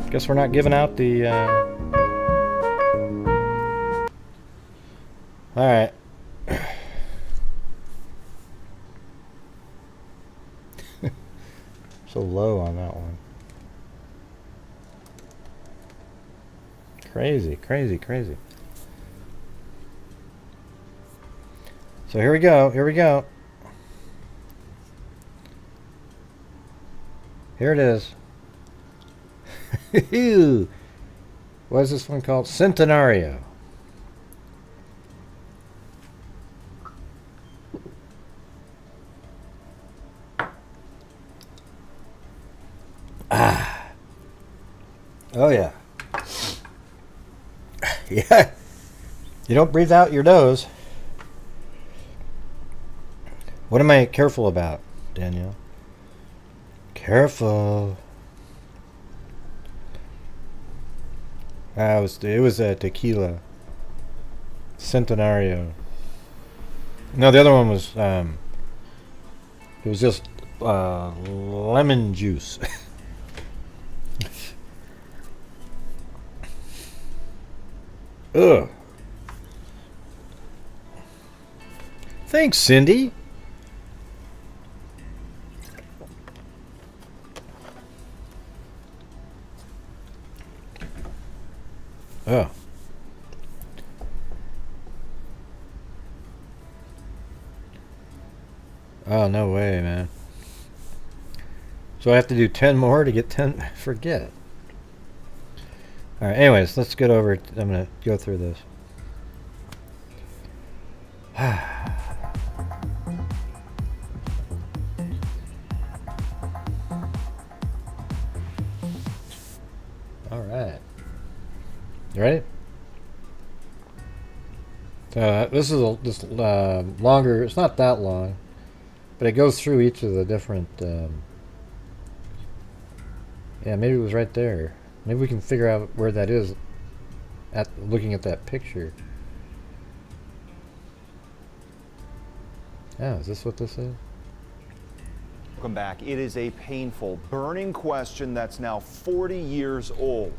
Guess we're not giving out the, Alright. So low on that one. Crazy, crazy, crazy. So here we go, here we go. Here it is. What is this one called? Centenario. Ah. Oh yeah. Yeah. You don't breathe out your nose. What am I careful about, Danielle? Careful. It was a tequila. Centenario. No, the other one was it was just lemon juice. Ugh. Thanks, Cindy. Oh. Oh, no way, man. So I have to do 10 more to get 10? Forget it. Alright, anyways, let's get over it. I'm going to go through this. Alright. You ready? This is this longer. It's not that long, but it goes through each of the different. Yeah, maybe it was right there. Maybe we can figure out where that is at looking at that picture. Oh, is this what this is? Welcome back. It is a painful, burning question that's now 40 years old.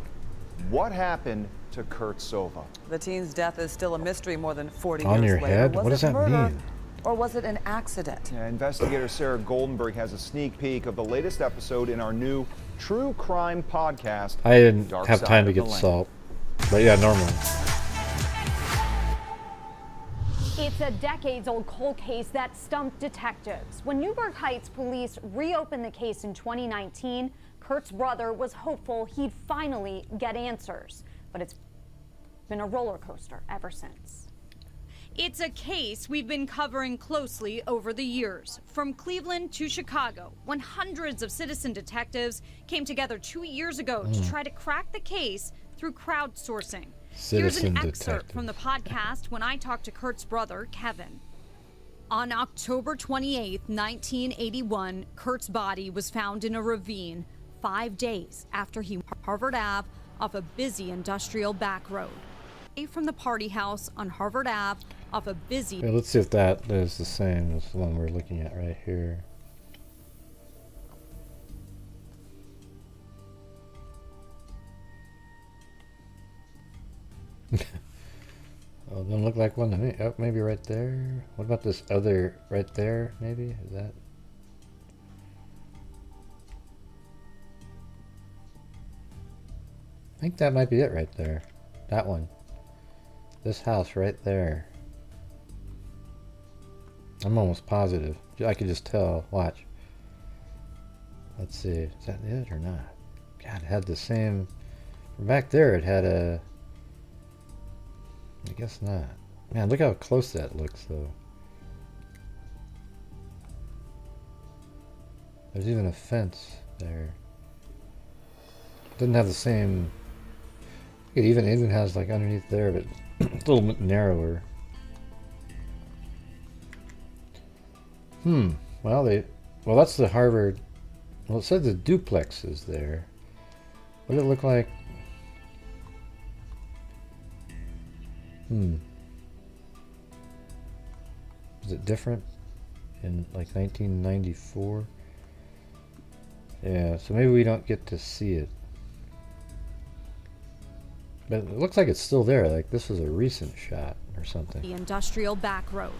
What happened to Kurt Sova? The teen's death is still a mystery more than 40 On years your later. head? Was What does it that murder, mean? or was it an accident? Yeah, investigator Sarah Goldenberg has a sneak peek of the latest episode in our new true crime podcast. I didn't Dark have Side time to of the get Land. salt, but yeah, normally. It's a decades-old cold case that stumped detectives. When Newburgh Heights police reopened the case in 2019, Kurt's brother was hopeful he'd finally get answers. But it's been a roller coaster ever since. It's a case we've been covering closely over the years, from Cleveland to Chicago, when hundreds of citizen detectives came together 2 years ago to try to crack the case through crowdsourcing. Here's an excerpt from the podcast when I talked to Kurt's brother, Kevin. On October 28, 1981, Kurt's body was found in a ravine 5 days after he Harvard Ave off a busy industrial back road. From the party house on Harvard Ave off a busy... Okay, let's see if that is the same as the one we're looking at right here. Oh, it doesn't look like one to me. Oh, maybe right there. What about this other right there? Maybe is that? I think that might be it right there. That one. This house right there. I'm almost positive. I could just tell. Watch. Let's see. Is that it or not? God, it had the same. From back there, it had a. I guess not. Man, look how close that looks, though. There's even a fence there. Doesn't have the same. It even has like underneath there, but it's a little bit narrower. Well, that's the Harvard. Well, it said the duplex is there. What did it look like? Is it different in like 1994? Yeah, so maybe we don't get to see it. But it looks like it's still there, like this was a recent shot or something. The industrial back road.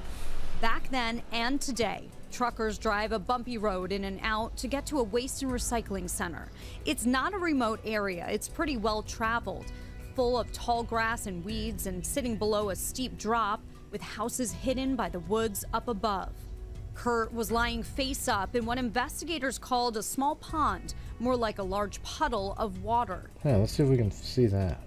Back then and today, truckers drive a bumpy road in and out to get to a waste and recycling center. It's not a remote area, it's pretty well traveled, full of tall grass and weeds and sitting below a steep drop with houses hidden by the woods up above. Kurt was lying face up in what investigators called a small pond, more like a large puddle of water. Yeah, let's see if we can see that.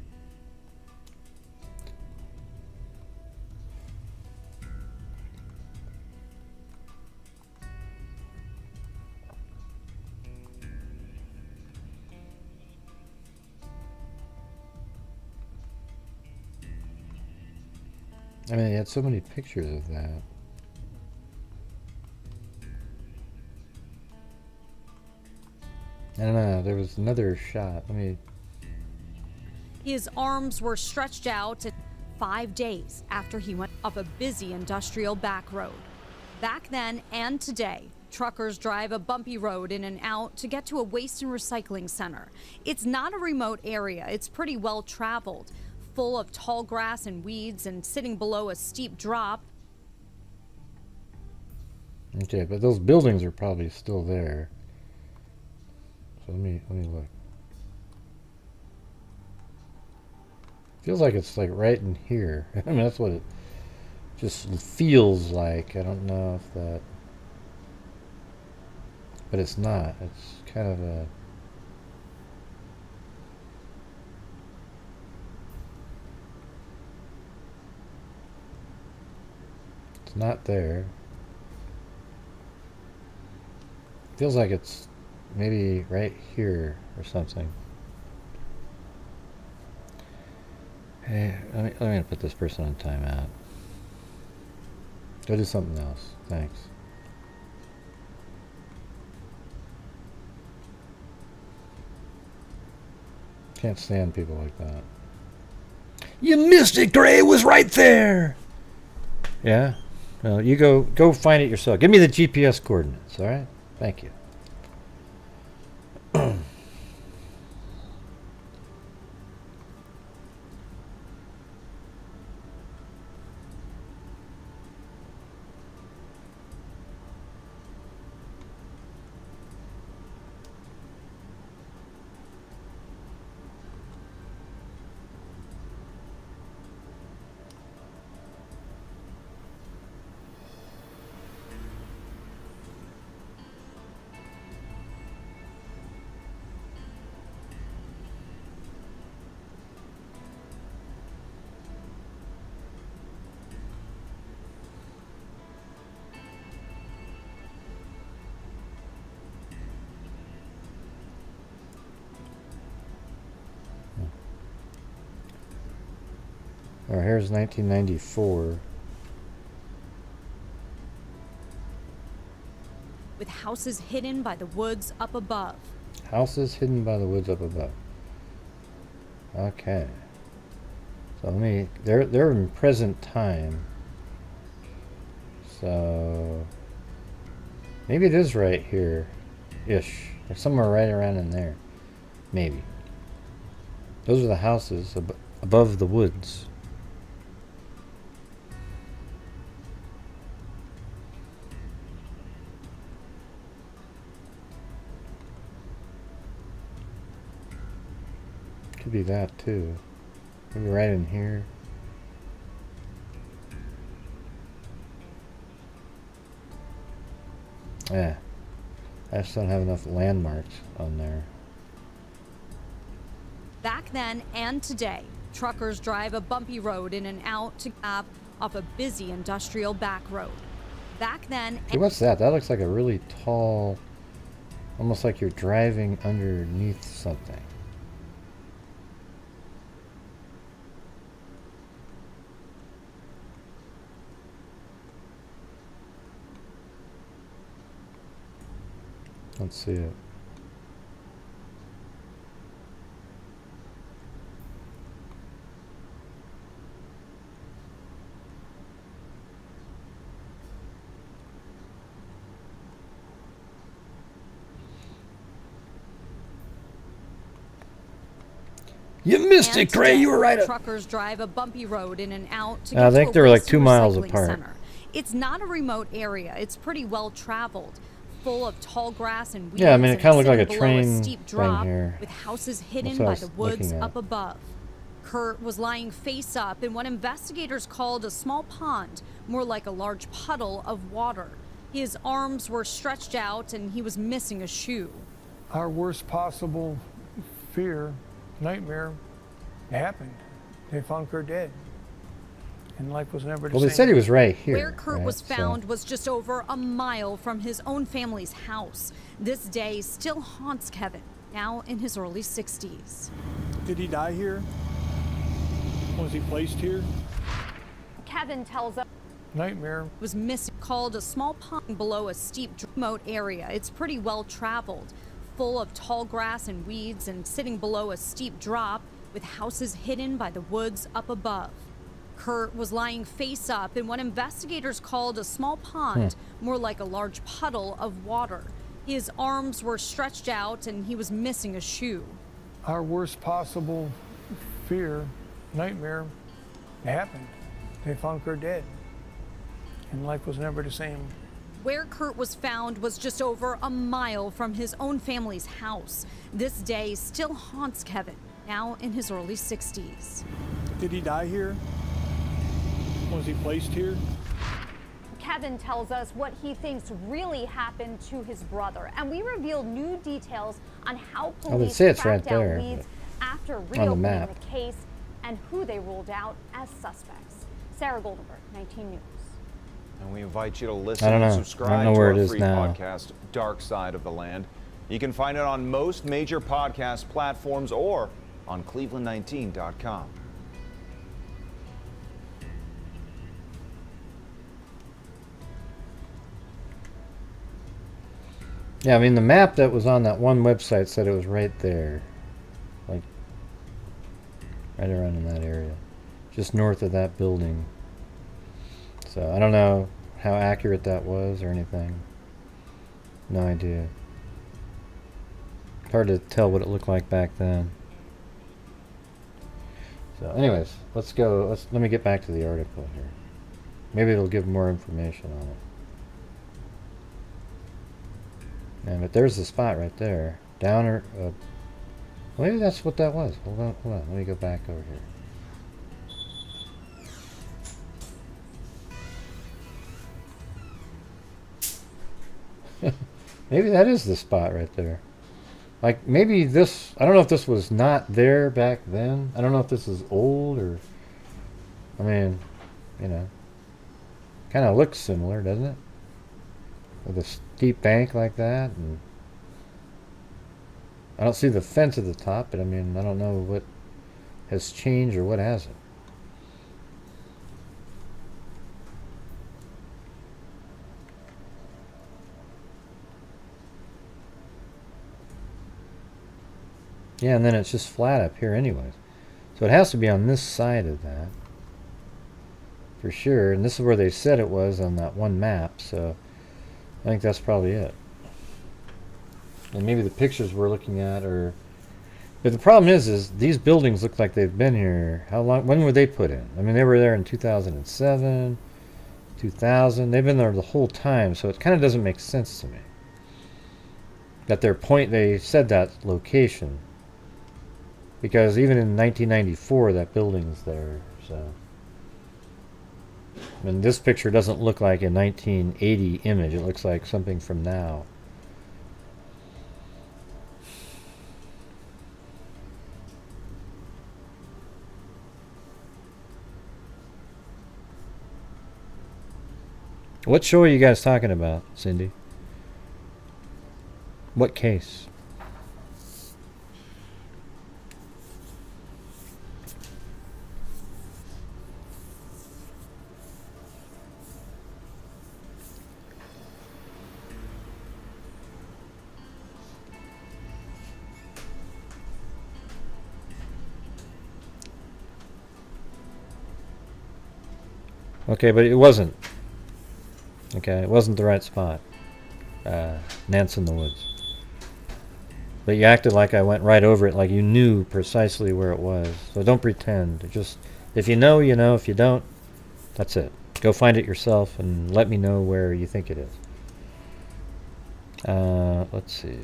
I mean, he had so many pictures of that. I don't know, there was another shot. Let me... His arms were stretched out 5 days after he went up a busy industrial back road. Back then and today, truckers drive a bumpy road in and out to get to a waste and recycling center. It's not a remote area, it's pretty well traveled, full of tall grass and weeds and sitting below a steep drop. Okay, but those buildings are probably still there. So let me look. Feels like it's like right in here. I mean, that's what it just feels like. I don't know if that, but it's not. It's kind of a... It's not there. Feels like it's maybe right here or something. Hey, let me put this person on timeout. Go do something else. Thanks. Can't stand people like that. You missed it, Gray. It was right there. Yeah? Well, you go find it yourself. Give me the GPS coordinates, all right? Thank you. Oh, here's 1994. With houses hidden by the woods up above. Houses hidden by the woods up above. Okay. So let me... They're in present time. So... Maybe it is right here-ish. Or somewhere right around in there. Maybe. Those are the houses above the woods. Could be that too. Maybe right in here. Yeah. I just don't have enough landmarks on there. Back then and today, truckers drive a bumpy road in and out to up off a busy industrial back road. Back then... Hey, what's that? That looks like a really tall... Almost like you're driving underneath something. Let's see it. You missed it, Gray. You were right. Truckers drive a bumpy road in and out to I get think to they a were like waste 2 and miles recycling apart. center. It's not a remote area. It's pretty well traveled, full of tall grass and weeds. Yeah, I mean, it kind of looked like a below train steep thing drop here. with houses hidden That's what I by was the woods looking at. up above. Kurt was lying face up in what investigators called a small pond, more like a large puddle of water. His arms were stretched out and he was missing a shoe. Our worst possible fear, nightmare, happened. They found Kurt dead. And life was never the Well, same. they said he was right here. Where Kurt right? was found So- was just over a mile from his own family's house. This day still haunts Kevin, now in his early 60s. Did he die here? Was he placed here? Kevin tells us Nightmare. Was missing, called a small pond below a steep remote area. It's pretty well traveled, full of tall grass and weeds and sitting below a steep drop with houses hidden by the woods up above. Kurt was lying face up in what investigators called a small pond, more like a large puddle of water. His arms were stretched out and he was missing a shoe. Our worst possible fear, nightmare, happened. They found Kurt dead. And life was never the same. Where Kurt was found was just over a mile from his own family's house. This day still haunts Kevin, now in his early 60s. Did he die here? Was he placed here? Kevin tells us what he thinks really happened to his brother, and we revealed new details on how they police say it's tracked right down there, leads after the reopening map. the case and who they ruled out as suspects. Sarah Goldenberg, 19 News. And we invite you to listen I don't and know. subscribe I don't know to where our it is free now. podcast, Dark Side of the Land. You can find it on most major podcast platforms or on cleveland19.com. Yeah, I mean, the map that was on that one website said it was right there. Like, right around in that area. Just north of that building. So, I don't know how accurate that was or anything. No idea. Hard to tell what it looked like back then. So, anyways, let's go. Let me get back to the article here. Maybe it'll give more information on it. Yeah, but there's the spot right there. Downer. Maybe that's what that was. Hold on. Let me go back over here. Maybe that is the spot right there. Like, maybe this... I don't know if this was not there back then. I don't know if this is old or... I mean, you know. Kind of looks similar, doesn't it? With a steep bank like that, and I don't see the fence at the top, but I mean, I don't know what has changed or what hasn't. Yeah, and then it's just flat up here anyways. So it has to be on this side of that. For sure, and this is where they said it was on that one map, so I think that's probably it. And maybe the pictures we're looking at are... But the problem is these buildings look like they've been here. How long? When were they put in? I mean, they were there in 2007, 2000. They've been there the whole time, so it kind of doesn't make sense to me. That they said that location. Because even in 1994, that building's there, so... I mean, this picture doesn't look like a 1980 image. It looks like something from now. What show are you guys talking about, Cindy? What case? Okay, but it wasn't. Okay, it wasn't the right spot. Nance in the Woods. But you acted like I went right over it, like you knew precisely where it was. So don't pretend. Just, if you know, you know. If you don't, that's it. Go find it yourself and let me know where you think it is. Let's see.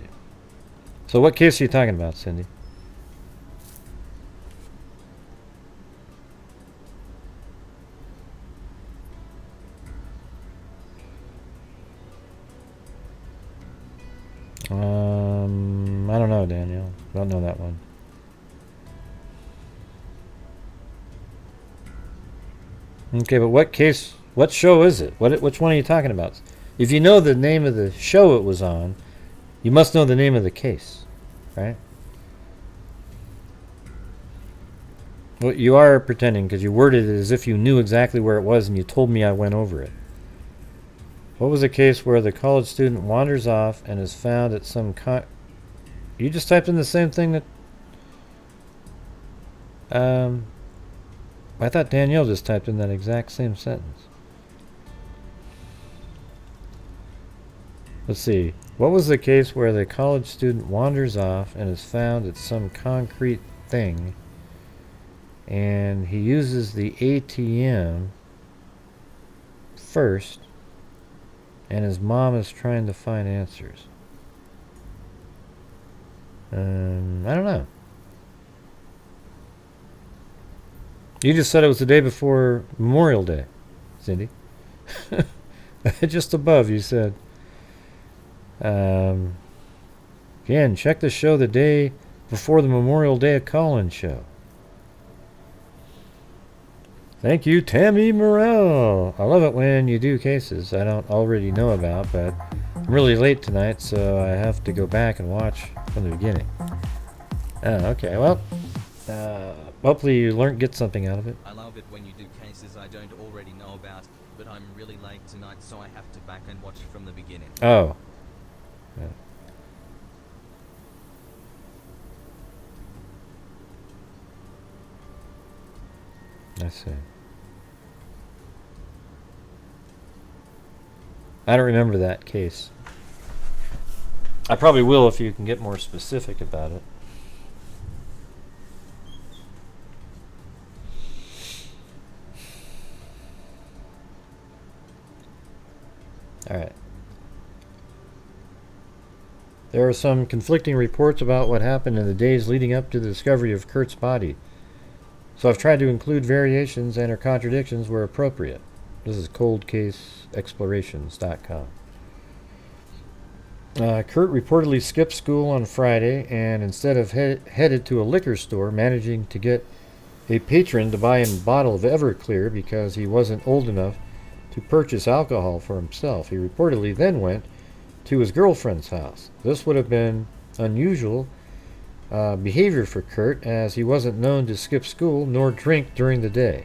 So what case are you talking about, Cindy? I don't know, Daniel. Don't know that one. Okay, but what case, what show is it? Which one are you talking about? If you know the name of the show it was on, you must know the name of the case, right? Well, you are pretending because you worded it as if you knew exactly where it was and you told me I went over it. What was the case where the college student wanders off and is found at some You just typed in the same thing that... I thought Danielle just typed in that exact same sentence. Let's see. What was the case where the college student wanders off and is found at some concrete thing and he uses the ATM first and his mom is trying to find answers? I don't know. You just said it was the day before Memorial Day, Cindy. Just above you said, again, check the show the day before the Memorial Day call-in show. Thank you, Tammy Morrell. I love it when you do cases I don't already know about, but I'm really late tonight, so I have to go back and watch from the beginning. Okay, well, hopefully you get something out of it. I love it when you do cases I don't already know about, but I'm really late tonight, so I have to back and watch from the beginning. Oh. Yeah. I see. I don't remember that case. I probably will if you can get more specific about it. Alright. There are some conflicting reports about what happened in the days leading up to the discovery of Kurt's body. So I've tried to include variations and or contradictions where appropriate. This is coldcaseexplorations.com. Kurt reportedly skipped school on Friday and instead of headed to a liquor store, managing to get a patron to buy him a bottle of Everclear because he wasn't old enough to purchase alcohol for himself. He reportedly then went to his girlfriend's house. This would have been unusual behavior for Kurt, as he wasn't known to skip school nor drink during the day.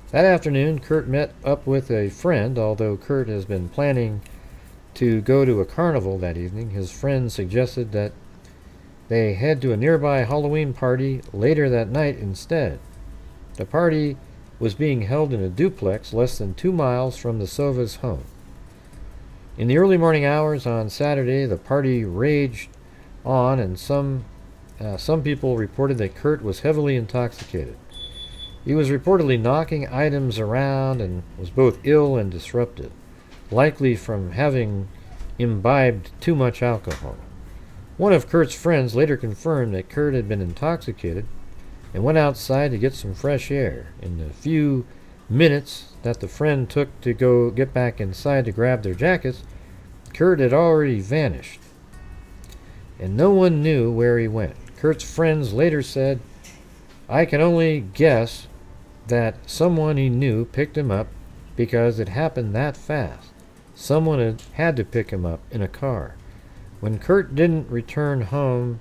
That afternoon, Kurt met up with a friend. Although Kurt has been planning to go to a carnival that evening, his friend suggested that they head to a nearby Halloween party later that night instead. The party was being held in a duplex less than 2 miles from the Sova's home. In the early morning hours on Saturday, the party raged on, and some people reported that Kurt was heavily intoxicated. He was reportedly knocking items around and was both ill and disrupted, likely from having imbibed too much alcohol. One of Kurt's friends later confirmed that Kurt had been intoxicated and went outside to get some fresh air. In the few minutes that the friend took to go get back inside to grab their jackets, Kurt had already vanished, and no one knew where he went. Kurt's friends later said, "I can only guess that someone he knew picked him up because it happened that fast. Someone had to pick him up in a car." When Kurt didn't return home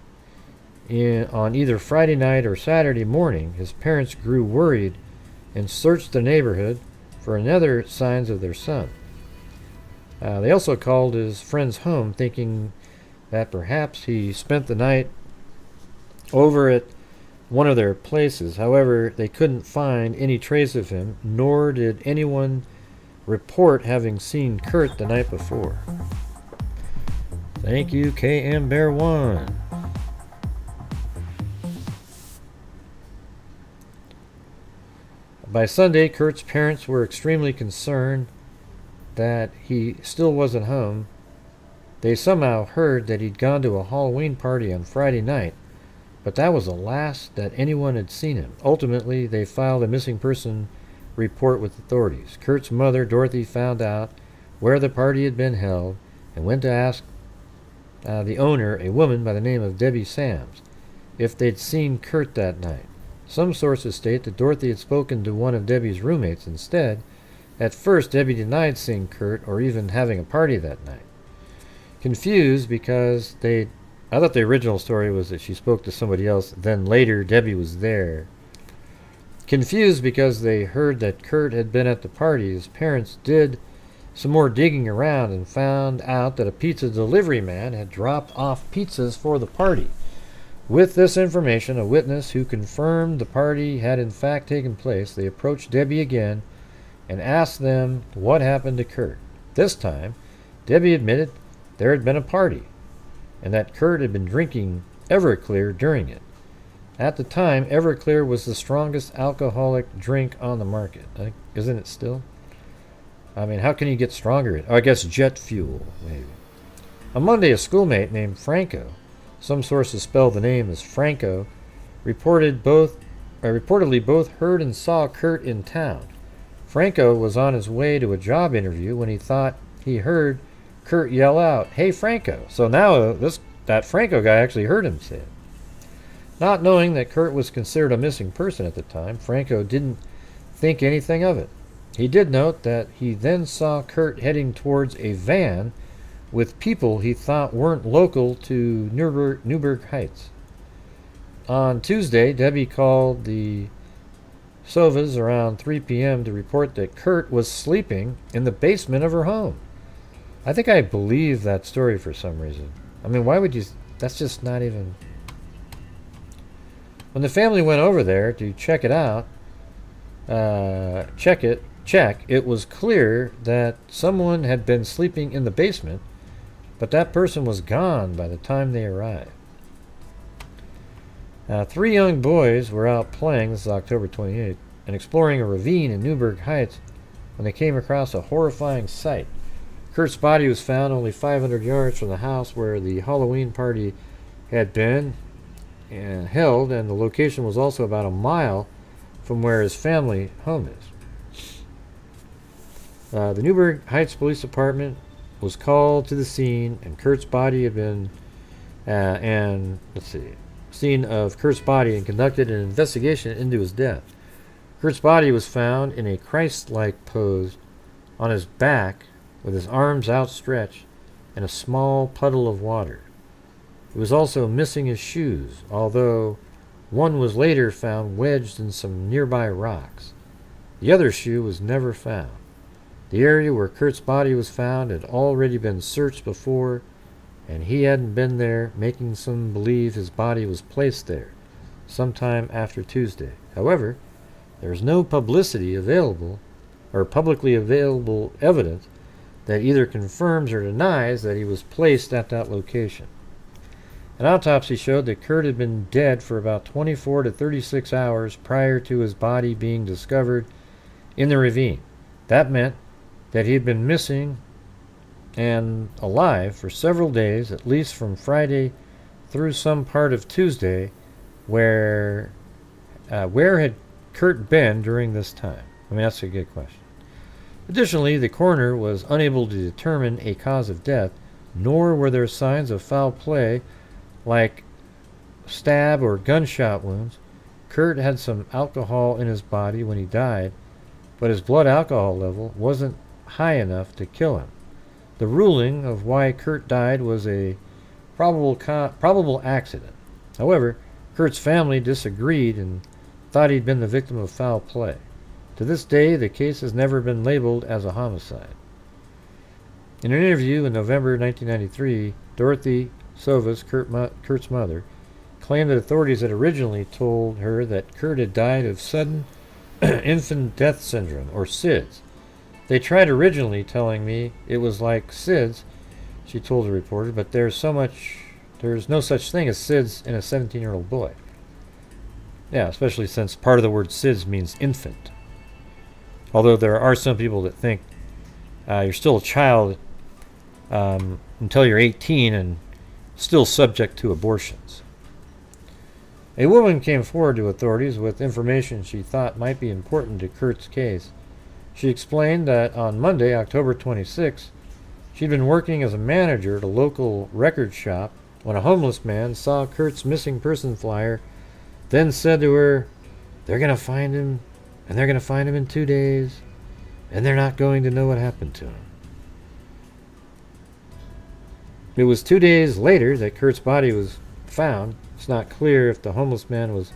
on either Friday night or Saturday morning, his parents grew worried and searched the neighborhood for other signs of their son. They also called his friend's home, thinking that perhaps he spent the night over at one of their places. However, they couldn't find any trace of him, nor did anyone report having seen Kurt the night before. Thank you, KM Bear 1. By Sunday, Kurt's parents were extremely concerned that he still wasn't home. They somehow heard that he'd gone to a Halloween party on Friday night, but that was the last that anyone had seen him. Ultimately, they filed a missing person report with authorities. Kurt's mother, Dorothy, found out where the party had been held and went to ask the owner, a woman by the name of Debbie Sams, if they'd seen Kurt that night. Some sources state that Dorothy had spoken to one of Debbie's roommates instead. At first, Debbie denied seeing Kurt or even having a party that night. Confused because I thought the original story was that she spoke to somebody else, then later Debbie was there. Confused because they heard that Kurt had been at the party, his parents did some more digging around and found out that a pizza delivery man had dropped off pizzas for the party. With this information, a witness who confirmed the party had in fact taken place, they approached Debbie again and asked them what happened to Kurt. This time, Debbie admitted there had been a party and that Kurt had been drinking Everclear during it. At the time, Everclear was the strongest alcoholic drink on the market. Isn't it still? I mean, how can you get stronger? Oh, I guess jet fuel, maybe. On Monday, a schoolmate named Franco, some sources spell the name as Franco, reportedly both heard and saw Kurt in town. Franco was on his way to a job interview when he thought he heard Kurt yell out, "Hey, Franco!" So now that Franco guy actually heard him say it. Not knowing that Kurt was considered a missing person at the time, Franco didn't think anything of it. He did note that he then saw Kurt heading towards a van with people he thought weren't local to Newburgh Heights. On Tuesday, Debbie called the Sovas around 3 p.m. to report that Kurt was sleeping in the basement of her home. I think I believe that story for some reason. I mean, why would you... That's just not even... When the family went over there to check it out, it was clear that someone had been sleeping in the basement, but that person was gone by the time they arrived. 3 young boys were out playing, this is October 28th, and exploring a ravine in Newburgh Heights when they came across a horrifying sight. Kurt's body was found only 500 yards from the house where the Halloween party had been and held, and the location was also about a mile from where his family home is. The Newburgh Heights Police Department was called to the scene, and Kurt's body had been scene of Kurt's body and conducted an investigation into his death. Kurt's body was found in a Christ-like pose on his back with his arms outstretched and a small puddle of water. He was also missing his shoes, although one was later found wedged in some nearby rocks. The other shoe was never found. The area where Kurt's body was found had already been searched before, and he hadn't been there, making some believe his body was placed there sometime after Tuesday. However, there is no publicly available evidence that either confirms or denies that he was placed at that location. An autopsy showed that Kurt had been dead for about 24 to 36 hours prior to his body being discovered in the ravine. That meant that he had been missing and alive for several days, at least from Friday through some part of Tuesday. Where had Kurt been during this time? I mean, that's a good question. Additionally, the coroner was unable to determine a cause of death, nor were there signs of foul play like stab or gunshot wounds. Kurt had some alcohol in his body when he died, but his blood alcohol level wasn't high enough to kill him. The ruling of why Kurt died was a probable accident. However, Kurt's family disagreed and thought he'd been the victim of foul play. To this day, the case has never been labeled as a homicide. In an interview in November 1993, Dorothy Sovas, Kurt's mother, claimed that authorities had originally told her that Kurt had died of sudden infant death syndrome, or SIDS. They tried originally telling me it was like SIDS, she told the reporter, but there's no such thing as SIDS in a 17-year-old boy. Yeah, especially since part of the word SIDS means infant. Although there are some people that think you're still a child until you're 18 and still subject to abortions. A woman came forward to authorities with information she thought might be important to Kurt's case. She explained that on Monday, October 26, she'd been working as a manager at a local record shop when a homeless man saw Kurt's missing person flyer, then said to her, "They're going to find him, and they're going to find him in 2 days, and they're not going to know what happened to him." It was 2 days later that Kurt's body was found. It's not clear if the homeless man was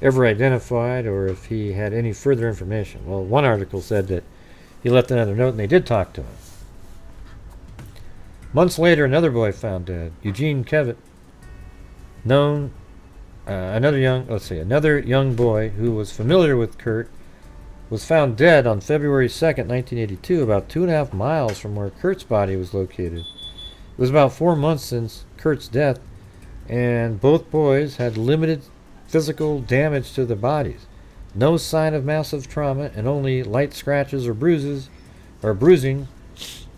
ever identified or if he had any further information. Well, one article said that he left another note and they did talk to him. Months later, another boy found dead. Eugene Kevitt, another young boy who was familiar with Kurt, was found dead on February 2nd, 1982, about 2.5 miles from where Kurt's body was located. It was about 4 months since Kurt's death, and both boys had limited physical damage to their bodies. No sign of massive trauma and only light scratches or bruises or bruising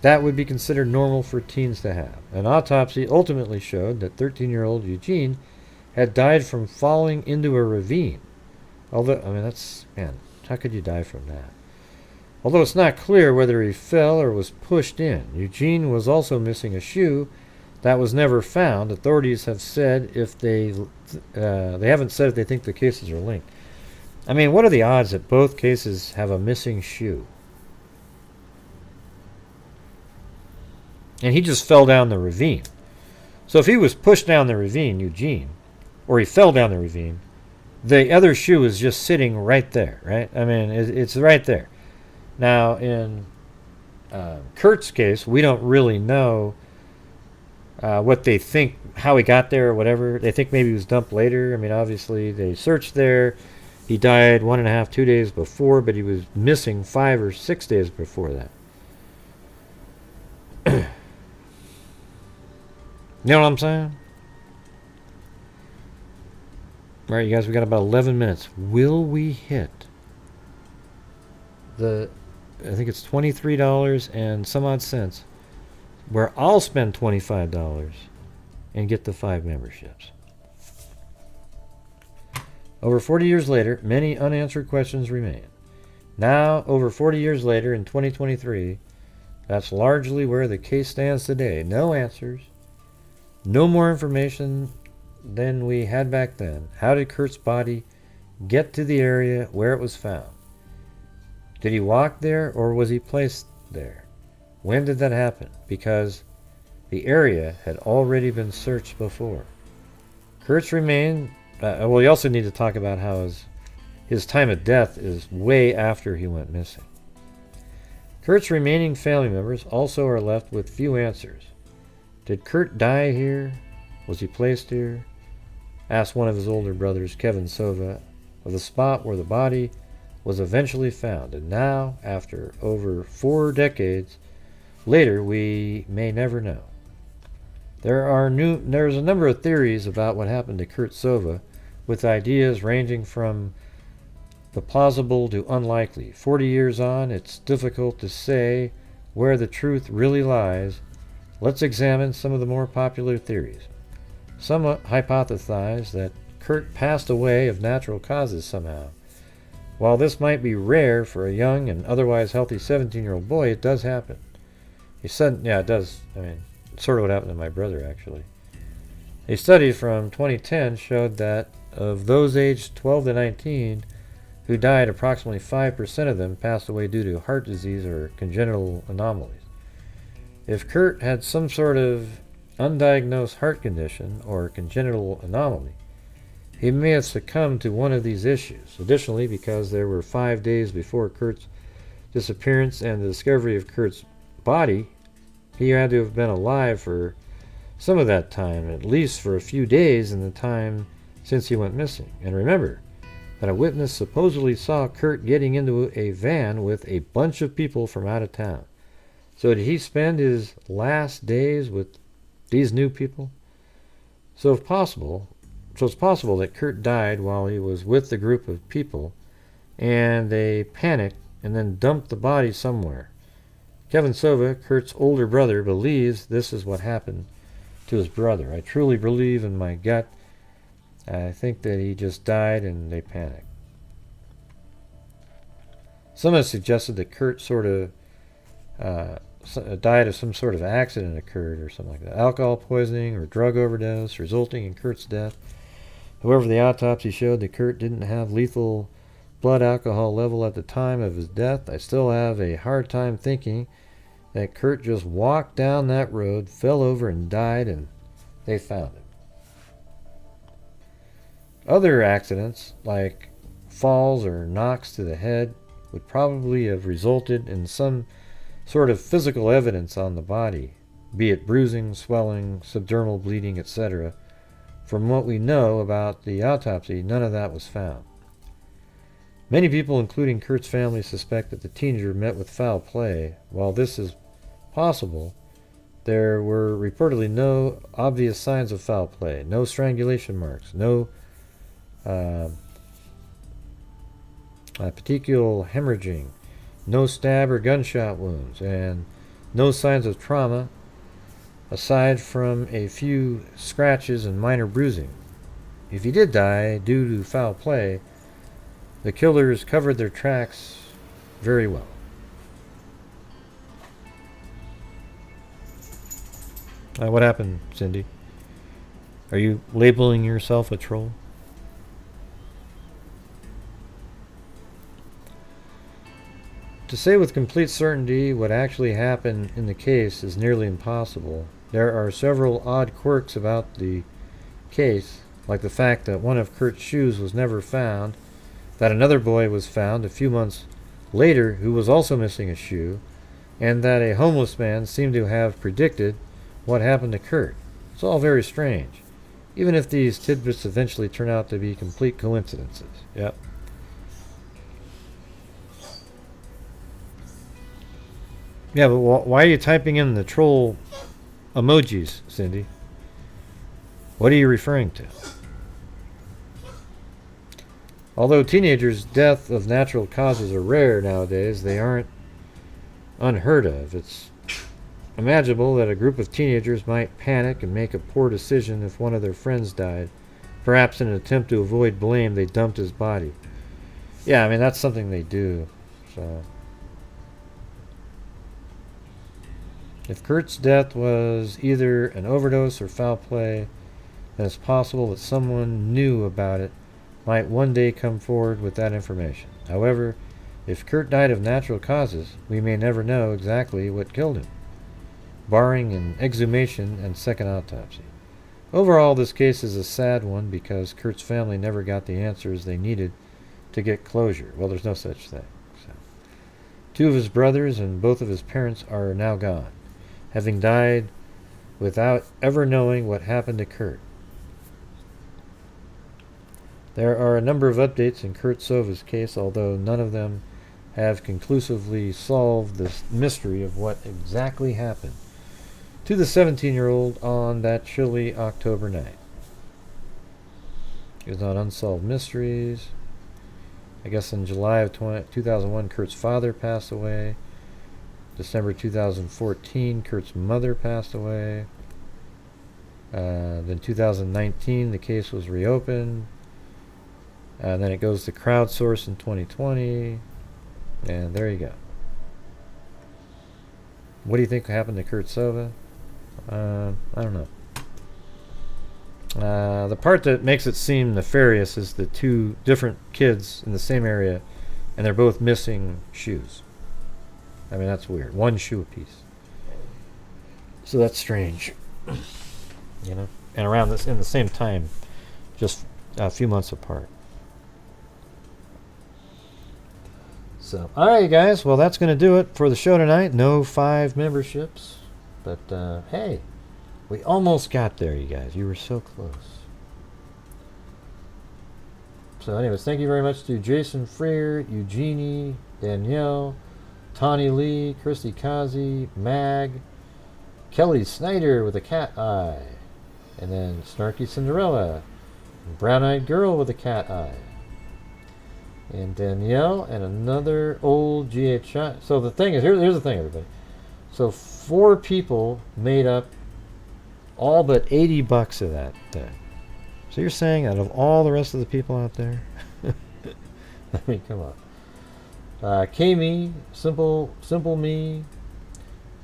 that would be considered normal for teens to have. An autopsy ultimately showed that 13-year-old Eugene had died from falling into a ravine. Although, how could you die from that? Although it's not clear whether he fell or was pushed in. Eugene was also missing a shoe that was never found. Authorities have said they haven't said if they think the cases are linked. I mean, what are the odds that both cases have a missing shoe? And he just fell down the ravine. So if he was pushed down the ravine, Eugene, or he fell down the ravine, the other shoe is just sitting right there, right? I mean, it's right there. Now, in Kurt's case, we don't really know what they think, how he got there or whatever. They think maybe he was dumped later. I mean, obviously, they searched there. He died 1.5, 2 days before, but he was missing 5 or 6 days before that. You know what I'm saying? All right, you guys, we got about 11 minutes. Will we hit I think it's $23 and some odd cents, where I'll spend $25 and get the 5 memberships. Over 40 years later, many unanswered questions remain. Now, over 40 years later, in 2023, that's largely where the case stands today. No answers, no more information than we had back then. How did Kurt's body get to the area where it was found? Did he walk there or was he placed there? When did that happen? Because the area had already been searched before. Kurt's remain, well, you also need to talk about how his time of death is way after he went missing. Kurt's remaining family members also are left with few answers. Did Kurt die here? Was he placed here? Asked one of his older brothers, Kevin Sova, of the spot where the body was eventually found. And now, after over 4 decades later, we may never know. There's a number of theories about what happened to Kurt Sova, with ideas ranging from the plausible to unlikely. 40 years on, it's difficult to say where the truth really lies. Let's examine some of the more popular theories. Some hypothesize that Kurt passed away of natural causes somehow. While this might be rare for a young and otherwise healthy 17-year-old boy, it does happen. It does. I mean, sort of what happened to my brother, actually. A study from 2010 showed that of those aged 12 to 19 who died, approximately 5% of them passed away due to heart disease or congenital anomalies. If Kurt had some sort of undiagnosed heart condition or congenital anomaly, he may have succumbed to one of these issues. Additionally, because there were 5 days before Kurt's disappearance and the discovery of Kurt's body, he had to have been alive for some of that time, at least for a few days in the time since he went missing. And remember that a witness supposedly saw Kurt getting into a van with a bunch of people from out of town. So did he spend his last days with these new people? So it's possible that Kurt died while he was with the group of people, and they panicked and then dumped the body somewhere. Kevin Sova, Kurt's older brother, believes this is what happened to his brother. I truly believe in my gut. I think that he just died and they panicked. Some have suggested that Kurt sort of died of some sort of accident occurred or something like that. Alcohol poisoning or drug overdose resulting in Kurt's death. However, the autopsy showed that Kurt didn't have lethal blood alcohol level at the time of his death. I still have a hard time thinking that Kurt just walked down that road, fell over and died, and they found him. Other accidents, like falls or knocks to the head, would probably have resulted in some sort of physical evidence on the body, be it bruising, swelling, subdermal bleeding, etc. From what we know about the autopsy, none of that was found. Many people, including Kurt's family, suspect that the teenager met with foul play. While this is possible, there were reportedly no obvious signs of foul play, no strangulation marks, no petechial hemorrhaging, no stab or gunshot wounds, and no signs of trauma aside from a few scratches and minor bruising. If he did die due to foul play, the killers covered their tracks very well. What happened, Cindy? Are you labeling yourself a troll? To say with complete certainty what actually happened in the case is nearly impossible. There are several odd quirks about the case, like the fact that one of Kurt's shoes was never found, that another boy was found a few months later who was also missing a shoe, and that a homeless man seemed to have predicted what happened to Kurt. It's all very strange, even if these tidbits eventually turn out to be complete coincidences. Yep. Yeah, but why are you typing in the troll emojis, Cindy? What are you referring to? Although teenagers' death of natural causes are rare nowadays, they aren't unheard of. It's imaginable that a group of teenagers might panic and make a poor decision if one of their friends died. Perhaps in an attempt to avoid blame, they dumped his body. Yeah, I mean, that's something they do. So, if Kurt's death was either an overdose or foul play, then it's possible that someone knew about it might one day come forward with that information. However, if Kurt died of natural causes, we may never know exactly what killed him, barring an exhumation and second autopsy. Overall, this case is a sad one because Kurt's family never got the answers they needed to get closure. Well, there's no such thing. So, 2 of his brothers and both of his parents are now gone, having died without ever knowing what happened to Kurt. There are a number of updates in Kurt Sova's case, although none of them have conclusively solved the mystery of what exactly happened to the 17-year-old on that chilly October night. It was on Unsolved Mysteries. I guess in July of 2001, Kurt's father passed away. December 2014, Kurt's mother passed away. Then 2019, the case was reopened. And then it goes to crowdsource in 2020. And there you go. What do you think happened to Kurt Sova? I don't know. The part that makes it seem nefarious is the 2 different kids in the same area, and they're both missing shoes. I mean, that's weird. 1 shoe apiece. So that's strange. You know? And around this, in the same time, just a few months apart. So, alright, you guys. Well, that's going to do it for the show tonight. No 5 memberships. But, hey, we almost got there, you guys. You were so close. So, anyways, thank you very much to Jason Freer, Eugenie, Danielle, Tawny Lee, Christy Kazi, Mag, Kelly Snyder with a cat eye, and then Snarky Cinderella, Brown Eyed Girl with a cat eye, and Danielle, and another old GHI. So the thing is, here's the thing, everybody. So 4 people made up all but $80 of that thing. So you're saying out of all the rest of the people out there, I mean, come on. Kami, Simple Me,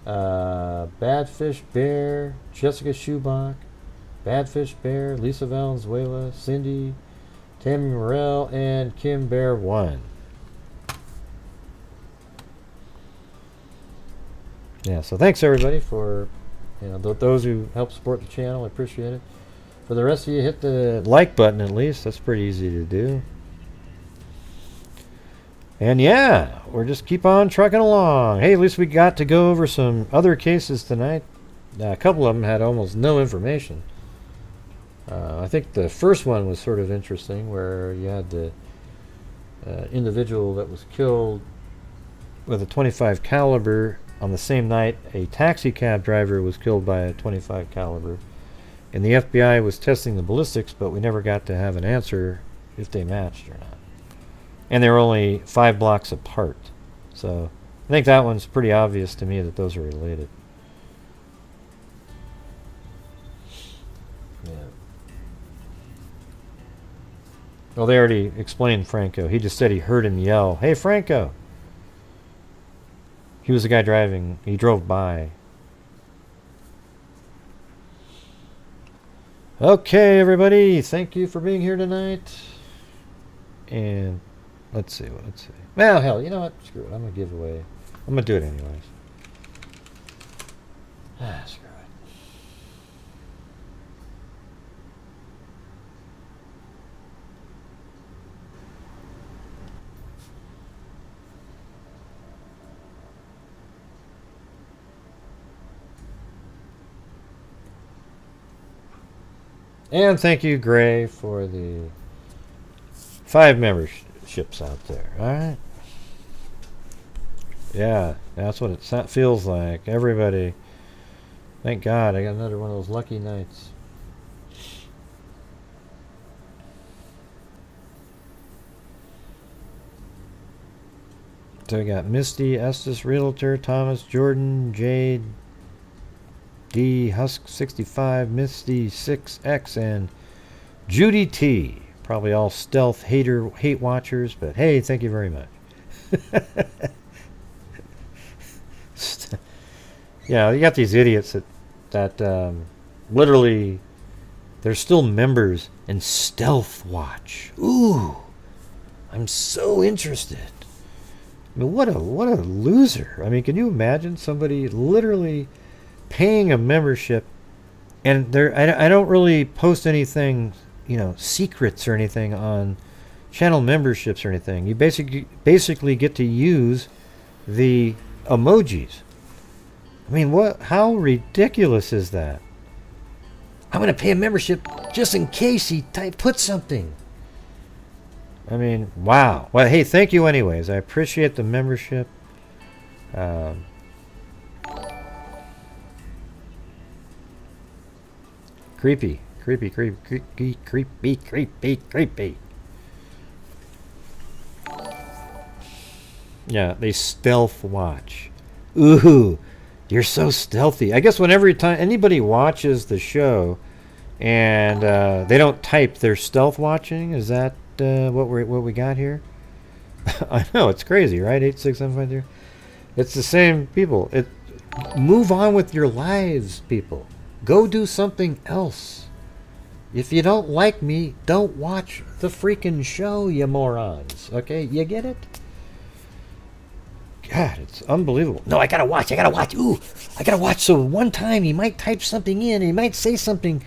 Badfish Bear, Jessica Schubach, Badfish Bear, Lisa Valenzuela, Cindy, Tammy Morell, and Kim Bear 1. Yeah, so thanks everybody for those who help support the channel. I appreciate it. For the rest of you, hit the like button at least. That's pretty easy to do. And yeah, we're just keep on trucking along. Hey, at least we got to go over some other cases tonight. A couple of them had almost no information. I think the first one was sort of interesting, where you had the individual that was killed with a .25 caliber on the same night a taxi cab driver was killed by a .25 caliber. And the FBI was testing the ballistics, but we never got to have an answer if they matched or not. And they were only 5 blocks apart. So I think that one's pretty obvious to me that those are related. Yeah. Well, they already explained Franco. He just said he heard him yell, "Hey, Franco!" He was the guy driving. He drove by. Okay, everybody. Thank you for being here tonight. And let's see. Well, hell, you know what? Screw it. I'm going to give away. I'm going to do it anyways. Screw it. And thank you, Gray, for the 5 memberships out there. All right. Yeah, that's what it feels like. Everybody. Thank God I got another one of those lucky nights. So we got Misty, Estes Realtor, Thomas, Jordan, Jade, D, Husk 65, Misty 6X, and Judy T. Probably all stealth hate watchers, but hey, thank you very much. Yeah, you got these idiots that literally they're still members in Stealth Watch. Ooh, I'm so interested. I mean, what a loser. I mean, can you imagine somebody literally paying a membership, and I don't really post anything, secrets or anything on channel memberships or anything. You basically get to use the emojis. I mean, how ridiculous is that? I'm going to pay a membership just in case he put something. I mean, wow. Well, hey, thank you anyways. I appreciate the membership. Creepy. Yeah, they stealth watch. Ooh, you're so stealthy. I guess whenever anybody watches the show and they don't type, they're stealth watching. Is that what we got here? I know, it's crazy, right? 86753. It's the same people. Move on with your lives, people. Go do something else. If you don't like me, don't watch the freaking show, you morons. Okay, you get it? God, it's unbelievable. No, I gotta watch. Ooh, I gotta watch. So one time he might type something in, and he might say something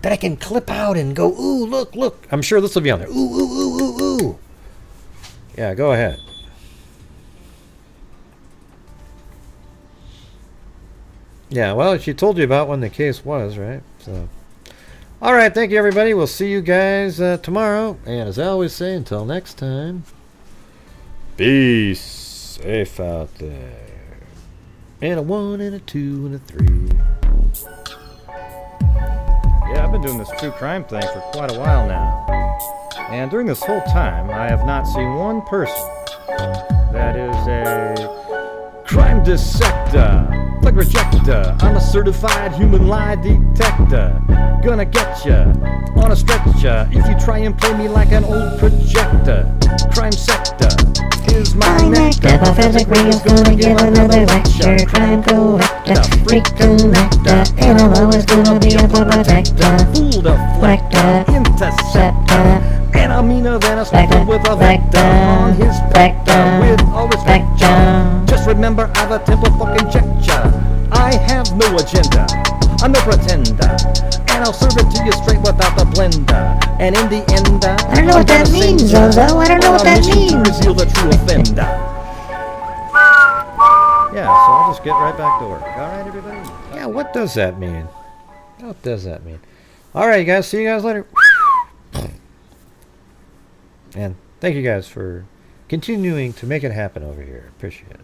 that I can clip out and go, ooh, look. I'm sure this will be on there. Ooh. Yeah, go ahead. Yeah, well, she told you about when the case was, right? So, all right, thank you, everybody. We'll see you guys tomorrow. And as I always say, until next time, peace. safe out there. And a 1 and a 2 and a 3. Yeah, I've been doing this true crime thing for quite a while now. And during this whole time, I have not seen one person that is a crime dissector, plug rejector. I'm a certified human lie detector. Gonna get ya on a stretcher if you try and play me like an old projector. Crime sector is my nectar. Professor Green is gonna give another lecture. Crime corrector, freak connector, and I'm always gonna be a protector. Fool deflector, interceptor, and I'm meaner than a sniper with a vector on his vector with all respect. Just remember I've a temple fucking checked ya. I have no agenda, I'm no pretender, and I'll serve it to you straight without the blender. And in the end, I don't know what that means, Zozo. I don't know what that means. To reveal the true offender. Yeah, so I'll just get right back to work. All right, everybody. Yeah, what does that mean? What does that mean? All right, guys. See you guys later. And thank you guys for continuing to make it happen over here. Appreciate it.